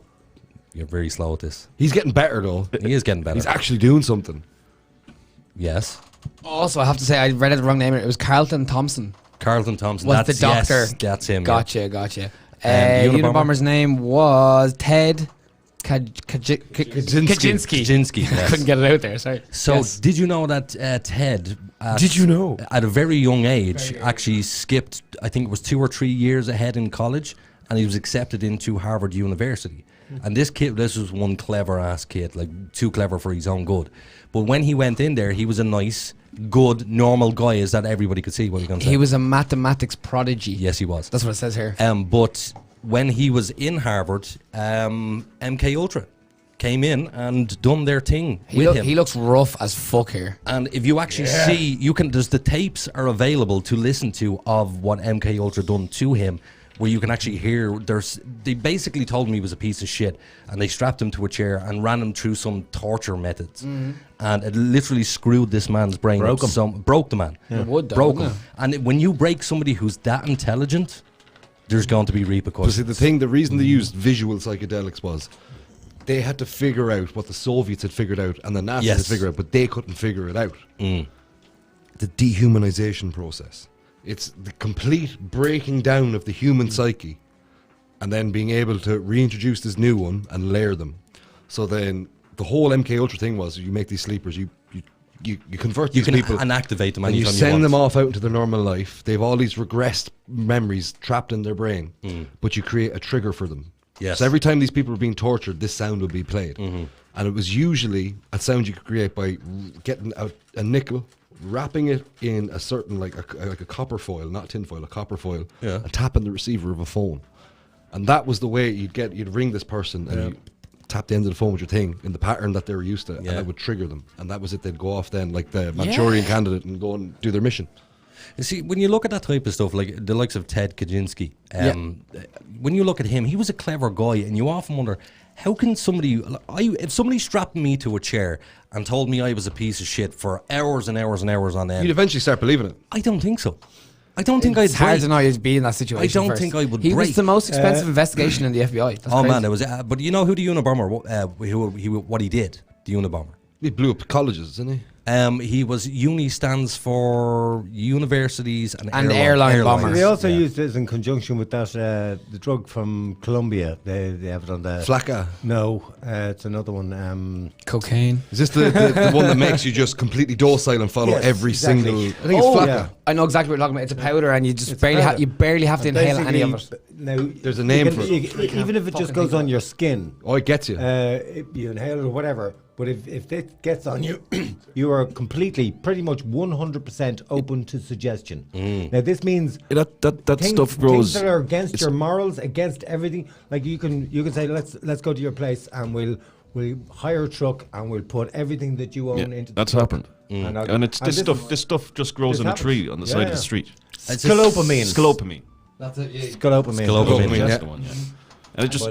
You're very slow at this. He's getting better, though. He is getting better. He's actually doing something. Yes. Also, I have to say, I read it the wrong name. It was Carlton Thompson. Carlton Thompson. Was That's the doctor. Yes, that's him. Gotcha. The Unabomber's name was Ted Kaczynski. Kaczynski. I Yes. couldn't get it out there, sorry. So, did you know that Ted, Did you know? at a very young age, actually skipped, I think it was 2 or 3 years ahead in college, and he was accepted into Harvard University. And this was one clever ass kid, like too clever for his own good. But when he went in there, he was a nice, good, normal guy, as that everybody could see. What he He was a mathematics prodigy. Yes, he was. That's what it says here. But when he was in Harvard, MK Ultra came in and done their thing with him. He looks rough as fuck here. And if you actually see, there's the tapes are available to listen to of what MK Ultra done to him, where you can actually hear. They basically told him he was a piece of shit, and they strapped him to a chair and ran him through some torture methods, and it literally screwed this man's brain. Broke the man. It would, though, broke wouldn't him. And when you break somebody who's that intelligent, there's going to be repercussions. But see, the reason they used visual psychedelics was they had to figure out what the Soviets had figured out and the Nazis had figured out, but they couldn't figure it out. The dehumanization process. It's the complete breaking down of the human psyche, and then being able to reintroduce this new one and layer them. So then the whole MK Ultra thing was, you make these sleepers, you convert these people and activate them, and you anytime send them want. off out into their normal life. They've all these regressed memories trapped in their brain, but you create a trigger for them. Yes. So every time these people were being tortured, this sound would be played, and it was usually a sound you could create by getting a nickel, wrapping it in a certain like a copper foil, not tin foil, a copper foil, and tapping the receiver of a phone. And that was the way you'd ring this person and you tap the end of the phone with your thing in the pattern that they were used to, and that would trigger them. And that was it. They'd go off then like the Manchurian candidate and go and do their mission. You see, when you look at that type of stuff, like the likes of Ted Kaczynski, when you look at him, he was a clever guy, and you often wonder, how can somebody, if somebody strapped me to a chair and told me I was a piece of shit for hours and hours and hours on end, you'd eventually start believing it. I don't think so. I don't think I'd It's hard break. to know you'd be in that situation. I don't first. think I would He break. was the most expensive investigation in the FBI. That's crazy. Man, it was. But you know who the Unabomber? What he did? The Unabomber. He blew up colleges, didn't he? He was uni stands for universities and airline bombers. They also used this in conjunction with that the drug from Colombia. They have it on the Flakka. No, it's another one. Cocaine. Is this the one that makes you just completely docile and follow every single? I think it's Flakka. Yeah. I know exactly what you're talking about. It's a powder, and you just barely have to And inhale any of it. Now, There's a name for it. Even if it just goes on your skin, It gets you. you inhale it or whatever. But if it gets on you, you are pretty much 100% open to suggestion. Now this means that stuff grows. Things that are against your morals, against everything. Like you can say, let's go to your place and we'll hire a truck and we'll put everything that you own into the That's truck. happened. And it's this stuff. This stuff just grows on a tree on the side of the street. Scalopamine. Scalopamine. That's it. Yeah. Scalopamine. That's the one. Yeah. And it just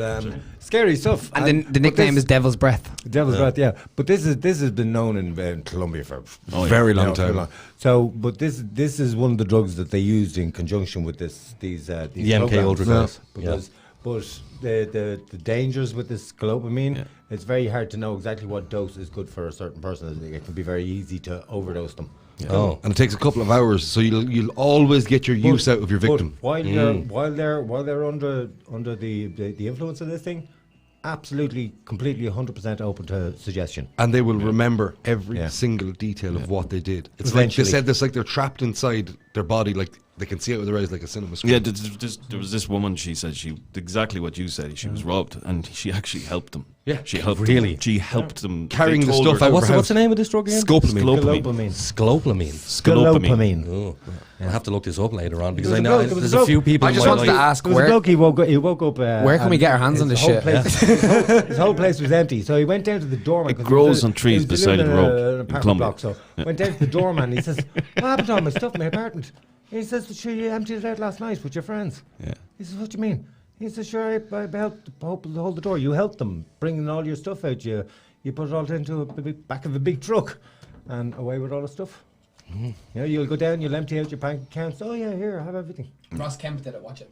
scary stuff. And the nickname is Devil's Breath. Devil's Breath, yeah. But this has been known in Colombia for very long time. So, but this is one of the drugs that they used in conjunction with these the MK Ultra guys. But the dangers with this scalopamine, it's very hard to know exactly what dose is good for a certain person. It can be very easy to overdose them. Yeah. And it takes a couple of hours, so you'll always get your use out of your victim. While they're under the influence of this thing, absolutely, completely, 100% open to suggestion. And they will remember every single detail of what they did. It's like they said this, like they're trapped inside their body, like they can see out with their eyes like a cinema screen. Yeah, there was this woman. She said exactly what you said. She was robbed, and she actually helped them. Yeah, she helped. Really? Them. She helped them carrying the stuff out. What's the name of this drug again? Scalopamine. Oh, I'll have to look this up later on because I know there's a few people. I just wanted to ask where he woke up. Where can we get our hands on this shit? His whole place was empty, so he went down to the doorman. It grows on trees beside the road in Colombia. Block, so went down to the doorman. He says, "What happened to all my stuff in my apartment?" He says, "Sure, you emptied it out last night with your friends." Yeah. He says, "What do you mean?" He says, "Sure, I helped hold the door. You helped them bringing all your stuff out. You put it all into back of a big truck, and away with all the stuff. You know, you'll go down, you'll empty out your bank accounts. Oh yeah, here, I have everything." Ross Kemp did it. Watch it.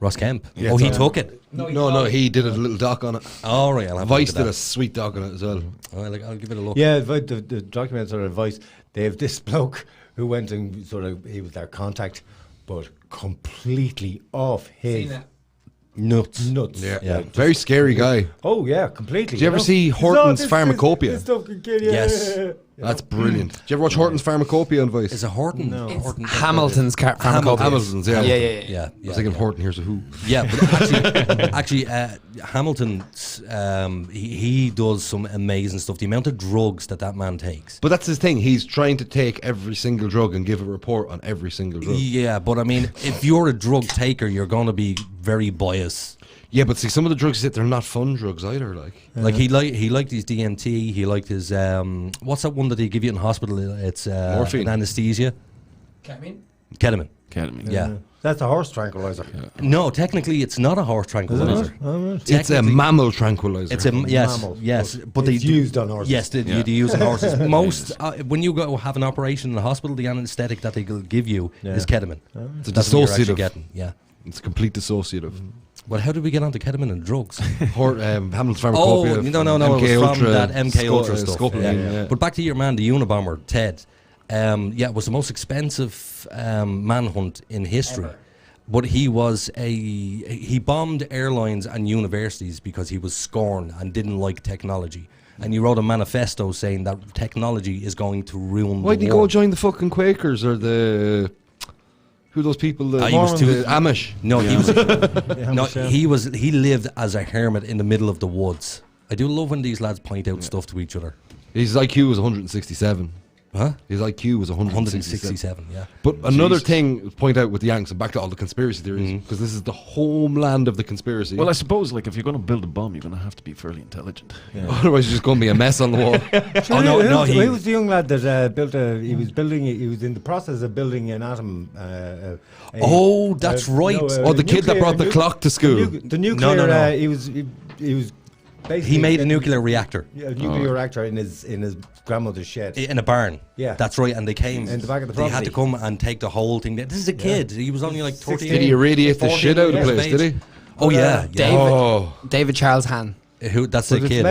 Ross Kemp. Yeah, he took it. No, he did a little doc on it. Oh right, I'll have Vice did a sweet doc on it as well. I'll give it a look. Yeah, the document sort of Vice. They have this bloke who went and he was their contact, but completely off his nuts. Yeah. Very scary guy. Oh yeah, completely. Did you ever see Horton's Pharmacopoeia? This stuff can kill you. Yes. That's brilliant. Did you ever watch Horton's Pharmacopoeia on Vice? Is it Horton? No. Horton. Hamilton's Pharmacopoeia. Hamilton's, yeah. Yeah. I was thinking Horton Here's a Who. Yeah, but actually, Hamilton's he does some amazing stuff. The amount of drugs that man takes. But that's his thing. He's trying to take every single drug and give a report on every single drug. Yeah, but I mean, if you're a drug taker, you're going to be very biased. Yeah, but see, some of the drugs they're not fun drugs either. Like he liked his DMT. He liked his what's that one that they give you in hospital? It's morphine, an anesthesia. Ketamine. Yeah. That's a horse tranquilizer. Yeah. No, technically, it's not a horse tranquilizer. It's a mammal tranquilizer. It's yes, but it's used on horses. Yes, they use on horses. Most when you go have an operation in the hospital, the anaesthetic that they give you is ketamine. It's a dissociative. Yeah, it's complete dissociative. Well, how did we get onto ketamine and drugs? Hamilton's Pharmacopoeia. Oh, no, MK it was Ultra, from that MK Ultra stuff. Yeah. But back to your man, the Unabomber, Ted. It was the most expensive manhunt in history. Ever. But he bombed airlines and universities because he was scorned and didn't like technology. And he wrote a manifesto saying that technology is going to ruin the world. Why did he go join the fucking Quakers or the... Who are those people? The Amish. No, he lived as a hermit in the middle of the woods. I do love when these lads point out stuff to each other. His IQ was 167. Huh? His IQ was 167. Yeah. But another thing to point out with the Yanks, and back to all the conspiracy theories, because this is the homeland of the conspiracy. Well, I suppose, like, if you're going to build a bomb, you're going to have to be fairly intelligent. Yeah. Otherwise, you're just going to be a mess on the wall. He was the young lad that built a. He was in the process of building an atom. That's right. The kid that brought the clock to school. The nuclear. No. He was. He made a nuclear reactor. Yeah, a nuclear reactor in his grandmother's shed. In a barn. Yeah. That's right. And they came. In the back of the property. They had to come and take the whole thing. This is a kid. He was only like 13. Did he irradiate the shit out of the place, did he? Oh, yeah. David Charles Hahn. That's the kid.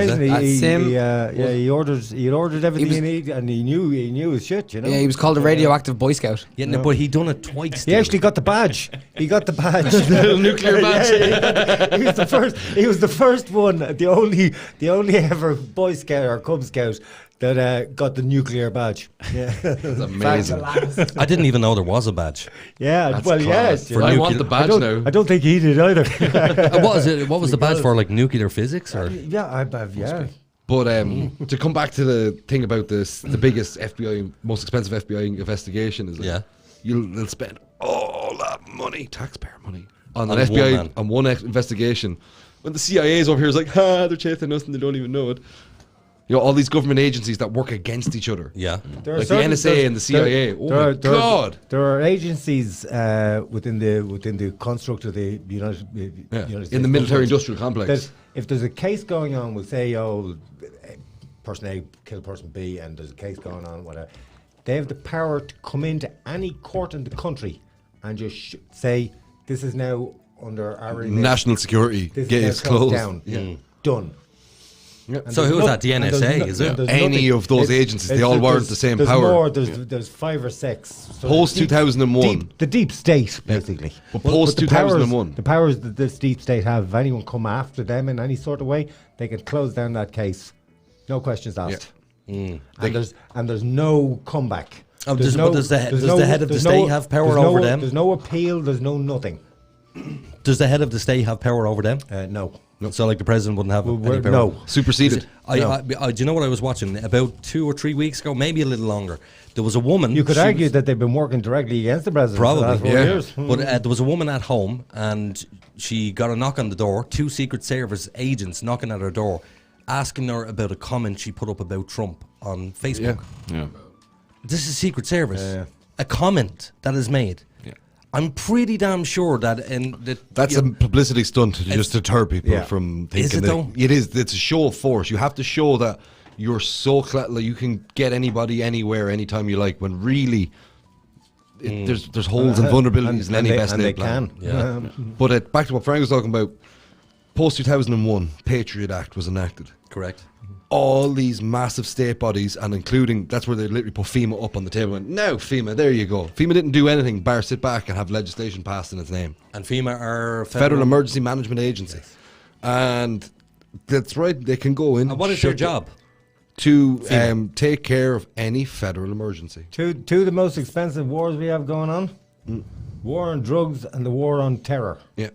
He ordered everything he needed, and he knew his shit. You know. Yeah, he was called a radioactive Boy Scout. Yeah, but he done it twice. He actually got the badge. He got the badge. The nuclear badge. He was the first. He was the first one. The only ever Boy Scout or Cub Scout that got the nuclear badge. Yeah, that's amazing. I didn't even know there was a badge. Yeah, that's yes. I want the badge now. I don't think he did either. What was the badge for? Like nuclear physics, or yeah. But to come back to the thing about the biggest FBI, most expensive FBI investigation is you'll spend all that money, taxpayer money, on an FBI on one investigation. when the CIA is over here, is like, they're chasing us and they don't even know it. You know, all these government agencies that work against each other. Yeah. Like the NSA and the CIA. God. There are agencies within the construct of the United States. In the military-industrial complex. If there's a case going on, we'll say, person A killed person B, and there's a case going on, whatever. They have the power to come into any court in the country and just say, this is now under our remit. National security. Gates closed. Down. Yeah. Done. Yep. So who was that? The NSA, is it? Any of those agencies, they all warrant the same power. There's 5 or 6. So post 2001. The deep state, basically. But post 2001. The powers that this deep state have, if anyone come after them in any sort of way, they can close down that case. No questions asked. Yeah. And there's no comeback. Does the head of the state have power over them? There's no appeal, there's no nothing. Does the head of the state have power over them? No. So, like, the president wouldn't have any power? No. Superseded. Do you know what I was watching? About 2 or 3 weeks ago, maybe a little longer, there was a woman... You could argue that they've been working directly against the president probably, for the last 4 years. But there was a woman at home, and she got a knock on the door, 2 Secret Service agents knocking at her door, asking her about a comment she put up about Trump on Facebook. Yeah. This is Secret Service. A comment that is made. I'm pretty damn sure that that's a publicity stunt to just deter people from thinking. Is it though? It is. It's a show of force. You have to show that you're so like you can get anybody anywhere anytime you like. When really, there's holes and vulnerabilities in any best laid plan. Yeah. But back to what Frank was talking about. Post 2001, Patriot Act was enacted. Correct. All these massive state bodies, and including, that's where they literally put FEMA up on the table and went, now FEMA, there you go. FEMA didn't do anything, bar sit back and have legislation passed in its name. And FEMA are... Federal Emergency Management Agency. Yes. And that's right, they can go in... And what is their job? To take care of any federal emergency. Two of the most expensive wars we have going on. War on drugs and the war on terror. Yeah.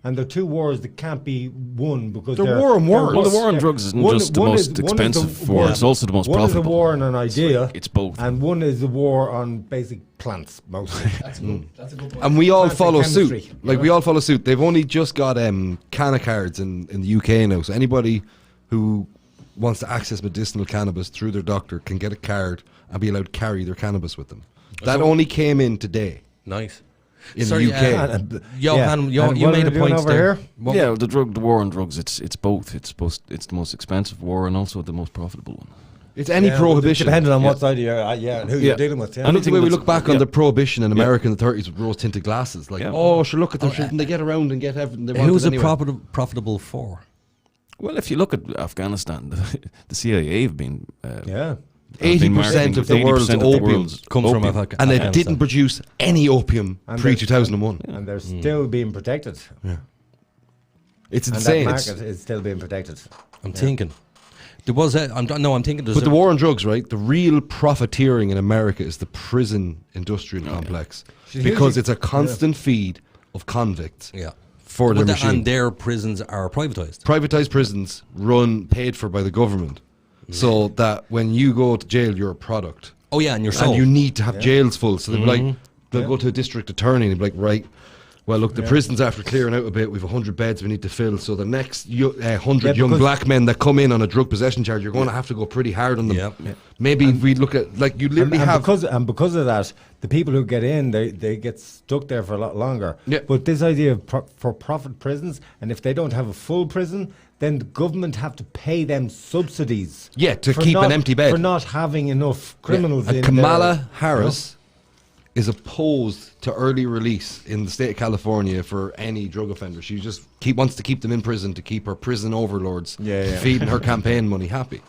And they're 2 wars that can't be won because they're war on wars. Well, the war on drugs isn't just the most expensive war; it's also the most profitable. One is a war on an idea. It's both. And one is a war on basic plants, mostly. That's a good point. And we all follow suit. Like, we all follow suit. They've only just got canna cards in the UK now. So anybody who wants to access medicinal cannabis through their doctor can get a card and be allowed to carry their cannabis with them. That only came in today. Nice. In the UK. Yohan, you made a point over here. The war on drugs. It's both. It's the most expensive war and also the most profitable one. It's any prohibition, depending on what side you're and who you're dealing with. And the way we look back on the prohibition in America in the 30s with rose tinted glasses, like, sure, look at them, and they get around and get everything they want. Who's it profitable for? Well, if you look at Afghanistan, the CIA have been 80% of the world's opium comes from Afghanistan, and they didn't produce any opium pre-2001, and they're still being protected. Yeah, it's insane. And that market is still being protected. I'm thinking there was I'm thinking. But the war on drugs, right? The real profiteering in America is the prison industrial complex because it's a constant feed of convicts. Yeah. For their machine. And their prisons are privatized. Privatized prisons paid for by the government. So that when you go to jail, you're a product. Oh yeah, and you're sold. And you need to have jails full. So they'll be like, they'll go to a district attorney and they'll be like, right, well look, the prison's after clearing out a bit. We've 100 beds we need to fill. So the next 100 young black men that come in on a drug possession charge, you're going to have to go pretty hard on them. Yeah. Maybe we look at, like, you literally have... Because of that, the people who get in, they get stuck there for a lot longer. Yeah. But this idea of for-profit prisons, and if they don't have a full prison, then the government have to pay them subsidies. Yeah, to keep an empty bed. For not having enough criminals in Kamala Harris is opposed to early release in the state of California for any drug offender. She just wants to keep them in prison to keep her prison overlords feeding her campaign money happy.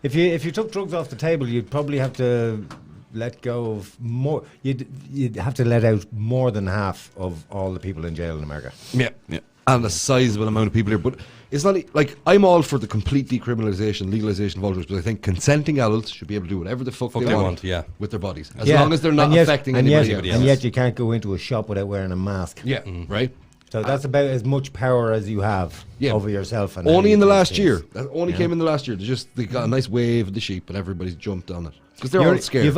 If you took drugs off the table, you'd probably have to let go of more. You'd have to let out more than half of all the people in jail in America. Yeah. And a sizable amount of people here. But it's not like I'm all for the complete decriminalisation, legalisation of all drugs, but I think consenting adults should be able to do whatever the fuck they want with their bodies, as long as they're not affecting anybody else. And yet you can't go into a shop without wearing a mask. Yeah, right. So that's about as much power as you have over yourself. And only in the last year. That only came in the last year. They got a nice wave of the sheep, and everybody's jumped on it because they're all scared. You've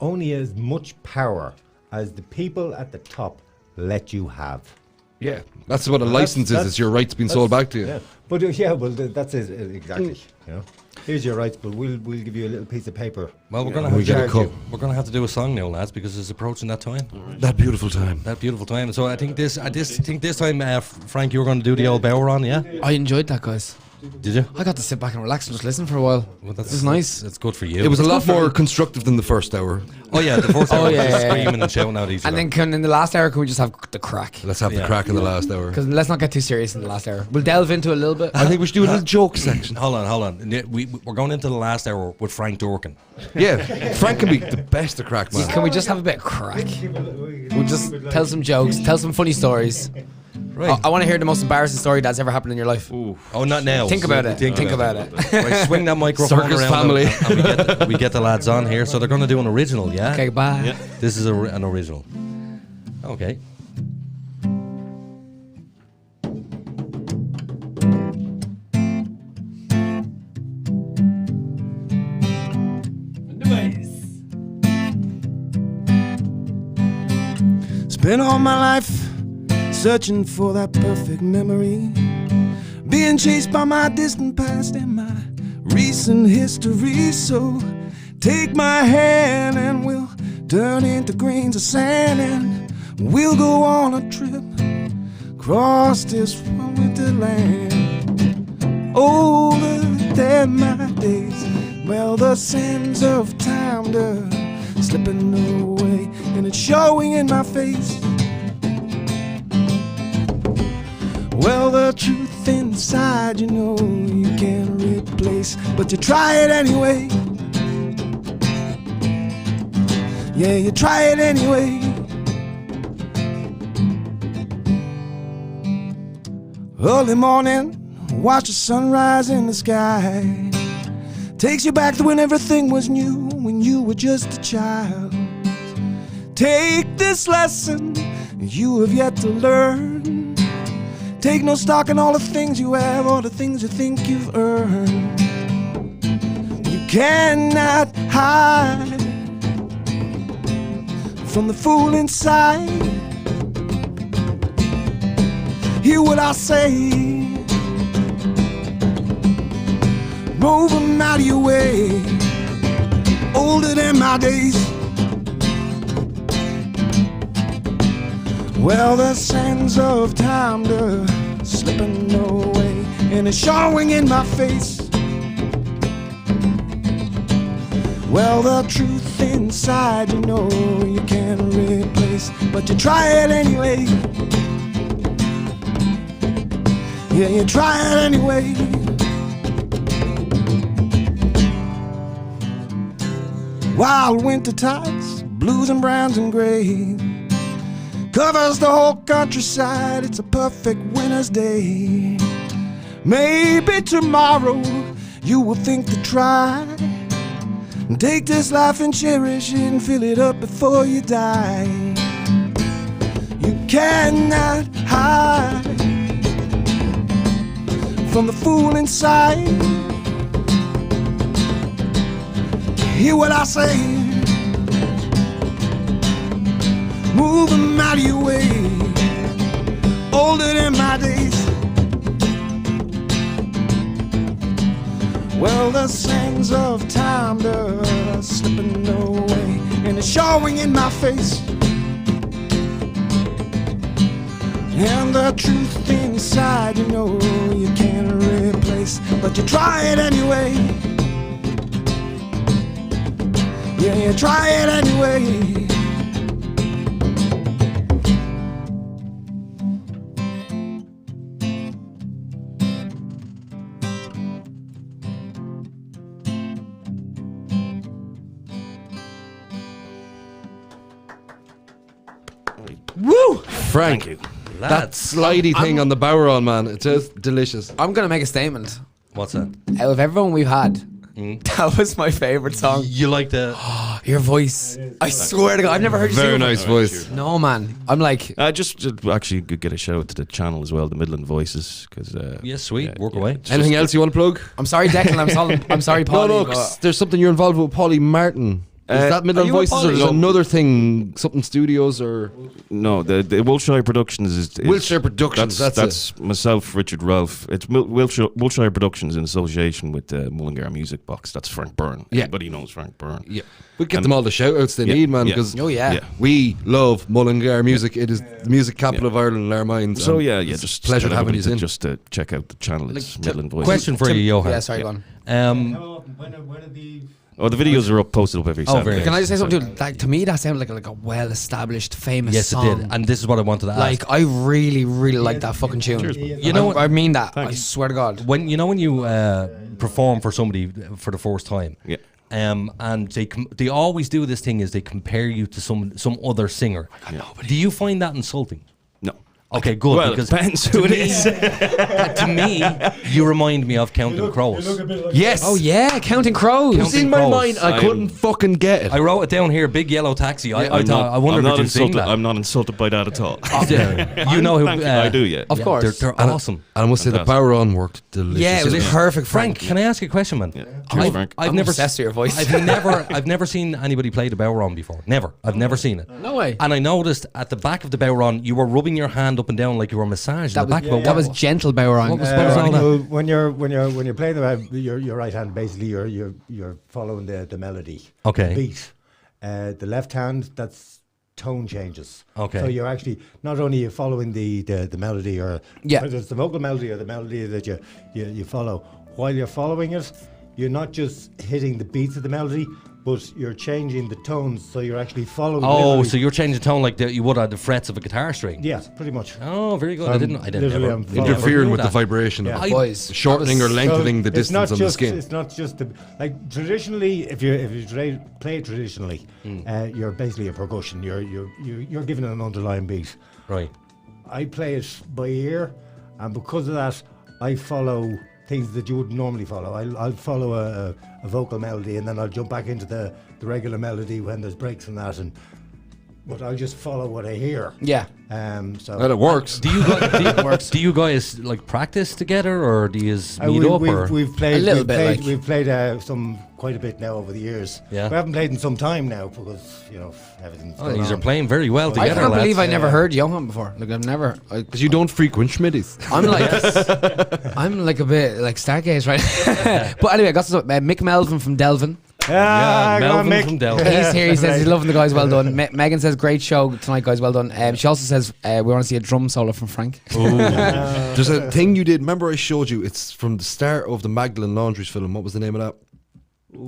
only as much power as the people at the top let you have. Yeah, that's what a license is. It's your rights being sold back to you. Yeah. But that's it, exactly. You know? Here's your rights, but we'll give you a little piece of paper. Well, we're gonna have to do a song now, lads, because it's approaching that time. That beautiful time. So I think this time, Frank, you were going to do the old Bower on, yeah? I enjoyed that, guys. Did you? I got to sit back and relax and just listen for a while. Well, this is nice. That's good for you. It was a lot more constructive than the first hour. Oh yeah, the first hour was just screaming and shouting at each other. And then in the last hour, can we just have the crack? Let's have the crack in the last hour. Because let's not get too serious in the last hour. We'll delve into a little bit. I think we should do a little joke section. Hold on. We're going into the last hour with Frank Durken. Yeah, Frank can be the best of crack, man. Can we just have a bit of crack? We'll just tell some jokes, tell some funny stories. Right. I want to hear the most embarrassing story that's ever happened in your life. Ooh. Oh, not now. Think about it. Think about it. Right, swing that microphone Circus around family. and we get the lads on here. So they're going to do an original, yeah? Okay, bye. Yeah. This is an original. Okay. Spent all my life searching for that perfect memory, being chased by my distant past and my recent history. So take my hand and we'll turn into grains of sand, and we'll go on a trip across this wonderland. Older than my days, well, the sands of time are slipping away, and it's showing in my face. Well, the truth inside, you know you can't replace, but you try it anyway. Yeah, you try it anyway. Early morning, watch the sunrise in the sky. Takes you back to when everything was new, when you were just a child. Take this lesson you have yet to learn. Take no stock in all the things you have, or the things you think you've earned. You cannot hide from the fool inside. Hear what I say. Move 'em out of your way. Older than my days. Well, the sands of time are slipping away, and it's showing in my face. Well, the truth inside, you know you can't replace, but you try it anyway. Yeah, you try it anyway. Wild winter tides, blues and browns and grays, covers the whole countryside. It's a perfect winter's day. Maybe tomorrow you will think to try and take this life and cherish it and fill it up before you die. You cannot hide from the fool inside. Hear what I say. Move 'em out of your way. Older than my days. Well, the sands of time are slipping away, and it's showing in my face. And the truth inside, you know you can't replace, but you try it anyway. Yeah, you try it anyway. Woo! Frank, Thank you. that Lads. slidey thing on the Bower on, man, it's just delicious. I'm going to make a statement. What's that? Out of everyone we've had, that was my favourite song. You like the... Your voice. I swear to God, I've never heard you sing. Very nice voice. No, man. I'm like... Just actually could get a shout out to the channel as well, the Midland Voices, because yes, sweet. Work away. Anything else you want to plug? I'm sorry, Declan. I'm sorry, Paulie. No, 'cause there's something you're involved with, Paulie Martin. Is that Midland Voices or is another thing, something studios or? No, the Wilshire Productions is Wilshire Productions. That's myself, Richard, Ralph. It's Wilshire Productions in association with the Mullingar Music Box. That's Frank Byrne. Yeah. Everybody knows Frank Byrne. Yeah, we give them all the shout outs they need, man. Because we love Mullingar music. It is the music capital of Ireland in our minds. So just pleasure having you in. Just to check out the channel. It's Midland Voices. Question for you, Yohan. Yeah, sorry, go on. When are the... Oh, the videos are posted up every Saturday. Can I just say something? Dude? Like, to me, that sounded like a well-established, famous song. Yes, it did. And this is what I wanted to ask. Like, I really, really like that fucking tune. Cheers, you know what? I mean that. Thanks. I swear to God. When you perform for somebody for the first time, and they always do this thing is they compare you to some other singer. Do you find that insulting? No. Okay, good. Well, because it depends who it is. To me, you remind me of Counting Crows. Yes. Oh yeah, Counting Crows. It was in my mind. I couldn't fucking get it. I wrote it down here. Big yellow taxi. I thought. I wonder if you sing that. I'm not insulted by that at all. You know who? I do, yeah. Of course. They're awesome. And I must say the power on worked delicious. Yeah, it was perfect. Frank, can I ask you a question, man? Cheers, Frank. I've never obsessed with your voice. I've never seen anybody play the Bowron before. Never. I've never seen it. No way. And I noticed at the back of the Bowron, you were rubbing your hand up and down like you were massaging the back of it. That was gentle Bowron. What was all that? When you're playing your right hand, basically you're following the melody, okay, the beat. The left hand, that's tone changes. Okay, so you're actually not only you're following the melody or whether it's the vocal melody or the melody that you follow. While you're following it, you're not just hitting the beats of the melody, but you're changing the tones, so you're actually following. Oh, so you're changing the tone like you would at the frets of a guitar string. Yes, pretty much. Oh, very good. I didn't interfering with the vibration of voice, shortening or lengthening the distance on the skin. It's not just like traditionally. If you play traditionally, you're basically a percussion. You're given an underlying beat. Right. I play it by ear, and because of that, I follow things that you would normally follow. I'll follow a vocal melody, and then I'll jump back into the regular melody when there's breaks in that, but I'll just follow what I hear. Yeah. So well, it works. Do you guys like practice together, or do you meet up? We've played a little bit. We've played some quite a bit now over the years. Yeah. We haven't played in some time now because everything's going on. These are playing very well together. I can't believe I never heard Yohan before. Like I've never. Because you don't frequent Schmitty's. I'm like a bit like Stargaze, right? But anyway, I got some Mick Melvin from Delvin. Melvin from Delvin. He's here. He says he's loving the guys. Well done. Megan says great show tonight, guys. Well done. She also says we want to see a drum solo from Frank. There's a thing you did. Remember, I showed you. It's from the start of the Magdalene Laundries film. What was the name of that?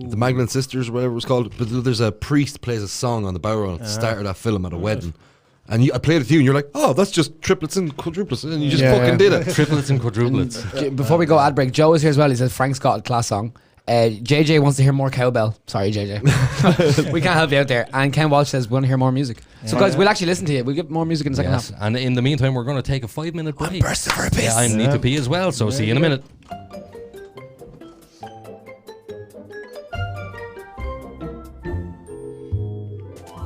The Magdalene Sisters, or whatever it was called. But there's a priest plays a song on the Bowron at the start of that film at a wedding. And I played it to you, and you're like, "Oh, that's just triplets and quadruplets," and you just fucking did it. Triplets and quadruplets. Before we go ad break, Joe is here as well. He says Frank's got a class song. JJ wants to hear more cowbell. Sorry, JJ. We can't help you out there. And Ken Walsh says we want to hear more music. So guys, we'll actually listen to you. We'll get more music in the second half. And in the meantime, we're going to take a 5-minute break. I'm bursting for a piss. I need to pee as well, so see you in a minute.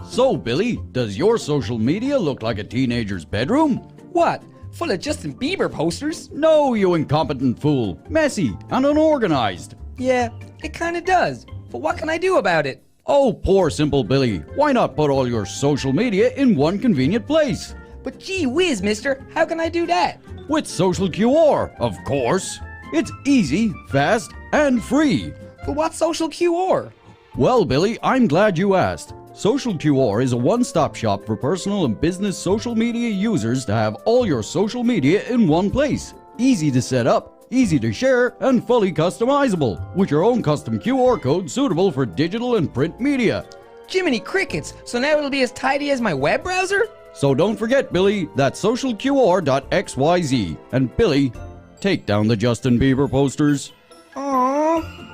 So, Billy, does your social media look like a teenager's bedroom? What? Full of Justin Bieber posters? No, you incompetent fool. Messy and unorganized. Yeah, it kinda does. But what can I do about it? Oh, poor simple Billy. Why not put all your social media in one convenient place? But gee whiz, mister, how can I do that? With Social QR, of course. It's easy, fast, and free. But what's Social QR? Well, Billy, I'm glad you asked. Social QR is a one-stop shop for personal and business social media users to have all your social media in one place. Easy to set up, easy to share, and fully customizable, with your own custom QR code suitable for digital and print media. Jiminy crickets, so now it'll be as tidy as my web browser? So don't forget, Billy, that's socialqr.xyz. And Billy, take down the Justin Bieber posters. Aww.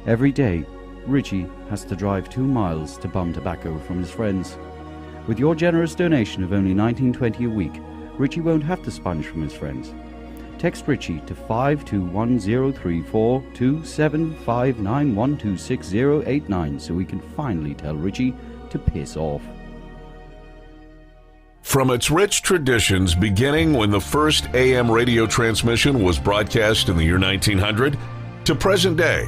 Every day, Richie has to drive 2 miles to bum tobacco from his friends. With your generous donation of only $19.20 a week, Richie won't have to sponge from his friends. Text Richie to 521034 27591268089 so we can finally tell Richie to piss off. From its rich traditions beginning when the first AM radio transmission was broadcast in the year 1900, to present day,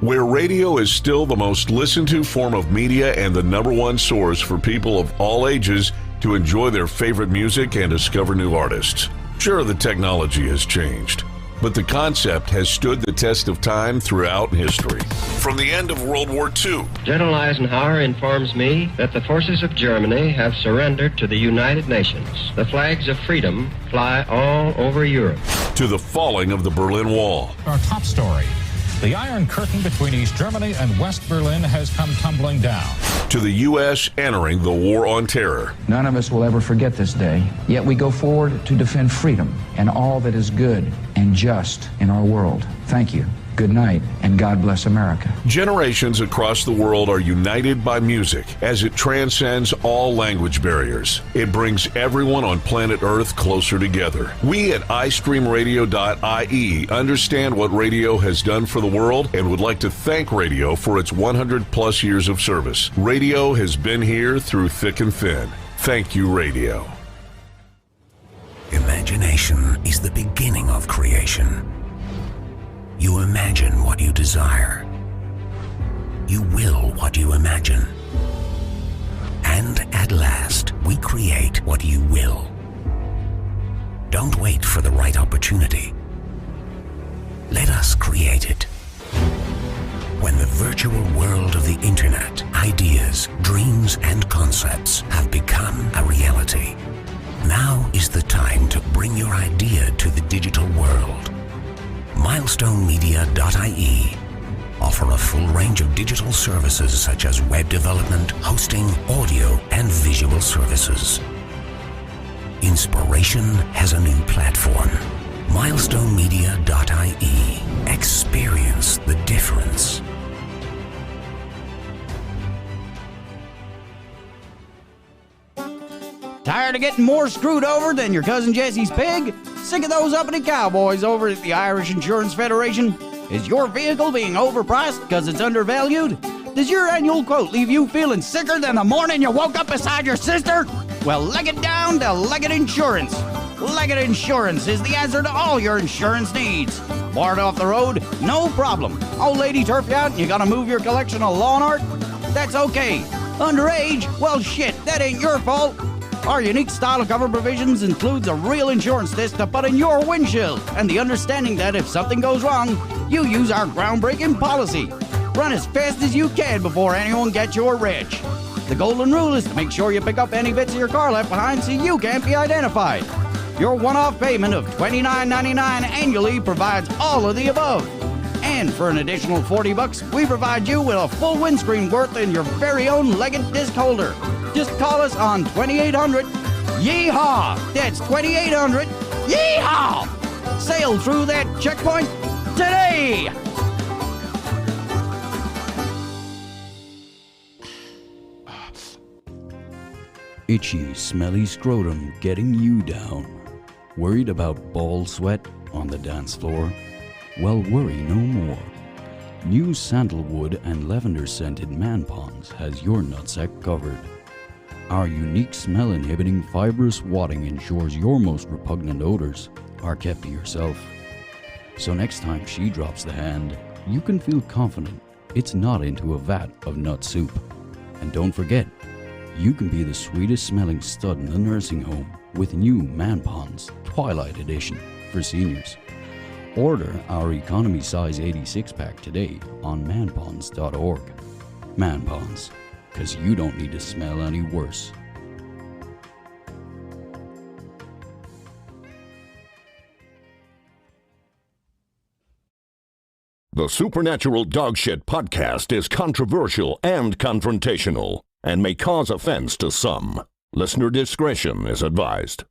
where radio is still the most listened to form of media and the number one source for people of all ages to enjoy their favorite music and discover new artists. Sure, the technology has changed, but the concept has stood the test of time throughout history. From the end of World War II, General Eisenhower informs me that the forces of Germany have surrendered to the United Nations. The flags of freedom fly all over Europe. to the falling of the Berlin Wall. Our top story. The Iron Curtain between East Germany and West Berlin has come tumbling down. To the U.S. entering the War on Terror. None of us will ever forget this day, yet we go forward to defend freedom and all that is good and just in our world. Thank you. Good night, and God bless America. Generations across the world are united by music as it transcends all language barriers. It brings everyone on planet Earth closer together. We at iStreamRadio.ie understand what radio has done for the world and would like to thank radio for its 100 plus years of service. Radio has been here through thick and thin. Thank you, radio. Imagination is the beginning of creation. You imagine what you desire. You will what you imagine. And at last, we create what you will. Don't wait for the right opportunity. Let us create it. When the virtual world of the internet, ideas, dreams, and concepts have become a reality, now is the time to bring your idea to the digital world. MilestoneMedia.ie offer a full range of digital services such as web development, hosting, audio, and visual services. Inspiration has a new platform. MilestoneMedia.ie. Experience the difference. Tired of getting more screwed over than your cousin Jesse's pig? Sick of those uppity cowboys over at the Irish Insurance Federation? Is your vehicle being overpriced because it's undervalued? Does your annual quote leave you feeling sicker than the morning you woke up beside your sister? Well, leg it down to Leggett Insurance. Leggett Insurance is the answer to all your insurance needs. Bored off the road? No problem. Old lady turf you out and you gotta move your collection of lawn art? That's okay. Underage? Well, shit, that ain't your fault. Our unique style of cover provisions includes a real insurance disc to put in your windshield and the understanding that if something goes wrong, you use our groundbreaking policy. Run as fast as you can before anyone gets your wrench. The golden rule is to make sure you pick up any bits of your car left behind so you can't be identified. Your one-off payment of $29.99 annually provides all of the above. And for an additional $40, we provide you with a full windscreen worth in your very own Leggett disc holder. Just call us on 2800 Yeehaw! That's 2800 Yeehaw! Sail through that checkpoint today! Itchy, smelly scrotum getting you down. Worried about ball sweat on the dance floor? Well, worry no more. New sandalwood and lavender scented Man Ponds has your nutsack covered. Our unique smell-inhibiting fibrous wadding ensures your most repugnant odors are kept to yourself. So next time she drops the hand, you can feel confident it's not into a vat of nut soup. And don't forget, you can be the sweetest smelling stud in the nursing home with new Man Ponds Twilight Edition for seniors. Order our economy size 86 pack today on manponds.org. Man Ponds, because you don't need to smell any worse. The Supernatural Dogshit podcast is controversial and confrontational and may cause offense to some. Listener discretion is advised.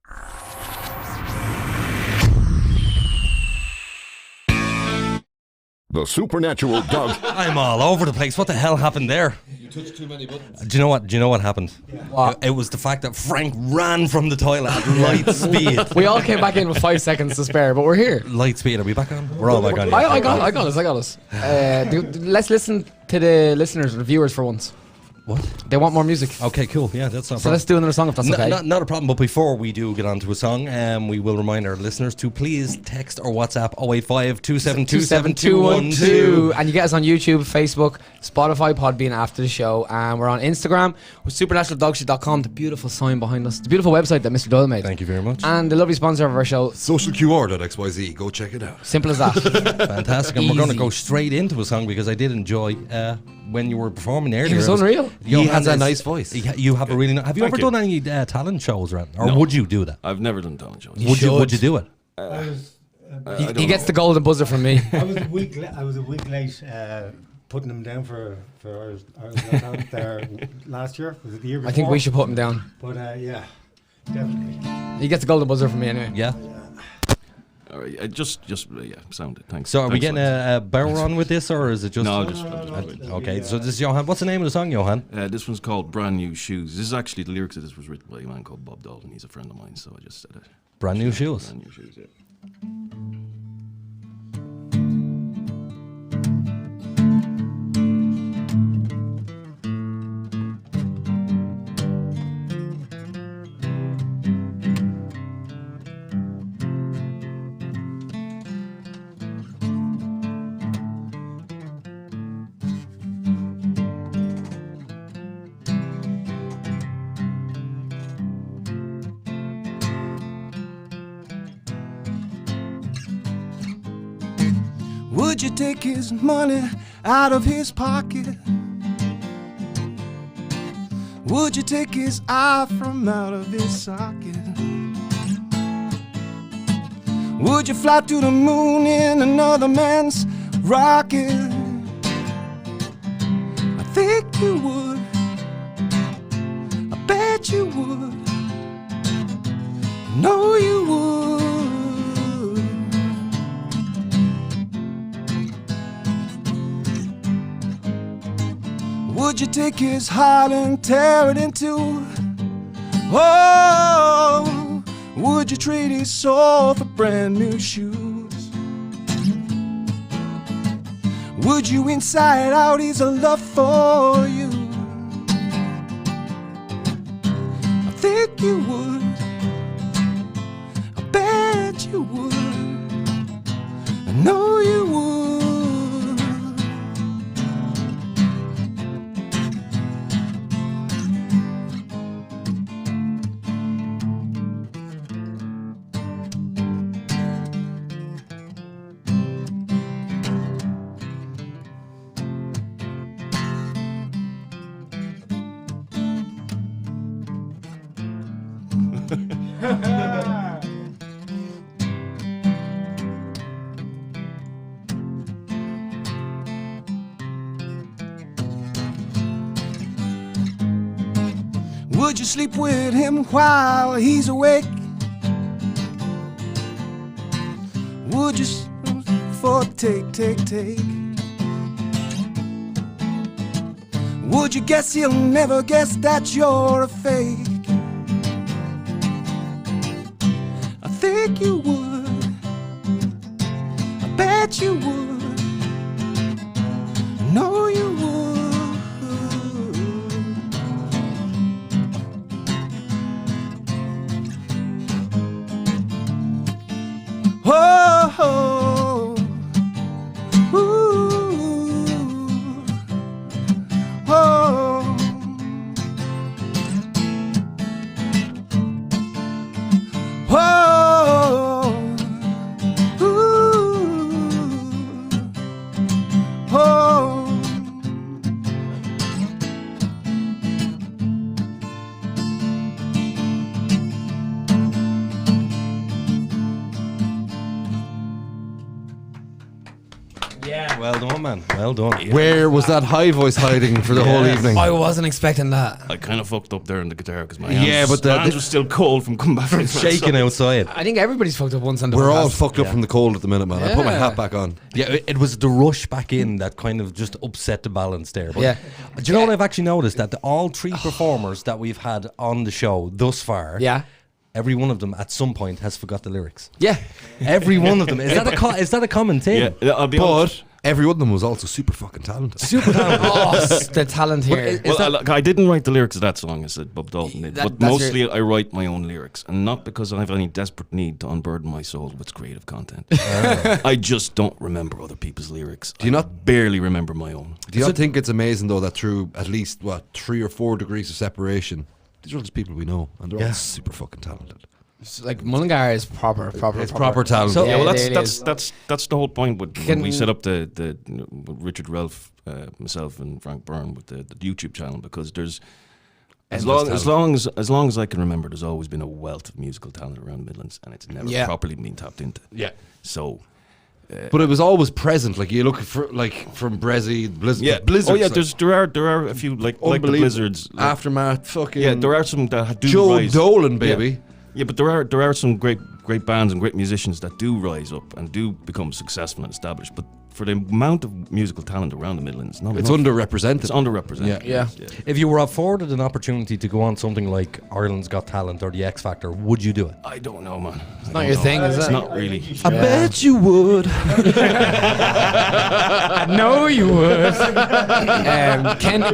The Supernatural Dog. I'm all over the place. What the hell happened there? You touched too many buttons. Do you know what? Do you know what happened? What? It was the fact that Frank ran from the toilet at light speed. We all came back in with 5 seconds to spare, but we're here. Light speed. Are we back on? We're all back on. I got us. Let's listen to the listeners, the viewers for once. What? They want more music. Okay, cool. Yeah, that's not a So problem. let's do another song if that's okay. Not a problem, but before we do get on to a song, we will remind our listeners to please text or WhatsApp 085 272 7212. And you get us on YouTube, Facebook, Spotify, Podbean after the show. And we're on Instagram with supernaturaldogshit.com, the beautiful sign behind us. The beautiful website that Mr. Doyle made. Thank you very much. And the lovely sponsor of our show, socialqr.xyz. Go check it out. Simple as that. Fantastic. And we're going to go straight into a song because I did enjoy when you were performing earlier. It was unreal. He has a nice voice. You have a really nice... Have you ever done any talent shows, or would you do that? I've never done talent shows. Would you do it? He gets the golden buzzer from me. I was a week late putting him down for our talent there last year. Was it the year before? I think we should put him down. But yeah, definitely. He gets the golden buzzer from me anyway. Yeah. All right, just sound it. Thanks. So are we Thanks, getting a bow on with this, or is it just... No, okay, so this is Yohan. What's the name of the song, Yohan? This one's called Brand New Shoes. This is actually, the lyrics of this was written by a man called Bob Dalton. He's a friend of mine, so I just said it. Brand New Shoes. Brand New Shoes, yeah. Would you take his money out of his pocket? Would you take his eye from out of his socket? Would you fly to the moon in another man's rocket? I think you would. I bet you would. I know you would. Would you take his heart and tear it in two? Oh, would you trade his soul for brand new shoes? Would you inside out ease a love for you? I think you would. I bet you would. I know you would. Would you sleep with him while he's awake? Would you for take? Would you guess he'll never guess that you're a fake? I think you would. I bet you would. I know you would. Oh, ooh, oh, oh, ooh, oh. Well done, man. Well done. Yeah. Where was that high voice hiding for the whole evening? I wasn't expecting that. I kind of fucked up there on the guitar because my hands, but my hands were still cold from coming back from Shaking outside. I think everybody's fucked up once on the We're podcast. all fucked up from the cold at the minute, man. I put my Yeah. hat back on. Yeah, it was the rush back in that kind of just upset the balance there. But Yeah. do you know what I've actually noticed? That all three performers that we've had on the show thus far, Yeah. every one of them at some point has forgot the lyrics. Yeah. Every one of them. Is that a common thing? Yeah, I'll be But honest. every one of them was also super fucking talented. Super talented. The talent here. I didn't write the lyrics of that song, as Bob Dalton did, but that's mostly I write my own lyrics, and not because I have any desperate need to unburden my soul with creative content. I just don't remember other people's lyrics. Do you not barely remember my own? Do you not think it's amazing though that through at least 3 or 4 degrees of separation, these are all just people we know, and they're all super fucking talented. It's like Mullingar is proper talent. So, that's the whole point when we set up the Richard Ralph, myself and Frank Byrne with the YouTube channel, because there's as long as I can remember, there's always been a wealth of musical talent around the Midlands, and it's never properly been tapped into. Yeah. So. But it was always present. Like you look for from Brezzy, Blizzards. Oh yeah, there are a few like the Blizzards, Aftermath, fucking. Yeah, there are some that do Joe rise. Dolan, baby. Yeah, but there are some great bands and great musicians that do rise up and do become successful and established. But for the amount of musical talent around the Midlands, it's underrepresented. It's underrepresented. Yeah. If you were afforded an opportunity to go on something like Ireland's Got Talent or The X Factor, would you do it? I don't know, man. It's not your thing, is it? It's not really. I bet you would. I know you would. Ken, I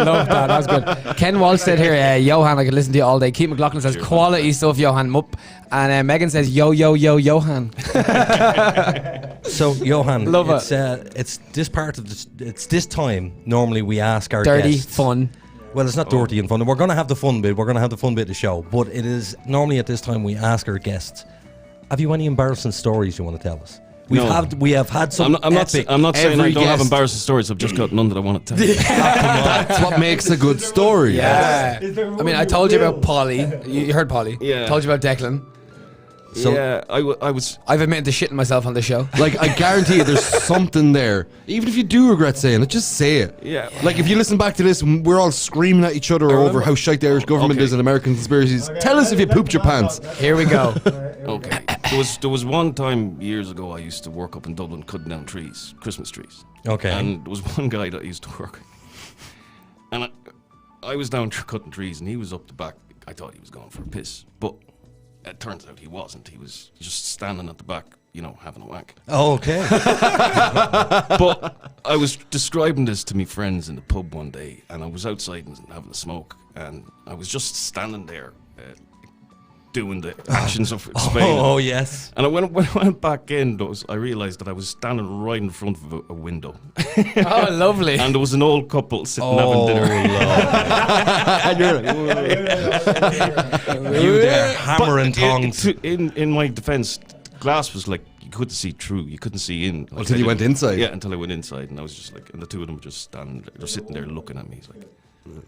love that. That was good. Ken Walsh said here, Yohan, I could listen to you all day. Keith McLaughlin says, quality stuff, Yohan Mupp. And Megan says, yo, Yohan. So, Yohan, love it's this part of it's this time. Normally, we ask our dirty guests, fun. Well, it's not dirty and fun. We're going to have the fun bit. We're going to have the fun bit of the show. But it is normally at this time we ask our guests, have you any embarrassing stories you want to tell us? We have had some. I'm not saying I don't have embarrassing stories. I've just got none that I want to tell you. That's what makes a good story. Yeah. I mean, I told you about Polly. You heard Polly. Yeah. Told you about Declan. So yeah, I've admitted to shitting myself on the show. Like, I guarantee you there's something there. Even if you do regret saying it, just say it. Yeah. Like, if you listen back to this, we're all screaming at each other over how shite the Irish government is and American conspiracies. Tell us if you pooped your pants. Here we go. Okay. There was one time years ago I used to work up in Dublin cutting down trees, Christmas trees. Okay. And there was one guy that I used to work, and I was down cutting trees, and he was up the back. I thought he was going for a piss, but it turns out he wasn't. He was just standing at the back, having a wank. Oh, okay. But I was describing this to my friends in the pub one day, and I was outside and having a smoke, and I was just standing there doing the actions of Spain. Oh, yes. And when I went back in, I realised that I was standing right in front of a window. Oh, lovely. And there was an old couple sitting having dinner. And you're like, you there, hammer and tongs. In my defence, glass was like, you couldn't see through. You couldn't see in. Until you went inside? Yeah, until I went inside. And I was just like, and the two of them were just standing there. They're sitting there looking at me. He's like,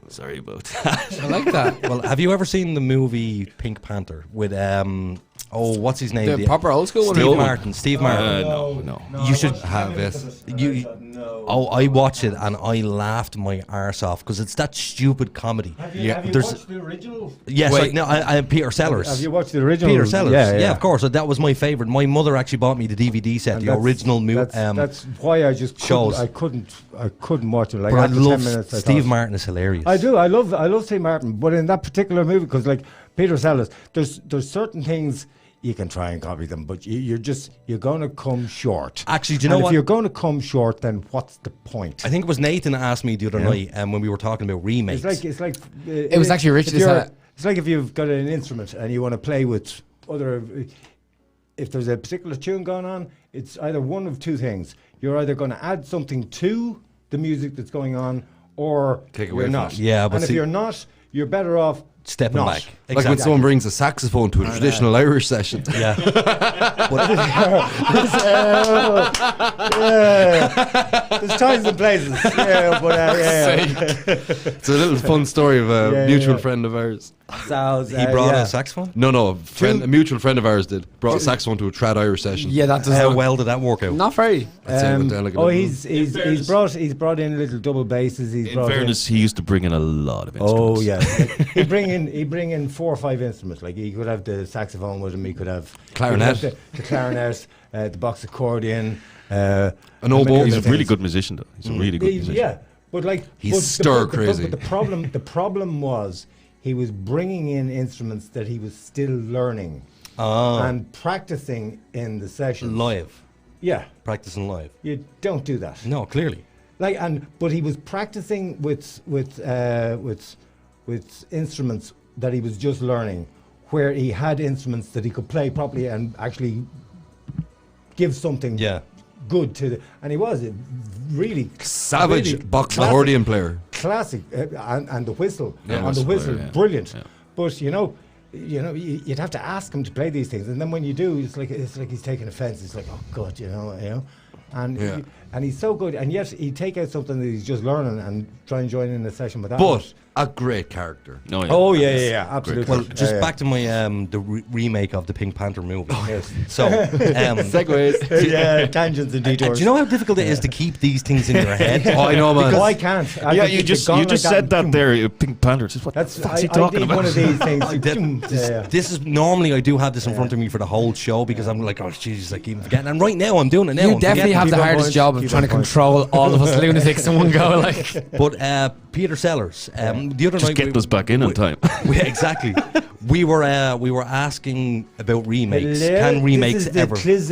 sorry about that. I like that. Well, have you ever seen the movie Pink Panther with what's his name? The proper old school one? Steve Martin. No. You should have it. I watched it and I laughed my arse off because it's that stupid comedy. Have you watched the original? Yes, I Peter Sellers. Have you watched the original? Peter Sellers. Yeah, of course. That was my favourite. My mother actually bought me the DVD set, the original movie. That's why I just shows. I couldn't watch it. Like, but I after love 10 minutes, Steve Martin is hilarious. I do. I love Steve Martin, but in that particular movie, because like Peter Sellers, there's certain things. You can try and copy them, but you're going to come short. Actually, do you know what? If you're going to come short, then what's the point? I think it was Nathan that asked me the other night when we were talking about remakes. It was actually Richie that said it. It's like if you've got an instrument and you want to play with other. If there's a particular tune going on, it's either one of two things. You're either going to add something to the music that's going on, or take away you're from not. it. Yeah, but if you're not, you're better off stepping back. Exactly. Like when someone brings a saxophone to a traditional Irish session. Yeah. There's times and places. It's a little fun story of a mutual friend of ours. He brought a saxophone? No, a mutual friend of ours did. Brought a saxophone to a trad Irish session. Yeah, that does. How well did that work out? Not very. He's brought in little double basses. In fairness, he used to bring in a lot of instruments. Oh yeah, he'd bring in 4 or 5 instruments. Like he could have the saxophone with him. He could have clarinet, the clarinet, the box accordion, an oboe. He's a really good musician, though. He's a really good musician. Yeah, but like he's stir crazy. But the problem was he was bringing in instruments that he was still learning and practicing in the session live. Yeah. practicing live. You don't do that. No, clearly. But he was practicing with instruments that he was just learning, where he had instruments that he could play properly and actually give something good to and he was really savage really box classic, accordion player. Classic, and the whistle Yeah. brilliant. But you'd have to ask him to play these things, and then when you do, it's like he's taking offence. It's like, oh God, and he's so good, and yet he'd take out something that he's just learning and try and join in a session with that. But a great character. Oh yeah, absolutely. Well, just back to my the remake of the Pink Panther movie. Yes. So segues, yeah, tangents and detours. Do you know how difficult it is to keep these things in your head? Oh, I know, man. Because I can't. You just said that there, Pink Panther. Just what the fuck's he talking about? One of these things. This is normally I do have this in front of me for the whole show because I'm like, oh Jesus, I keep forgetting. And right now I'm doing it now. You definitely have the hardest job of trying to control all of us lunatics in one go. Like, but Peter Sellers, the other Just night get us back in on time. Exactly. We were asking about remakes. Can remakes ever? This is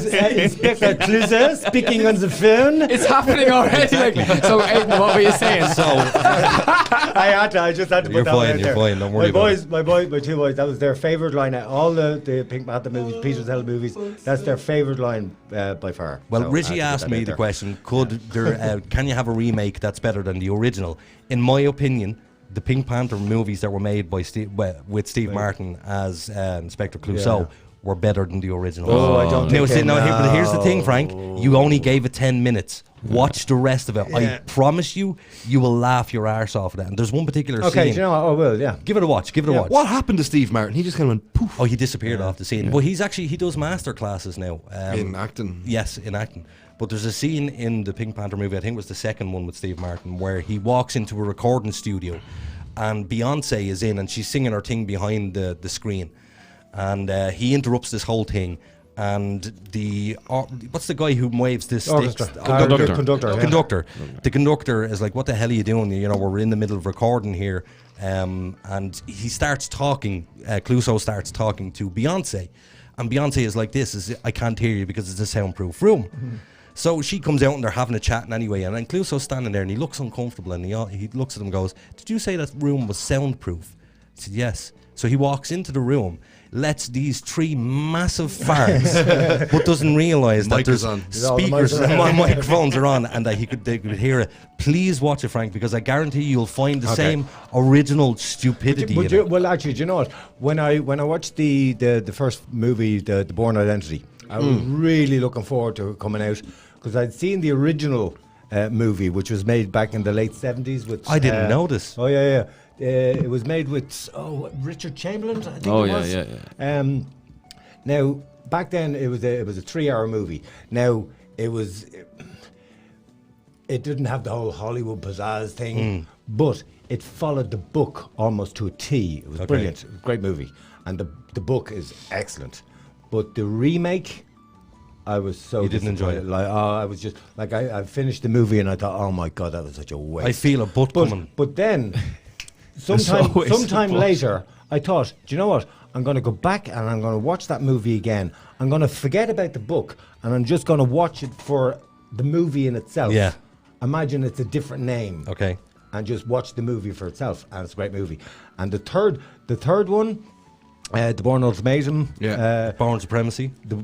Inspector Clouseau speaking on the phone. it's happening already. Like, so Aiden, what were you saying? So I just had to put you're that fine. out You're there. fine. Don't worry about it. My two boys. That was their favourite line. All the Pink Panther movies, Peter Sellers movies. That's their favourite line by far. Well, So Richie I had to put asked that me out the there. question: could there? Can you have a remake that's better than the original? In my opinion, the Pink Panther movies that were made by with Steve Martin as Inspector Clouseau were better than the original. Oh, I don't Now, think but here's the thing, Frank. You only gave it 10 minutes. Watch the rest of it. I promise you will laugh your arse off at it. And there's one particular scene. Okay, do you know what? I will, yeah. Give it a watch. Give it a watch. What happened to Steve Martin? He just kind of went poof. Oh, he disappeared off the scene. But he does master classes now. In acting. Yes, in acting. But there's a scene in the Pink Panther movie, I think it was the second one with Steve Martin, where he walks into a recording studio and Beyonce is in and she's singing her thing behind the screen. And he interrupts this whole thing. And what's the guy who waves this stick? Conductor. The conductor is like, what the hell are you doing? We're in the middle of recording here. And he starts talking, Clouseau starts talking to Beyonce. And Beyonce is like, I can't hear you because it's a soundproof room. Mm-hmm. So she comes out and they're having a chat anyway, and then Clouseau's standing there and he looks uncomfortable and he looks at him and goes, "Did you say that room was soundproof?" He said, "Yes." So he walks into the room, lets these 3 massive farts, but doesn't realise that there's speakers and microphones are on and that they could hear it. Please watch it, Frank, because I guarantee you'll find the same original stupidity in it. Well, actually, do you know what? When I watched the first movie, the Bourne Identity, I was really looking forward to it coming out because I'd seen the original movie, which was made back in the late 70s. I didn't know this. Oh, yeah. It was made with Richard Chamberlain, I think it was. Yeah. Now, back then, it was a 3-hour movie. Now, it didn't have the whole Hollywood pizzazz thing, but it followed the book almost to a T. It was brilliant. It was a great movie. And the book is excellent. But the remake, I was so You didn't enjoy it? I was just like, I finished the movie and I thought, oh my God, that was such a waste. I feel a butt coming. But then, sometime later, I thought, do you know what? I'm going to go back and I'm going to watch that movie again. I'm going to forget about the book and I'm just going to watch it for the movie in itself. Yeah. Imagine it's a different name. Okay. And just watch the movie for itself. And it's a great movie. And the third one, the Bourne Ultimatum. Yeah. Bourne Supremacy. The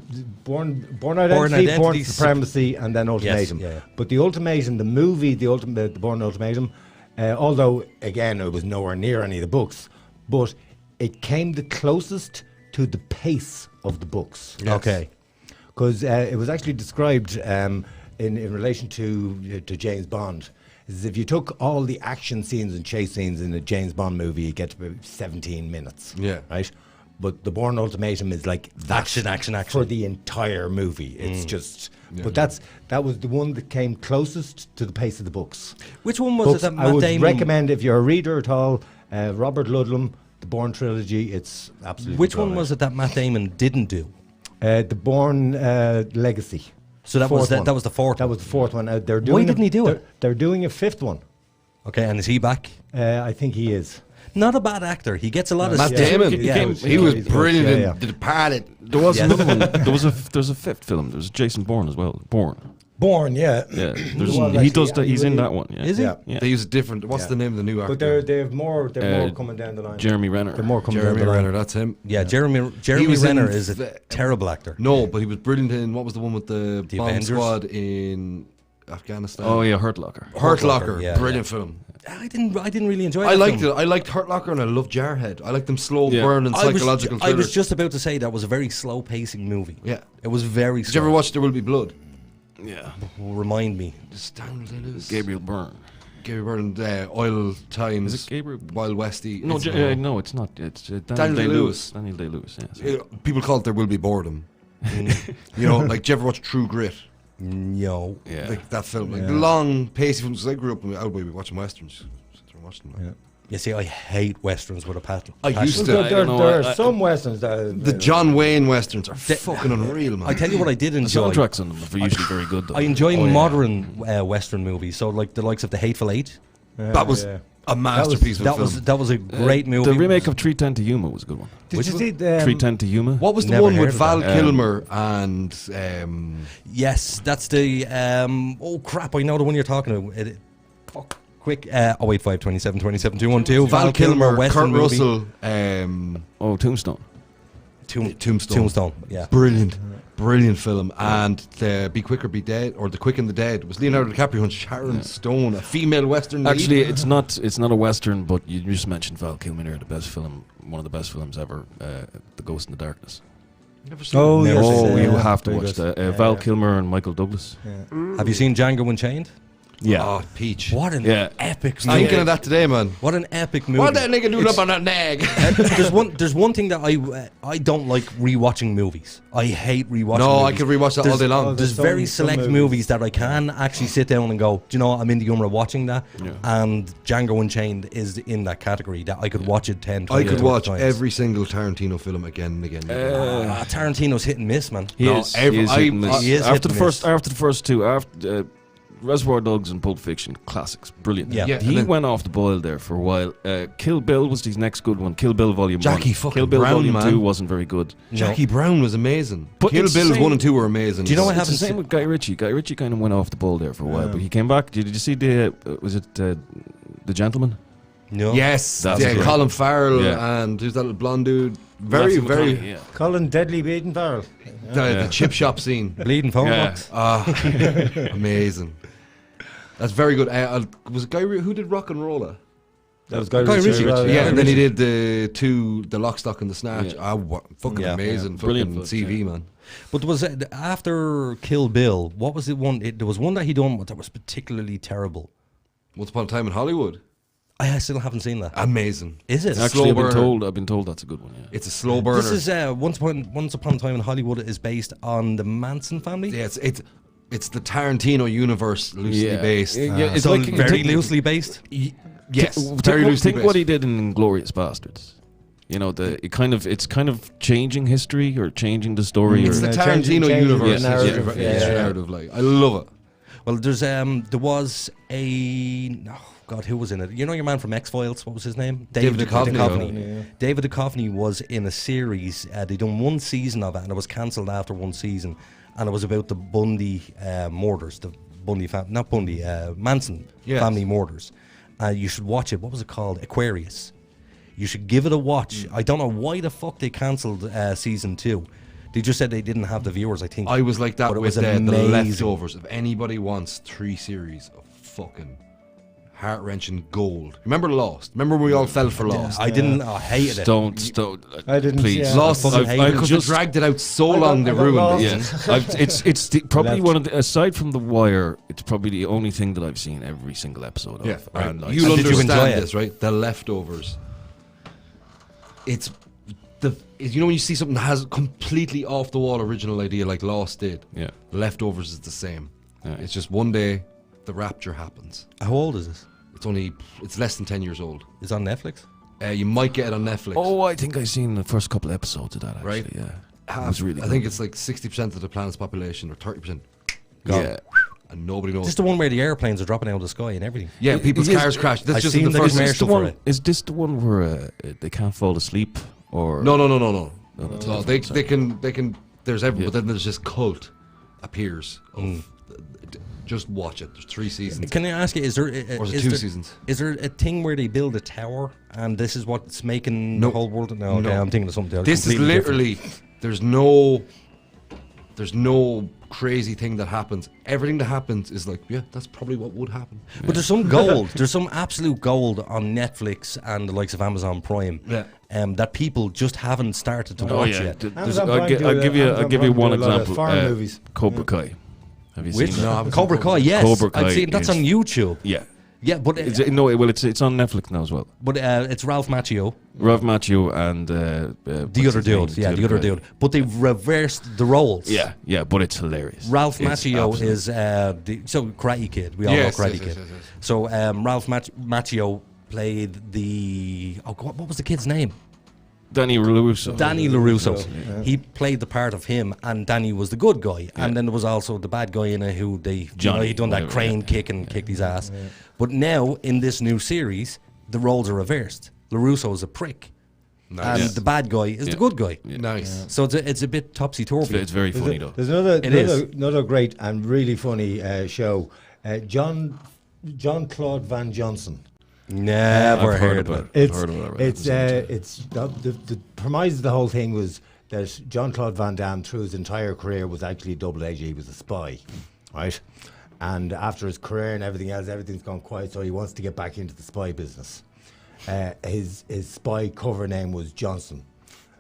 Bourne Identity, Bourne Supremacy, and then Ultimatum. Yes, yeah. But the Ultimatum, the movie, the Bourne Ultimatum, although, again, it was nowhere near any of the books, but it came the closest to the pace of the books. Yes. Okay. Because it was actually described in relation to James Bond. Is if you took all the action scenes and chase scenes in a James Bond movie, you get to about 17 minutes. Yeah. Right? But the Bourne Ultimatum is like that action for the entire movie. It's just, but that was the one that came closest to the pace of the books. Which one was it that Matt I would Damon recommend if you're a reader at all, Robert Ludlum, the Bourne trilogy. It's absolutely. Which one was it that Matt Damon didn't do? The Bourne Legacy. So that was the fourth. That was the fourth one. They're Why didn't he do it? They're doing a fifth one. Okay, and is he back? I think he is. Not a bad actor. He gets a lot of Matt stick. Damon. Yeah. He was brilliant in The Departed. There was Yes. another one. There's a fifth film. There's Jason Bourne as well. Born, yeah. Yeah. Well, He does. actually, He's in that one. Yeah. Is he? Yeah. They use a different. What's the name of the new actor? But they have more. They're more coming down the line. Jeremy Renner. They're more coming Jeremy down the line. Renner. That's him. Yeah, Jeremy was Renner in is a terrible actor. No, but he was brilliant in what was the one with the bomb Avengers? squad in Afghanistan? Oh yeah, Hurt Locker. Hurt Locker. yeah, Brilliant film. I didn't really enjoy. I that liked film. it. I liked Hurt Locker and I loved Jarhead. I liked them slow Yeah. burning psychological I was thrillers. just about to say that was a very slow pacing movie. Yeah. It was very. Did you ever watch There Will Be Blood? Yeah. Remind me. Just Daniel Day-Lewis. Gabriel Byrne. Gabriel Byrne, Oil Times. Is it Gabriel? Wild Westy. No, no, it's not. It's Daniel Day-Lewis. Daniel Day-Lewis. Yeah. People call it There Will Be Boredom. You know, like, do you ever watch True Grit? No. Yeah. Like that film, like long, pacey films. I grew up in Outway watching westerns. Watching them. You see, I hate westerns with a passion. I used to. There are some westerns that The John Wayne westerns are fucking unreal, man. I tell you what I did The enjoy. soundtracks on them are usually very good. Though. I enjoy modern western movies, so like the likes of The Hateful Eight. That was a masterpiece of a film. That was a great movie. The remake of 310 to Yuma was a good one. Did you see 310 to Yuma? What was the Never one heard with of Val that. Kilmer and Yes, that's the. Oh crap! I know the one you're talking about. Fuck. Quick. 085 27 27 212. Val Kilmer, Western Kurt movie. Russell, Tombstone. Tombstone. Yeah. Brilliant film. And the Be Quick or Be Dead, or The Quick and the Dead, was Leonardo DiCaprio and Sharon Stone, a female western lead. Actually, it's not a western, but you just mentioned Val Kilmer there, the best film, one of the best films ever, The Ghost in the Darkness. Never seen Oh, it. yes. Oh, you have to very watch good. that. Val Kilmer and Michael Douglas. Have you seen Django Unchained? Yeah. Oh, Peach. What an epic I'm story. thinking of that today, man. What an epic movie. What that nigga doing up on that nag? There's one thing that I don't like rewatching movies. I hate rewatching No, movies. I could rewatch that all day long. There's Some- very some select movies. movies that I can actually sit down and go, do you know what, I'm in the humor of watching that. Yeah. And Django Unchained is in that category that I could watch it 10, 20 I could 30 watch times. every single Tarantino film again and again. And again. Tarantino's hit and miss, man. He is hit and miss. He is after hit the and first two, after Reservoir Dogs and Pulp Fiction, classics, brilliant. Yeah. He went off the boil there for a while. Kill Bill was his next good one. Kill Bill Volume 1. Jackie fucking Kill Bill Brown, Volume man. 2 wasn't very good. Jackie Brown was amazing. But Kill it's the Bills same- 1 and 2 were amazing. Do you know what It's the happens same to- with Guy Ritchie. Guy Ritchie kind of went off the boil there for a while, but he came back. Did you see the was it The Gentleman? No. Yes, That's yeah, great. Colin Farrell Yeah. and who's that little blonde dude? Very, Matthew very. McConaughey, yeah. Colin Deadly Beaten Farrell. The chip shop scene. Bleeding phone Yeah. box. Amazing. That's very good. Was it Guy who did Rock and Roller? That was Guy Ritchie. Ritchie. Yeah, and then he did the Lock, Stock and the Snatch. Yeah. Fucking Yeah. amazing. Brilliant Fucking film, CV, man. But was it after Kill Bill? What was the one? There was one that he done that was particularly terrible. Once Upon a Time in Hollywood. I still haven't seen that. Amazing. Is it? Actually, slow burner. I've been told that's a good one. Yeah. It's a slow burner. This is Once Upon a Time in Hollywood is based on the Manson family. Yeah, it's the Tarantino universe loosely based. Yeah, it's So like very loosely based. Yes, Think very loosely what he based. did in Inglourious Bastards. You know, it's kind of changing history or changing the story. It's or the changing Tarantino the universe. narrative. History Yeah. narrative, like I love it. Well, there was who was in it? You know your man from X-Files, what was his name? David Duchovny. Yeah. David Duchovny was in a series. They done one season of it, and it was cancelled after one season. And it was about the Bundy murders, the Bundy Manson Yes. family murders. You should watch it. What was it called? Aquarius. You should give it a watch. I don't know why the fuck they cancelled season 2. They just said they didn't have the viewers, I think. I was like that But it with was the amazing. Leftovers. If anybody wants 3 series of fucking heart-wrenching gold. Remember Lost? Remember we all fell for Lost? I didn't. I hated it. Don't. I didn't Please. see it. Lost I fucking hate it. because they dragged it out so I got- long they I got ruined lost. it. Yeah, it's probably Left. one of the, aside from The Wire, it's probably the only thing that I've seen every single episode of. Yeah, right. And I- You'll did you enjoy understand it? this, right? The Leftovers. You know when you see something that has completely off the wall original idea like Lost did. Yeah. Leftovers is the same. Yeah. It's just one day the rapture happens. How old is this? It's less than 10 years old. It's on Netflix. You might get it on Netflix. Oh, I think I've seen the first couple episodes of that. Actually, Right. Yeah. It was really. I think it's like 60% of the planet's population or 30%. Yeah. and nobody knows. This is the one where the airplanes are dropping out of the sky and everything. Yeah, people's cars crash. That's I've just seen the first commercial for it. Is this the one where they can't fall asleep? Or No. that's No, they can. There's but then there's this cult appears of. Just watch it. There's 3 seasons. Can I ask you, is there Or is it is 2 there- seasons? Is there a thing where they build a tower and this is what's making No. the whole world? No, okay, I'm thinking of something else. This is completely literally there's no crazy thing that happens. Everything that happens is like, yeah, that's probably what would happen. different. But there's some gold. There's some absolute gold on Netflix and the likes of Amazon Prime. Yeah. That people just haven't started to Oh watch yeah, yet. Amazon I'll Prime give you one do a lot of example. foreign movies. Cobra Kai. Have you Which? seen that? Cobra Kai, yes. Cobra Kai I've seen that's is- on YouTube. Yeah. Yeah, but It's on Netflix now as well. but it's Ralph Macchio, Ralph Macchio and the other dude. Yeah, the other dude. But they've reversed the roles. Yeah, but it's hilarious. Ralph It's Macchio absolute- is Karate Kid. We all Yes, know Karate yes, Kid. yes, yes. So Ralph Macchio played the what was the kid's name? Danny LaRusso. Danny LaRusso. He played the part of him, and Danny was the good guy. And then there was also the bad guy in it who Johnny, he done that whatever, crane kick and kicked his ass. But now in this new series, the roles are reversed. LaRusso is a prick, and the bad guy is the good guy. Nice. So it's a bit topsy turvy. It's very funny though. There's It is. another great and really funny show. John Claude Van Johnson. Never I've heard heard of about it. it. I've heard about it. It's the premise of the whole thing was that John Claude Van Damme through his entire career was actually a double agent. He was a spy, right? And after his career and everything else, everything's gone quiet. So he wants to get back into the spy business. His spy cover name was Johnson.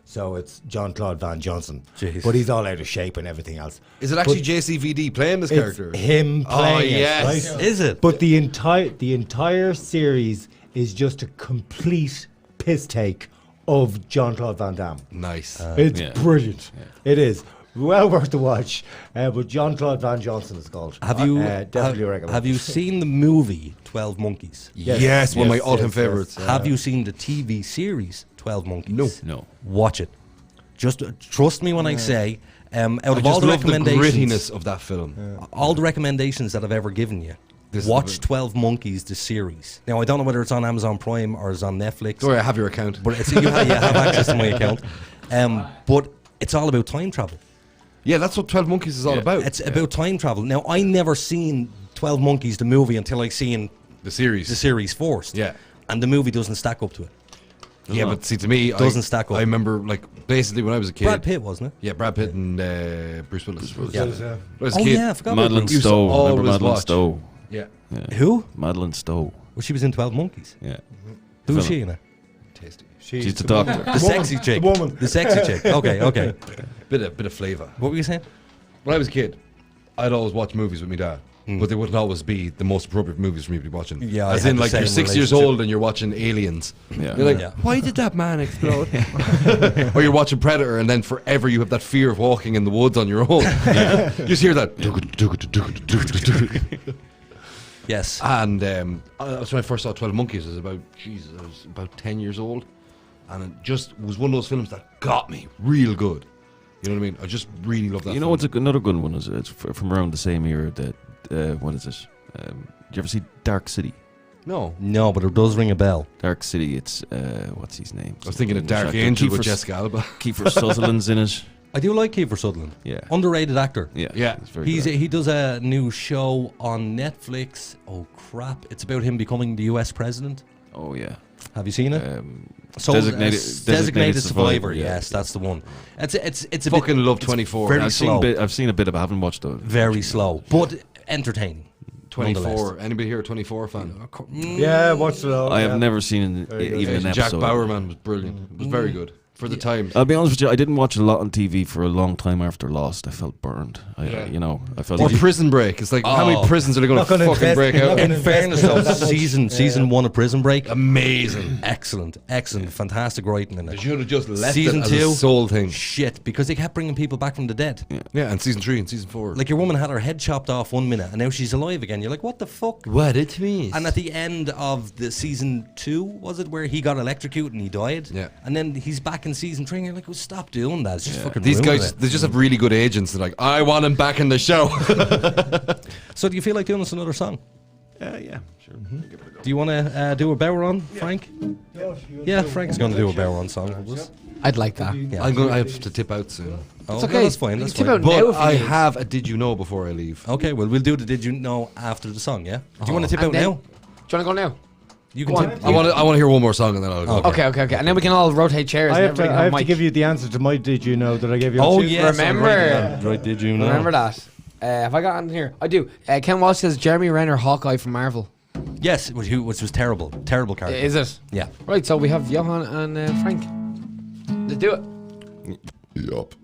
So it's John Claude Van Johnson. Jeez. But he's all out of shape and everything else. Is it actually But JCVD playing this it's character? him playing yes. it, right? Is it? But the entire series is just a complete piss take of John Claude Van Damme. Nice. It's Yeah. brilliant. It is well worth the watch. But John Claude Van Johnson is called. Have you definitely recommend? have you seen the movie 12 Monkeys? yes, one of my all-time favorites. Have you seen the TV series 12 Monkeys? No. Watch it. Just trust me when I say, out I of just all the love the recommendations, grittiness of that film. all the recommendations that I've ever given you, This is watch the- 12 Monkeys, the series. Now, I don't know whether it's on Amazon Prime or it's on Netflix. Sorry, I have your account. But you have access to my account. But it's all about time travel. Yeah, that's what 12 Monkeys is all about. It's about time travel. Now, I never seen 12 Monkeys, the movie, until I seen the series. the series first. Yeah. And the movie doesn't stack up to it. Yeah, but see, to me, Doesn't stack up. I remember, like, basically when I was a kid. Brad Pitt, wasn't it? Yeah, Brad Pitt and Bruce Willis. Yeah. When I was a Oh, kid, yeah, I forgot about Madeline Bruce. used to Stowe. Remember always Madeline watch. Stowe? Yeah. Who? Madeline Stowe. Well, she was in 12 Monkeys. Yeah. Who was Fella. she in it? Tasty. She's the doctor. The sexy chick. The woman. The sexy chick. Okay. Bit of flavour. What were you saying? When I was a kid, I'd always watch movies with my dad. But they wouldn't always be the most appropriate movies for me to be watching. Yeah, I as had in, the like, you're same 6 years relationship. old and you're watching Aliens. Yeah. You're like, Yeah. why did that man explode? Or you're watching Predator, and then forever you have that fear of walking in the woods on your own. You just hear that. Yes. And that's when I first saw 12 Monkeys. I was about 10 years old. And it just was one of those films that got me real good. You know what I mean? I just really love that You know film. what's another good one? It's from around the same era. That what is it? Did you ever see Dark City? No. No, but it does ring a bell. Dark City. It's what's his name? I was thinking of Dark Angel with Jessica Alba. Kiefer Sutherland's in it. I do like Kiefer Sutherland. Yeah. Underrated actor. Yeah. Yeah. It's very He good. does a new show on Netflix. Oh crap! It's about him becoming the U.S. president. Oh yeah. Have you seen it? Designated Survivor. yeah. Yes, that's the one. It's a Fucking bit, love it's 24. Very I've slow. I've seen a bit of it. I haven't watched it. Very slow, but entertaining. 24. nonetheless. Anybody here a 24 fan? Yeah, watch it all. I yeah. have never seen even an Jack episode. Bowerman was brilliant. It was very good. For the times. I'll be honest with you, I didn't watch a lot on TV for a long time after Lost. I felt burned. I felt Or Prison Break. It's like, how many prisons are they going Not to gonna fucking invest- break not out? gonna In fairness, though, that much. season 1 of Prison Break, Amazing. excellent, fantastic writing in They it. should have just left Season it as 2, a soul thing. shit, because they kept bringing people back from the dead. Yeah, and season 3 and season 4. Like your woman had her head chopped off 1 minute, and now she's alive again. You're like, what the fuck? what it means. And at the end of the season 2, was it where he got electrocuted and he died? Yeah. And then he's back in season 3, and you're like, well, stop doing that. It's just fucking These ruining guys, it. they just have really good agents. They're like, I want him back in the show. So do you feel like doing us another song? Yeah, sure. Do you want to do a bow run, Frank? Yeah, Frank's going to do a bow run song with us. I'd like that. Yeah. I have to tip out soon. Oh, okay. no, that's fine. You That's can fine. tip out now But if you I need. have a Did You Know before I leave. Okay, well, we'll do the Did You Know after the song, yeah? Do you want to tip out And then- now? Do you want to go now? You can Go on. tip. I want to hear one more song and then I'll go. Okay. And then we can all rotate chairs. I and have to, everybody I can have have to mic. give you the answer to my Did You Know that I gave you. Oh, on Tuesday. yes. Remember. Right, Did You Know? Remember that? Have I got on here? I do. Ken Walsh says Jeremy Renner, Hawkeye from Marvel. Yes, which was terrible. Terrible character. Is it? Yeah. Right, so we have Johan and Frank. Let's do it. Yup.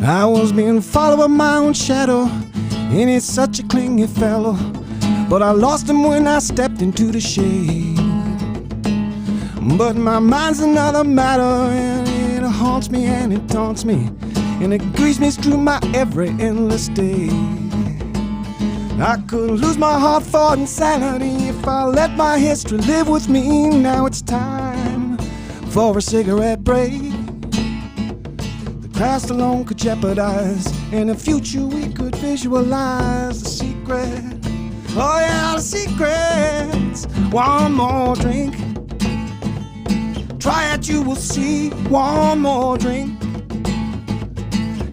I was being followed by my own shadow, and it's such a clingy fellow. But I lost him when I stepped into the shade. But my mind's another matter, and it haunts me and it taunts me, and it grieves me through my every endless day. I could lose my heart for insanity if I let my history live with me. Now it's time for a cigarette break. Past alone could jeopardize, in the future we could visualize the secret. Oh yeah, the secrets. One more drink. Try it, you will see. One more drink.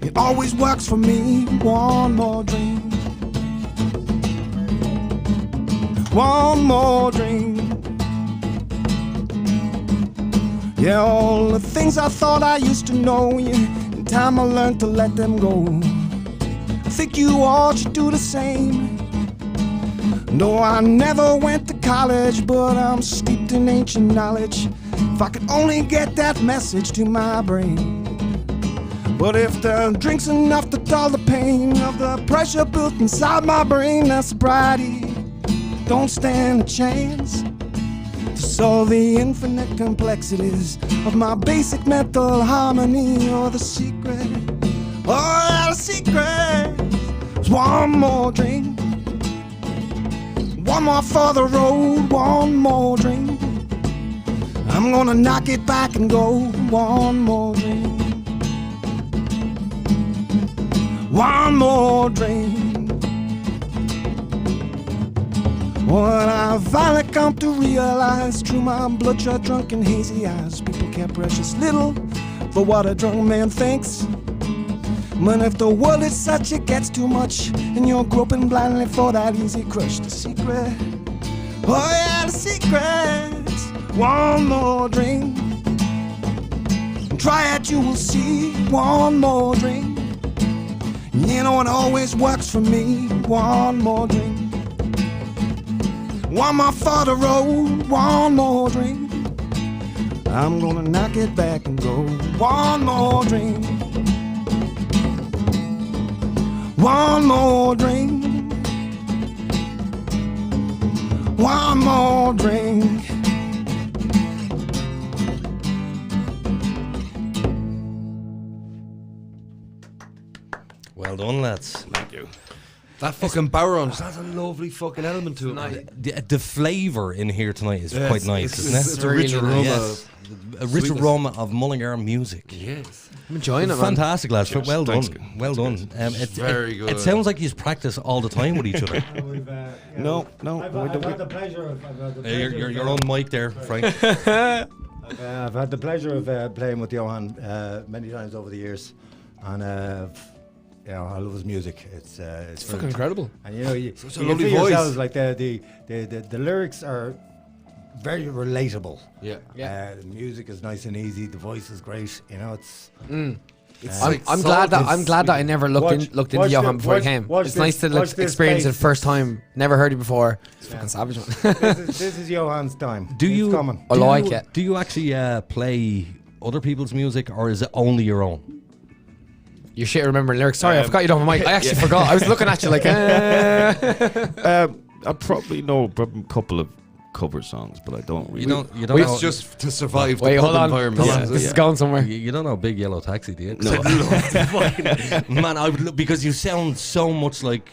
It always works for me. One more drink. One more drink. Yeah, all the things I thought I used to know, yeah. Time I learned to let them go. I think you all should do the same. No, I never went to college, but I'm steeped in ancient knowledge. If I could only get that message to my brain. But if the drink's enough to dull the pain of the pressure built inside my brain, that sobriety don't stand a chance to solve the infinite complexities of my basic mental harmony. Or the secret, oh yeah, the secret is one more drink. One more for the road, one more drink. I'm gonna knock it back and go. One more drink. One more drink. What I finally come to realize through my bloodshot, drunken, hazy eyes, people care precious little for what a drunk man thinks. But if the world is such, it gets too much, and you're groping blindly for that easy crush. The secret, oh yeah, the secret. One more drink. Try it, you will see. One more drink. You know it always works for me. One more drink. One more for the road, one more drink. I'm gonna knock it back and go. One more drink. One more drink. One more drink. Well done, lads. Thank you. That fucking Baron just has a lovely fucking element to it. The flavour in here tonight is quite nice, isn't it? It's a rich aroma. Yes. A rich aroma of Mullingar music. Yes. I'm enjoying it, man. Fantastic, lads. Cheers. Well done. Thanks. Well done. Very good. It sounds like you practice all the time with each other. No. I've had the pleasure of. You're on mic there, Frank. I've had the pleasure of playing with Yohan many times over the years, and you know, I love his music. It's fucking incredible. And you know, you Such a can lovely feel voice. yourselves, like the lyrics are very relatable. Yeah. The music is nice and easy. The voice is great. You know, it's. I'm glad that I never looked into Johan before I came. It's nice to experience it first time. Never heard it before. It's fucking savage, man. This is Johan's time. Do you? It's coming. I like it. Do you actually play other people's music, or is it only your own? You shit remembering lyrics. Sorry, I forgot you don't have a mic. I actually forgot. I was looking at you like. I probably know a couple cover songs, but I don't really. You don't It's know, just to survive Wait, the hold pub on. environment. This is going somewhere. you don't know Big Yellow Taxi, do you? No. Man, I would because you sound so much like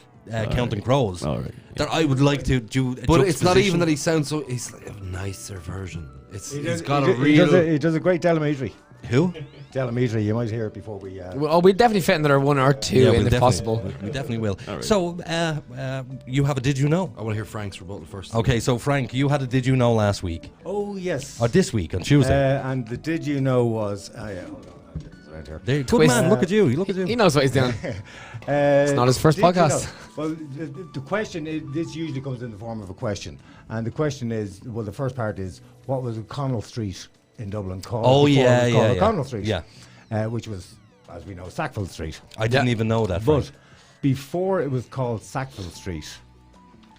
Counting Crows. All right. That I would like to do. A But it's not even juxtaposition. that he sounds so. He's like a nicer version. He's He got a does- real. He does a great telemetry. Who? Telemetry, you might hear it before we. Well, we definitely fit another one or two Yeah, in we'll if definitely- possible. We definitely will. So, you have a Did You Know? I want to hear Frank's rebuttal first. Okay, so Frank, you had a Did You Know last week. Oh yes. Or this week, on Tuesday. And the Did You Know was. Hold on, I'll get this right here. There, good Twist. man, look at you. Look at you. He knows what he's doing. It's not his first podcast. Well, the question is, this usually comes in the form of a question, and the question is, well, the first part is, what was O'Connell Street in Dublin called? Oh, before yeah, it was called yeah, yeah. O'Connell Street, Yeah. which was, as we know, Sackville Street. I didn't even know that, But Frank. before it was called Sackville Street,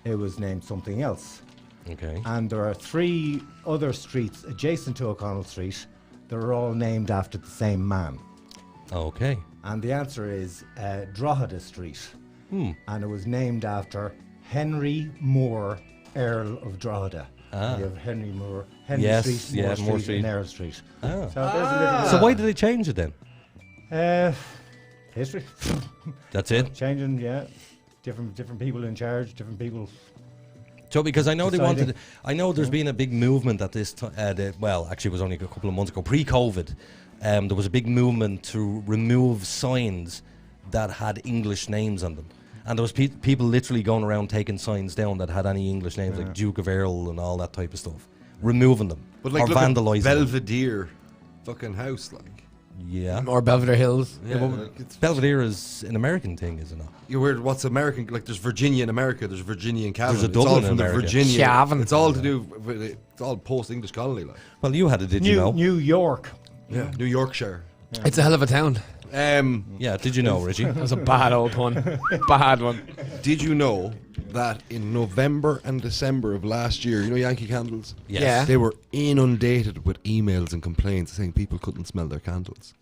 it was named something else. Okay. And there are 3 other streets adjacent to O'Connell Street that are all named after the same man. Okay. And the answer is Drogheda Street. And it was named after Henry Moore, Earl of Drogheda. Ah. You have Henry Moore, Henry Yes, Street, yeah, Moore Moore Street, Street. and Earl Street. Ah. So there's a little So why did they change it then? history. That's it? Changing, yeah. Different people in charge, different people. So because I know they Deciding. wanted, I know there's been a big movement at this time. Well, actually, it was only a couple of months ago, pre-COVID. There was a big movement to remove signs that had English names on them, and there was people literally going around taking signs down that had any English names, like Duke of Earl and all that type of stuff, removing them But like, or look at vandalising them. Belvedere, fucking house, like. Yeah. Or Belvedere Hills. Yeah, well, like it's Belvedere is an American thing, is it not? You're weird. What's American? Like, there's Virginia in America. There's Virginia in Cavan. There's a It's all Dublin from in the America. Virginia. Cavan. It's all to do with it. It's all post-English colony, like. Well, you had a Did You Know? New York. Yeah, New Yorkshire. It's a hell of a town. Yeah, Did You Know, Richie? That was a bad old pun. Bad one. Did you know that in November and December of last year, you know Yankee Candles? Yes. Yeah. They were inundated with emails and complaints saying people couldn't smell their candles.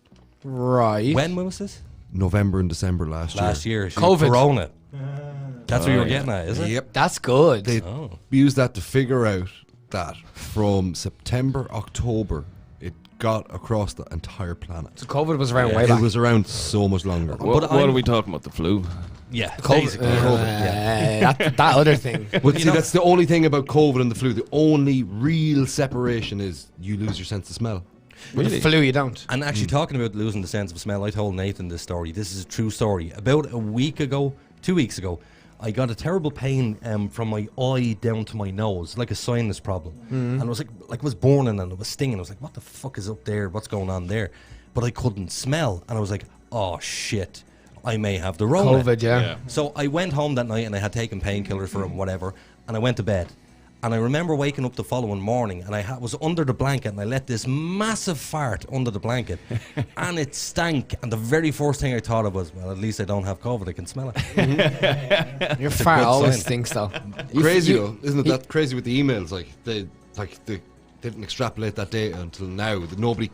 Right. When was this? November and December last year. COVID. Corona. That's what you were yeah. getting at, is it? Yep. That's good. They used that to figure out that from September, October, it got across the entire planet. So COVID was around way It back. was around so much longer. What are we talking about? The flu? Yeah, COVID. basically. Yeah. That other thing. But see, that's the only thing about COVID and the flu. The only real separation is you lose your sense of smell. With the flu, you don't. And actually, talking about losing the sense of smell, I told Nathan this story. This is a true story. About a week ago, 2 weeks ago, I got a terrible pain from my eye down to my nose, like a sinus problem. And it was like it was burning and it was stinging. I was like, what the fuck is up there? What's going on there? But I couldn't smell. And I was like, oh shit, I may have the Rona. COVID, yeah. So I went home that night and I had taken painkillers for it and whatever. And I went to bed. And I remember waking up the following morning and I was under the blanket and I let this massive fart under the blanket and it stank. And the very first thing I thought of was, well, at least I don't have COVID. I can smell it. Your It's a fart good always sign. stinks, though. Crazy though, isn't it? That crazy with the emails. Like they didn't extrapolate that data until now. That nobody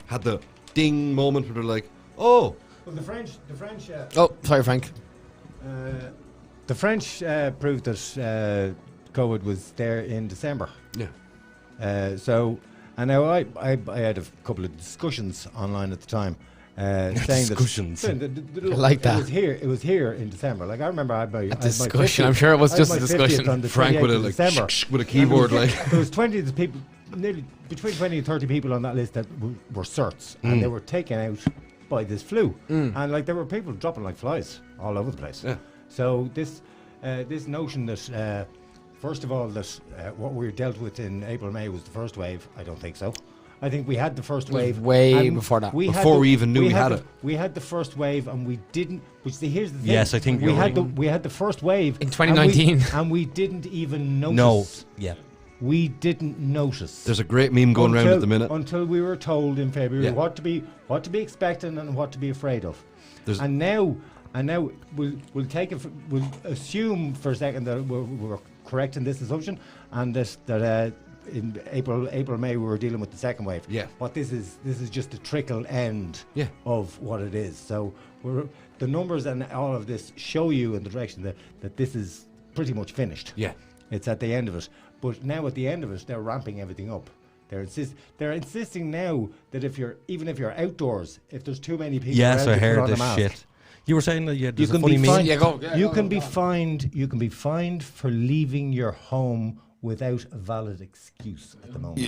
had the ding moment where they're like, oh. Well, the French. Oh, sorry, Frank. The French proved that COVID was there in December. Yeah. So, and now I had a couple of discussions online at the time, saying Discussions. that I like that. It was here in December. Like I remember I had my discussion. I'm sure it was I had just my a discussion. 50th on the Frank with 28th a of like December. with a keyboard like. There was 20 of the people, nearly between 20 and 30 people on that list that were certs, and they were taken out by this flu, and like there were people dropping like flies all over the place. Yeah. So this notion that first of all that what we dealt with in April May was the first wave, I don't think so. I think we had the first was wave way and before that. Before we even knew we had it. We had the first wave and we didn't. Which here's the thing. Yes, I think we you're had right. we had the first wave In 2019. and we didn't even notice. No. Yeah. We didn't notice. There's a great meme going around at the minute. Until we were told in February Yeah. what to be expecting and what to be afraid of. There's- And now we'll take it. We'll assume for a second that we're correct in this assumption, and that in April May we were dealing with the second wave. Yeah. What this is just a trickle end. Yeah. Of what it is. So the numbers and all of this show you in the direction that this is pretty much finished. Yeah. It's at the end of it. But now at the end of it, they're ramping everything up. They're insisting now that even if you're outdoors, if there's too many people, yes, I put heard on a this mask. shit. You were saying that You there's a can funny be meme. fined. You can be fined. You can be fined for leaving your home without a valid excuse at the moment.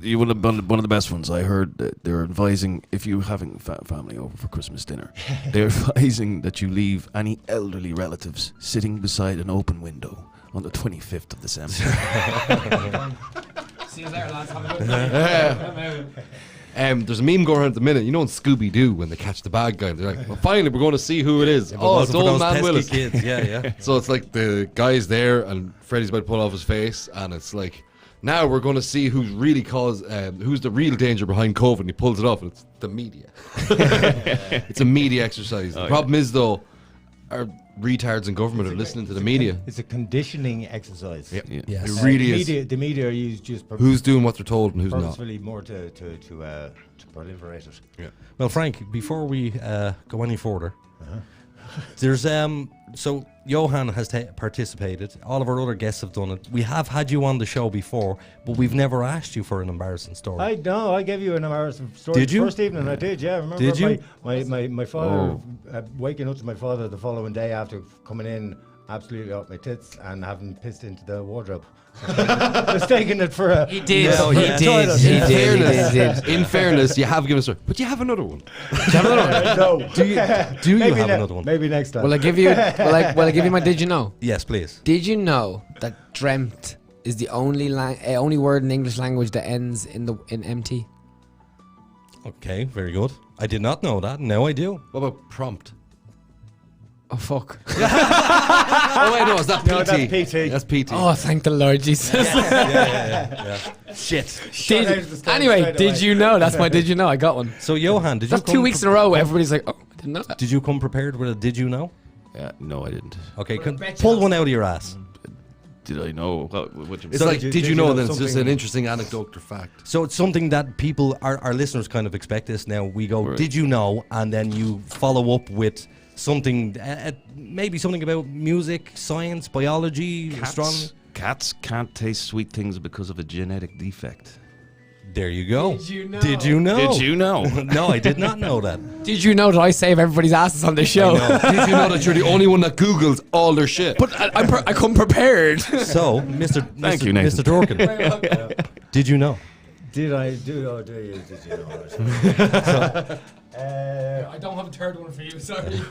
You would have been one of the best ones. I heard that they're advising, if you're having family over for Christmas dinner, they're advising that you leave any elderly relatives sitting beside an open window on the 25th of December. See you there, lads. Have a good night. There's a meme going around at the minute. You know in Scooby-Doo when they catch the bad guy, they're like, well, finally, we're going to see who it is. Oh, it's old man Willis. Kids. Yeah. So it's like the guy's there and Freddy's about to pull off his face, and it's like, now we're going to see who's really who's the real danger behind COVID, and he pulls it off, and it's the media. It's a media exercise. The problem is, though, our retards in government are listening to the media. It's a conditioning exercise. Yeah. Yes. It really is. The media are used just who's doing what they're told and who's not. Purposefully more to proliferate it. Yeah. Well, Frank, before we go any further, there's so Yohan has participated. All of our other guests have done it. We have had you on the show before, but we've never asked you for an embarrassing story. I gave you an embarrassing story. Did you? First evening I did, yeah. Remember did you? My father, waking up to my father the following day after coming in absolutely up my tits and having pissed into the wardrobe. Mistaking it for a... He did. No, he did. In fairness, you have given us a story, but you have another one. No. Do you have another one? Maybe next time. Will I give you? Will I give you my? Did you know? Yes, please. Did you know that dreamt is the only word in English language that ends in MT? Okay, very good. I did not know that. Now I do. What about prompt? Oh fuck! Oh wait, no, is that PT? No, that's PT. That's PT. Oh, thank the Lord Jesus! Yeah. Shit. Anyway, did you know? That's my. Did you know? I got one. So Yohan, did That's you? 2 weeks in a row. Everybody's like, oh, I didn't know that. Did you come prepared with a did you know? No, I didn't. Okay, pull one out of your ass. Did I know? What It's like, did you know? Then it's just an interesting anecdote or fact. So it's something that people, our listeners, kind of expect this now. We go, did you know? And then you follow up with something, maybe something about music, science, biology, astronomy. Cats can't taste sweet things because of a genetic defect. There you go. Did you know? Did you know? Did you know? No, I did not know that. Did you know that I save everybody's asses on this show? Did you know that you're the only one that Googles all their shit? But I come prepared. So, Thank you, Nathan. Mr. Durken, did you know? Did I do? Oh, do you? Did you know? I don't have a third one for you. Sorry.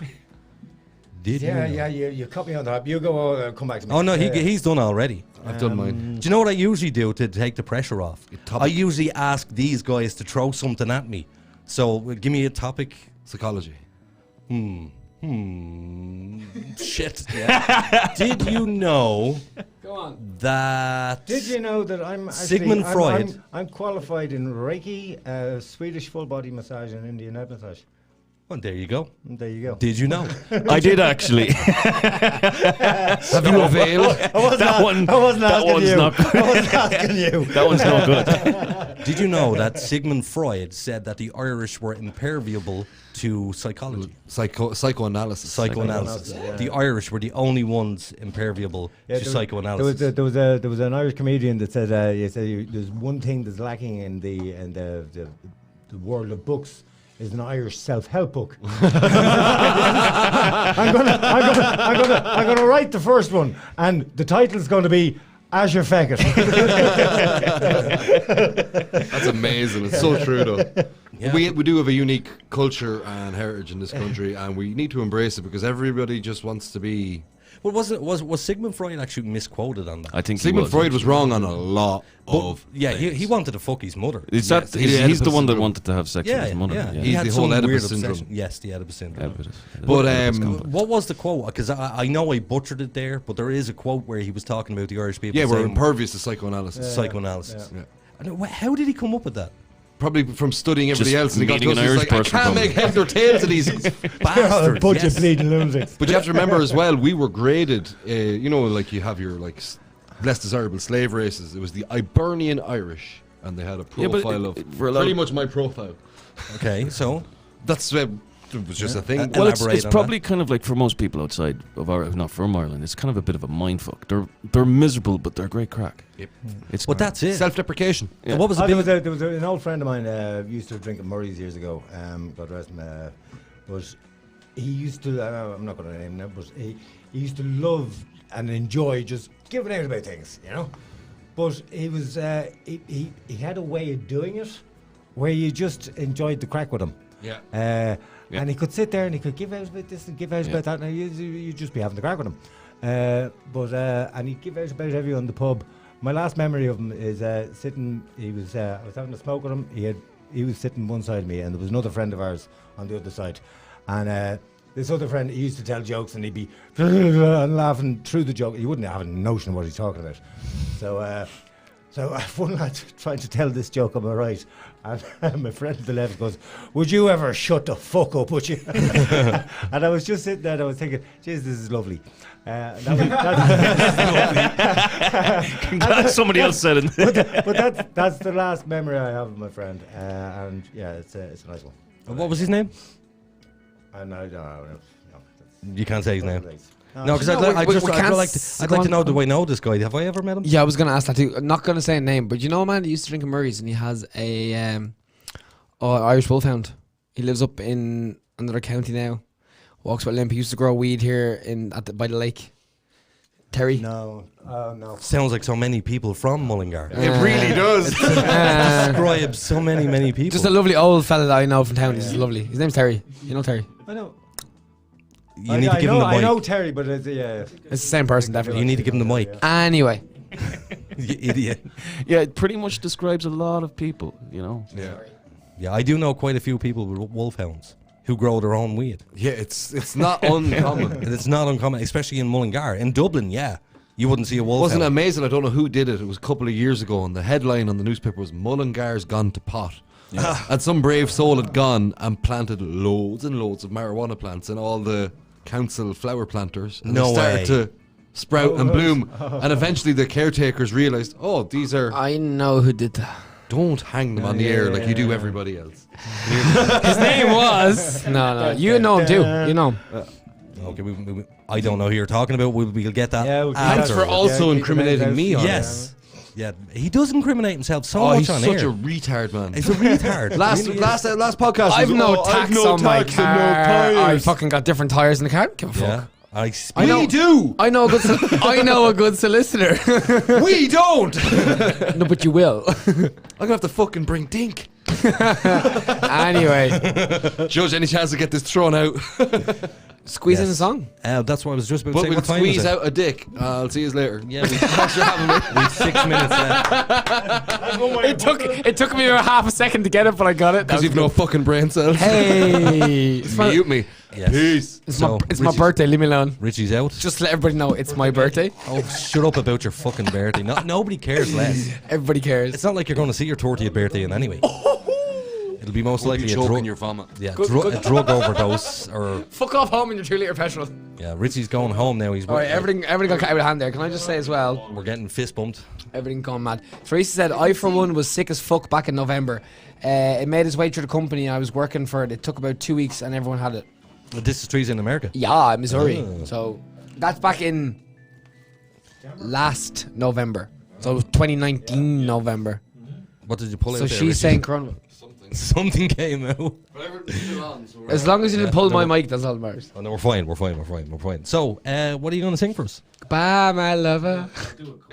Did you know? Yeah, you cut me on that. You go, come back to me. Oh, no, he's done already. I've done mine. Do you know what I usually do to take the pressure off? I usually ask these guys to throw something at me. So, give me a topic. Psychology. Shit. Yeah. Did you know Go on. that... Did you know that I'm actually... Sigmund Freud... I'm qualified in Reiki, Swedish full body massage and Indian head massage. Well, there you go. There you go. Did you know? I did actually. Have you availed? I wasn't asking you. That one's not good. Did you know that Sigmund Freud said that the Irish were impermeable to psychology? Psychoanalysis. Psychoanalysis. Yeah. The Irish were the only ones impermeable to psychoanalysis. There was an Irish comedian that said, there's one thing that's lacking in the world of books. Is an Irish self-help book. I'm gonna write the first one, and the title's going to be As Your Feckett. That's amazing. It's so true, though. Yeah. We do have a unique culture and heritage in this country, and we need to embrace it because everybody just wants to be. Well, was Sigmund Freud actually misquoted on that? I think Sigmund Freud was wrong on a lot of. Yeah, he wanted to fuck his mother. He's the one that wanted to have sex with his mother. Yeah. He's the whole Oedipus syndrome. Yes, the Oedipus syndrome. But what was the quote? Because I know I butchered it there, but there is a quote where he was talking about the Irish people. Yeah, we're impervious to psychoanalysis. Psychoanalysis. Yeah. How did he come up with that? Probably from studying everybody else, and he got to an us, Irish like, I person can't make heads or tails of these bastards. A bunch of bleeding lunatics. But you have to remember as well, we were graded. Like you have your less desirable slave races. It was the Hibernian Irish, and they had a profile of pretty much my profile. Okay, so that's It was just a thing. Well, it's probably kind of like for most people outside of not from Ireland, it's kind of a bit of a mindfuck. They're miserable, but they're great crack. Yep. But that's it. Self-deprecation. Yeah. What was there was an old friend of mine used to drink at Murray's years ago. God rest him. But he used to. I'm not going to name him now, but he used to love and enjoy just giving out about things, you know. But he was he had a way of doing it where you just enjoyed the crack with him. Yeah. And he could sit there and he could give out about this and give out about that, and you'd just be having the crack with him. And he'd give out about everyone in the pub. My last memory of him is sitting. I was having a smoke with him. He was sitting one side of me, and there was another friend of ours on the other side. And this other friend, he used to tell jokes, and he'd be and laughing through the joke. He wouldn't have a notion of what he's talking about. So one lad trying to tell this joke on my right, and my friend to the left goes, "Would you ever shut the fuck up, would you?" And I was just sitting there and I was thinking, "Jeez, this is lovely." That's somebody else said it. but that's the last memory I have of my friend, and yeah, it's a nice one. What was his name? No, You can't say his name. No, because I'd like to know, do I know this guy? Have I ever met him? Yeah, I was going to ask that too. I'm not going to say a name, but you know a man who used to drink at Murray's, and he has a Irish Wolfhound. He lives up in another county now. Walks about limp. He used to grow weed here by the lake. Terry? No. Sounds like so many people from Mullingar. It really does. Describes so many people. Just a lovely old fella that I know from town. He's lovely. His name's Terry. You know Terry? I know. You need to give him the mic. I know Terry, but it's the same person, definitely. You need to give him the mic. Anyway. You idiot. Yeah, it pretty much describes a lot of people, you know. Yeah, I do know quite a few people with wolfhounds who grow their own weed. Yeah, it's not uncommon. It's not uncommon, especially in Mullingar. In Dublin, yeah, you wouldn't see a wolfhound. Wasn't it amazing? I don't know who did it. It was a couple of years ago, and the headline on the newspaper was "Mullingar's gone to pot." Yeah. And some brave soul had gone and planted loads and loads of marijuana plants in all the council flower planters, and they started to sprout and bloom. And eventually the caretakers realised, oh, these are... I know who did that. Don't hang them on the air like you do everybody else. His name was... No, you know him too. You know him. Okay, I don't know who you're talking about. We'll get that. Thanks for also incriminating me on it. Yes. Yeah, he does incriminate himself so much on air. He's such a retard, man. He's a retard. last podcast. I've no tax on my car. I fucking got different tires in the car. Give a fuck. We do. I know a good solicitor. We don't. No, but you will. I'm gonna have to fucking bring Dink. Anyway, Judge, any chance to get this thrown out? Squeeze in a song. That's what I was just about to say. But we'll squeeze out a dick. I'll see you later. Yeah, thanks for having me. We've 6 minutes left. It took me about half a second to get it, but I got it. Because you've no fucking brain cells. Hey, mute me. Yes. Peace. It's my birthday. Leave me alone. Richie's out. Just to let everybody know it's my birthday. Oh, shut up about your fucking birthday. Nobody cares less. Everybody cares. It's not like you're going to see your 30th birthday in anyway. It'll be most likely a drug. Your vomit. Yeah, a drug overdose or. Fuck off home in your 2-litre petrol. Yeah, Richie's going home now. He's. All right, everything got cut out of hand there. Can I just say as well? We're getting fist bumped. Everything gone mad. Teresa said, I for one was sick as fuck back in November. It made its way through the company. I was working for it. It took about 2 weeks and everyone had it. This is Teresa in America. Yeah, Missouri. So that's back in last November. So 2019 November. What did you pull out So there, she's Richie? saying Corona. Something came out. As long as you didn't pull my mic, that's all that matters. Oh, no, we're fine. So, what are you going to sing for us? Bye, my lover.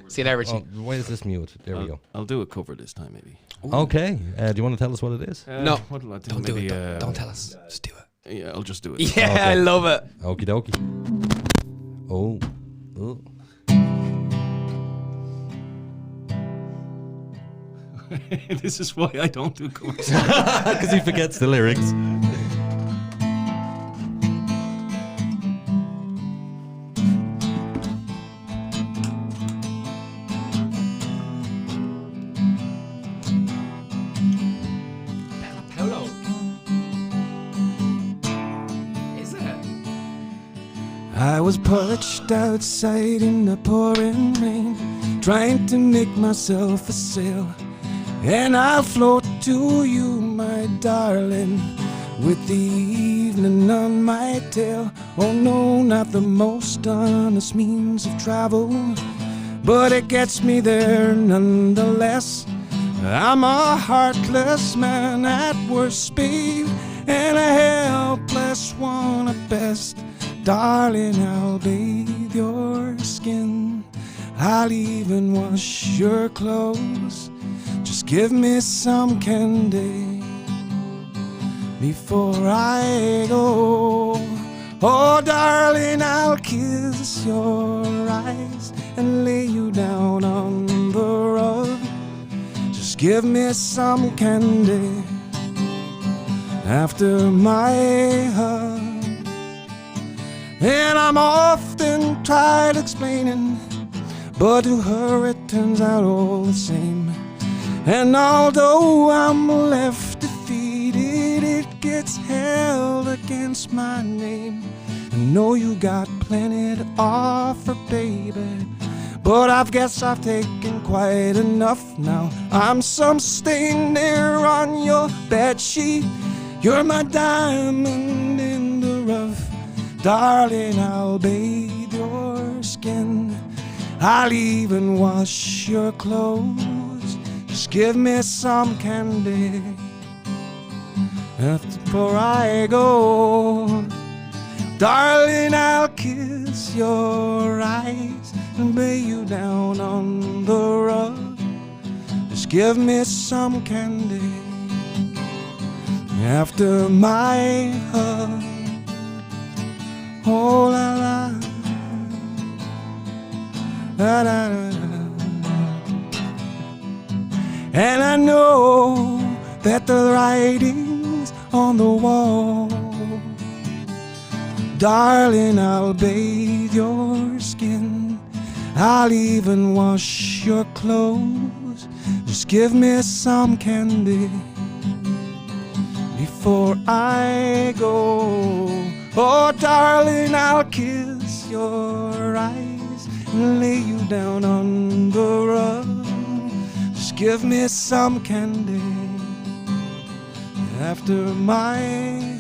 See you there, Richie. Oh, why is this mute? There we go. I'll do a cover this time, maybe. Okay. Do you want to tell us what it is? No. What'll I do? Don't do Maybe, it. Don't tell us. Just do it. Yeah, I'll just do it. Yeah, Okay. I love it. Okie dokie. Oh. This is why I don't do covers. Because he forgets the lyrics. Hello. Is it? I was perched outside in the pouring rain, trying to make myself a sail. And I'll float to you, my darling, with the evening on my tail. Oh no, not the most honest means of travel, but it gets me there nonetheless. I'm a heartless man at worst, babe, and a helpless one at best. Darling, I'll bathe your skin, I'll even wash your clothes. Just give me some candy before I go. Oh, darling, I'll kiss your eyes and lay you down on the rug. Just give me some candy after my hug. And I'm often tried explaining, but to her it turns out all the same. And although I'm left defeated, it gets held against my name. I know you got plenty to offer, baby, but I guess I've taken quite enough now. I'm some stain there on your bedsheet. You're my diamond in the rough. Darling, I'll bathe your skin, I'll even wash your clothes. Just give me some candy before I go. Darling, I'll kiss your eyes and lay you down on the rug. Just give me some candy after my hug. Oh la la, la la la. And I know that the writing's on the wall. Darling, I'll bathe your skin, I'll even wash your clothes. Just give me some candy before I go. Oh, darling, I'll kiss your eyes and lay you down on the rug. Just give me some candy after my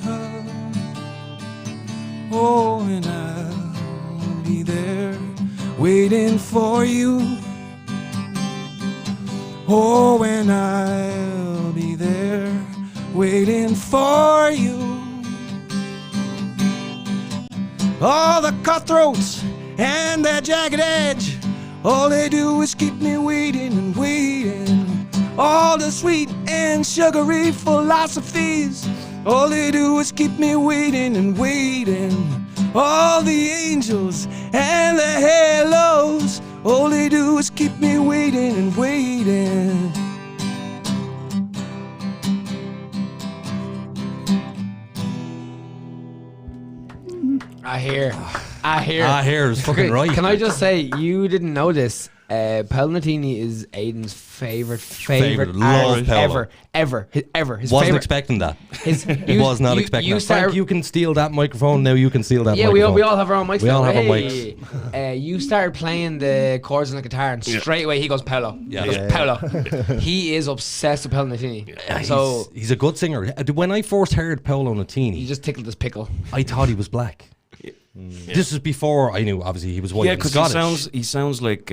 hug. Oh, and I'll be there waiting for you. Oh, and I'll be there waiting for you. All the cutthroats and their jagged edge, all they do is keep me waiting and waiting. All the sweet and sugary philosophies, all they do is keep me waiting and waiting. All the angels and the halos, all they do is keep me waiting and waiting. I hear. I hear is fucking right. Can I just say, you didn't know this? Paolo Nutini is Aiden's favorite love artist ever. His Wasn't favorite. expecting that. You, Was not expecting you that. Frank, you can steal that microphone. Now you can steal that Yeah, microphone. we all have our own mics. We all have our Hey. mics. You started playing the chords on the guitar, and straight away he goes Paolo. Yeah. He goes Paolo. He is obsessed with Paolo Nutini. So he's a good singer. When I first heard Paolo Nutini, he just tickled his pickle. I thought he was black. This is before I knew, obviously, he was white. Yeah, because because he sounds like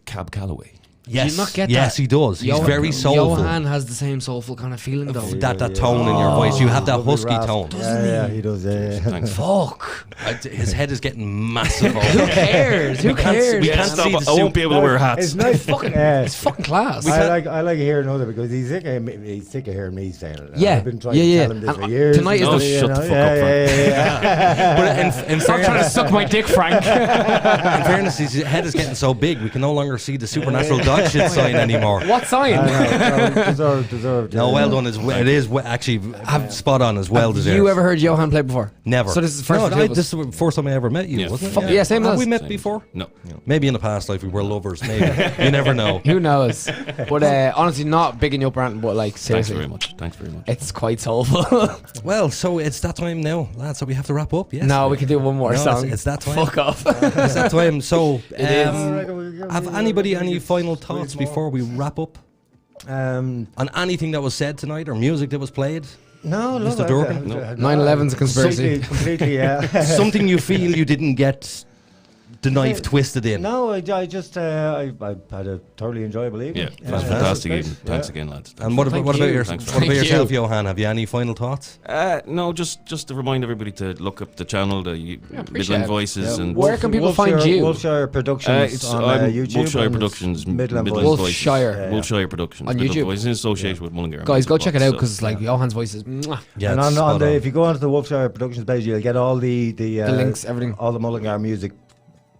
Cab Calloway. Yes, Do you not get yes, that? he does. He's very soulful. Johan has the same soulful kind of feeling, though. That tone in your voice, you have that husky tone. Yeah, he does. Yeah. Fuck. His head is getting massive. Who cares? Who cares? We can't stop. I won't be able to wear hats. It's nice. It's fucking class. I like hearing other because he's sick of hearing me saying it. Yeah. I've been trying to tell him this for years. Tonight is the shut the fuck up, Frank. But in Stop trying to suck my dick, Frank. In fairness, his head is getting so big, we can no longer see the Supernatural Dogshit sign anymore. What sign? Deserved. No, well done. It is actually spot on as well deserved. Have you ever heard Johan play before? Never. So this is the first. No, this is the first time I ever met you, wasn't it? Yeah, same as Have us. we met before? No. Maybe in the past life we were lovers. Maybe you never know. Who knows? But honestly, not bigging you up, Brandon. But like seriously, Thanks very much. it's quite soulful. Well, so it's that time now, lads. So we have to wrap up. Yes. No, we can do one more No, song. It's that time. Fuck off. It's that time. So, is. have anybody any final thoughts before we wrap up? On anything that was said tonight or music that was played? No, look, Mr. Durken? No. 9/11's a conspiracy. Completely, yeah. Something you feel you didn't get the knife twisted in. No, I just I had a thoroughly enjoyable evening. Yeah, that's fantastic, Eden. Thanks again, lads. And what about yourself, Yohan? Have you any final thoughts? No, just to remind everybody to look up the channel, the Midland Voices, and where can people find you? Wolfshire Productions it's on YouTube. Wolfshire Productions, Midland Voices. Wolfshire Productions on YouTube. Voices in association with Mullingar. Guys, go check it out because like Johan's voice is. Yeah, and if you go onto the Wolfshire Productions page, you'll get all the links, everything, all the Mullingar music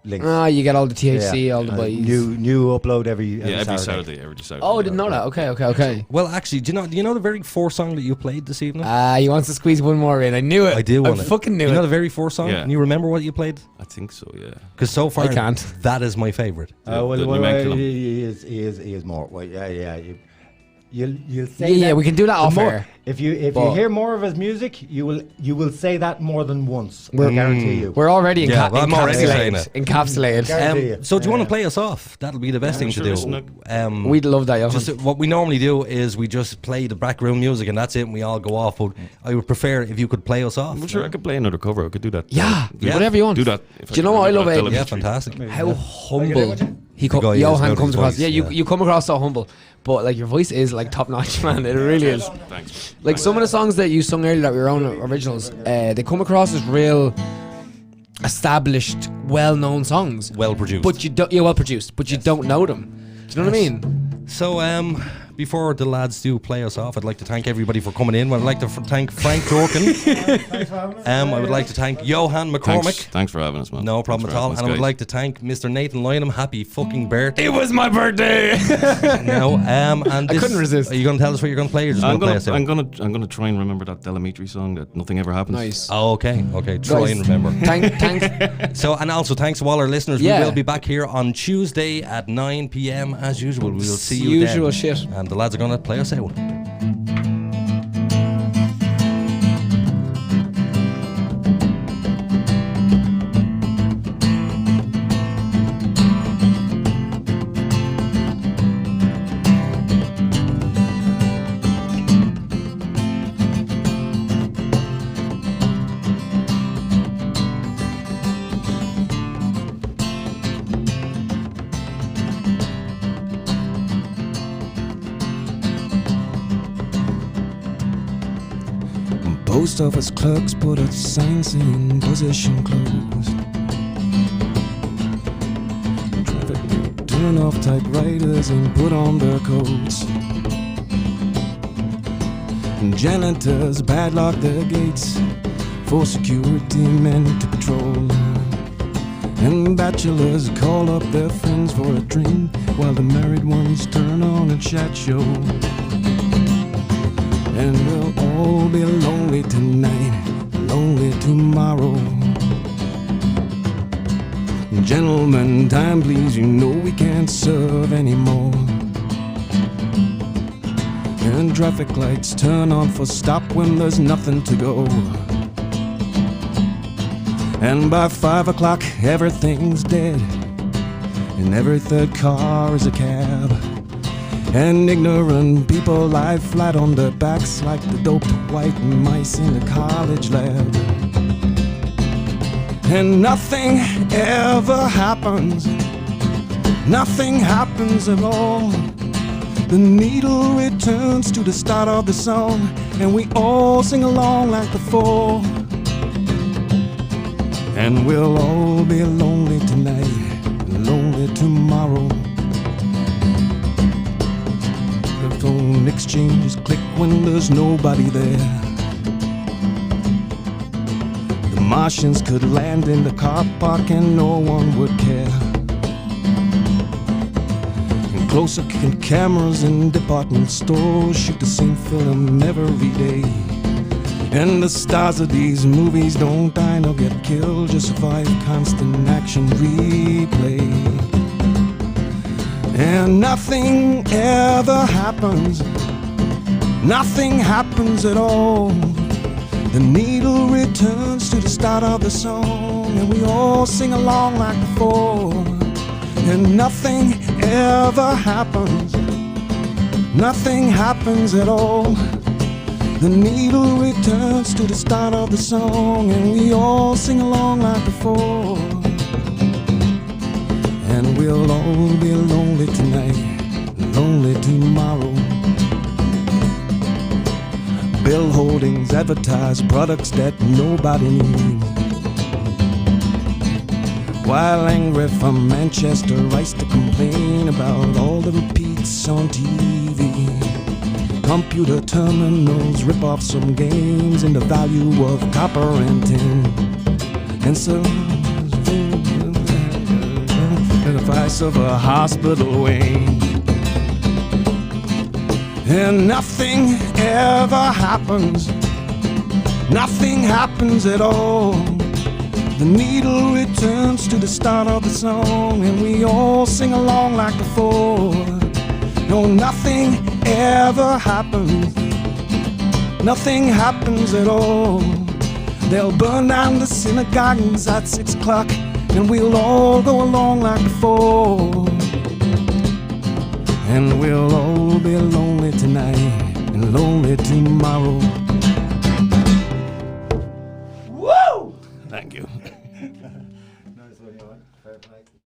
links. You get all the THC, all the boys. New upload every Saturday. Oh, I didn't know that. Okay. Well, actually, do you know the very first song that you played this evening? He wants to squeeze one more in. I knew it. I do want it. Fucking knew it. You know the very first song? Yeah. And you remember what you played? I think so, yeah. Because so far, I can't. That is my favourite. He is more. Well, yeah. You'll say yeah, that we can do that off air. If you hear more of his music, you will say that more than once. I guarantee you. We're already I'm already saying it. Encapsulated. So do you want to play us off? That'll be the best thing to do. We'd love that, Johan. Just what we normally do is we just play the background music and that's it, and we all go off. But I would prefer if you could play us off. I'm sure I could play another cover. I could do that. Yeah, whatever you want. Do that. Do you know what I love, Aiden? Yeah, fantastic. How humble Yohan comes across. Yeah, you come across so humble. But like your voice is like top notch, man. It really is. Thanks. Like some of the songs that you sung earlier that were your own originals, they come across as real established, well-known songs. Well produced. But you don't. Yeah, well produced. But you don't know them. Do you know what I mean? So before the lads do play us off, I'd like to thank everybody for coming in. I'd like to thank Frank Durken. I would like to thank Yohan McCormac. Thanks for having us, man. No problem at all. And I would like to thank Mr. Nathan Lynham. Happy fucking birthday. It was my birthday. No, and I couldn't resist. Are you going to tell us what you're going to play? Or just I'm going to play us I'm gonna try and remember that Delamitri song that Nothing Ever Happens. Nice. Oh, okay. Try and remember. Thanks. So, and also thanks to all our listeners. Yeah. We will be back here on Tuesday at 9 p.m. as usual. We will see you Usual then. shit. And the lads are going to play us out. Post office clerks put a sign saying position closed. Traffic turn off typewriters and put on their coats. And janitors padlock their gates for security men to patrol. And bachelors call up their friends for a drink while the married ones turn on a chat show. And we'll all be lonely tonight, lonely tomorrow. Gentlemen, time please, you know we can't serve anymore. And traffic lights turn on for stop when there's nothing to go. And by 5 o'clock everything's dead, and every third car is a cab. And ignorant people lie flat on their backs like the doped white mice in a college lab. And nothing ever happens, nothing happens at all. The needle returns to the start of the song, and we all sing along like before. And we'll all be lonely tonight, lonely tomorrow. Phone exchanges click when there's nobody there. The Martians could land in the car park and no one would care. And closer cameras in department stores shoot the same film every day. And the stars of these movies don't die nor get killed, just survive constant action replay. And nothing ever happens, nothing happens at all. The needle returns to the start of the song, and we all sing along like before. And nothing ever happens, nothing happens at all. The needle returns to the start of the song, and we all sing along like before. And we'll all be lonely tonight, lonely tomorrow. Bill holdings advertise products that nobody needs, while angry from Manchester writes to complain about all the repeats on TV. Computer terminals rip off some games in the value of copper and tin, and so the price of a hospital wing. And nothing ever happens, nothing happens at all. The needle returns to the start of the song, and we all sing along like before. No, nothing ever happens, nothing happens at all. They'll burn down the synagogues at 6 o'clock, and we'll all go along like before. And we'll all be lonely tonight and lonely tomorrow. Woo! Thank you. Nice one, Yohan. Fair play.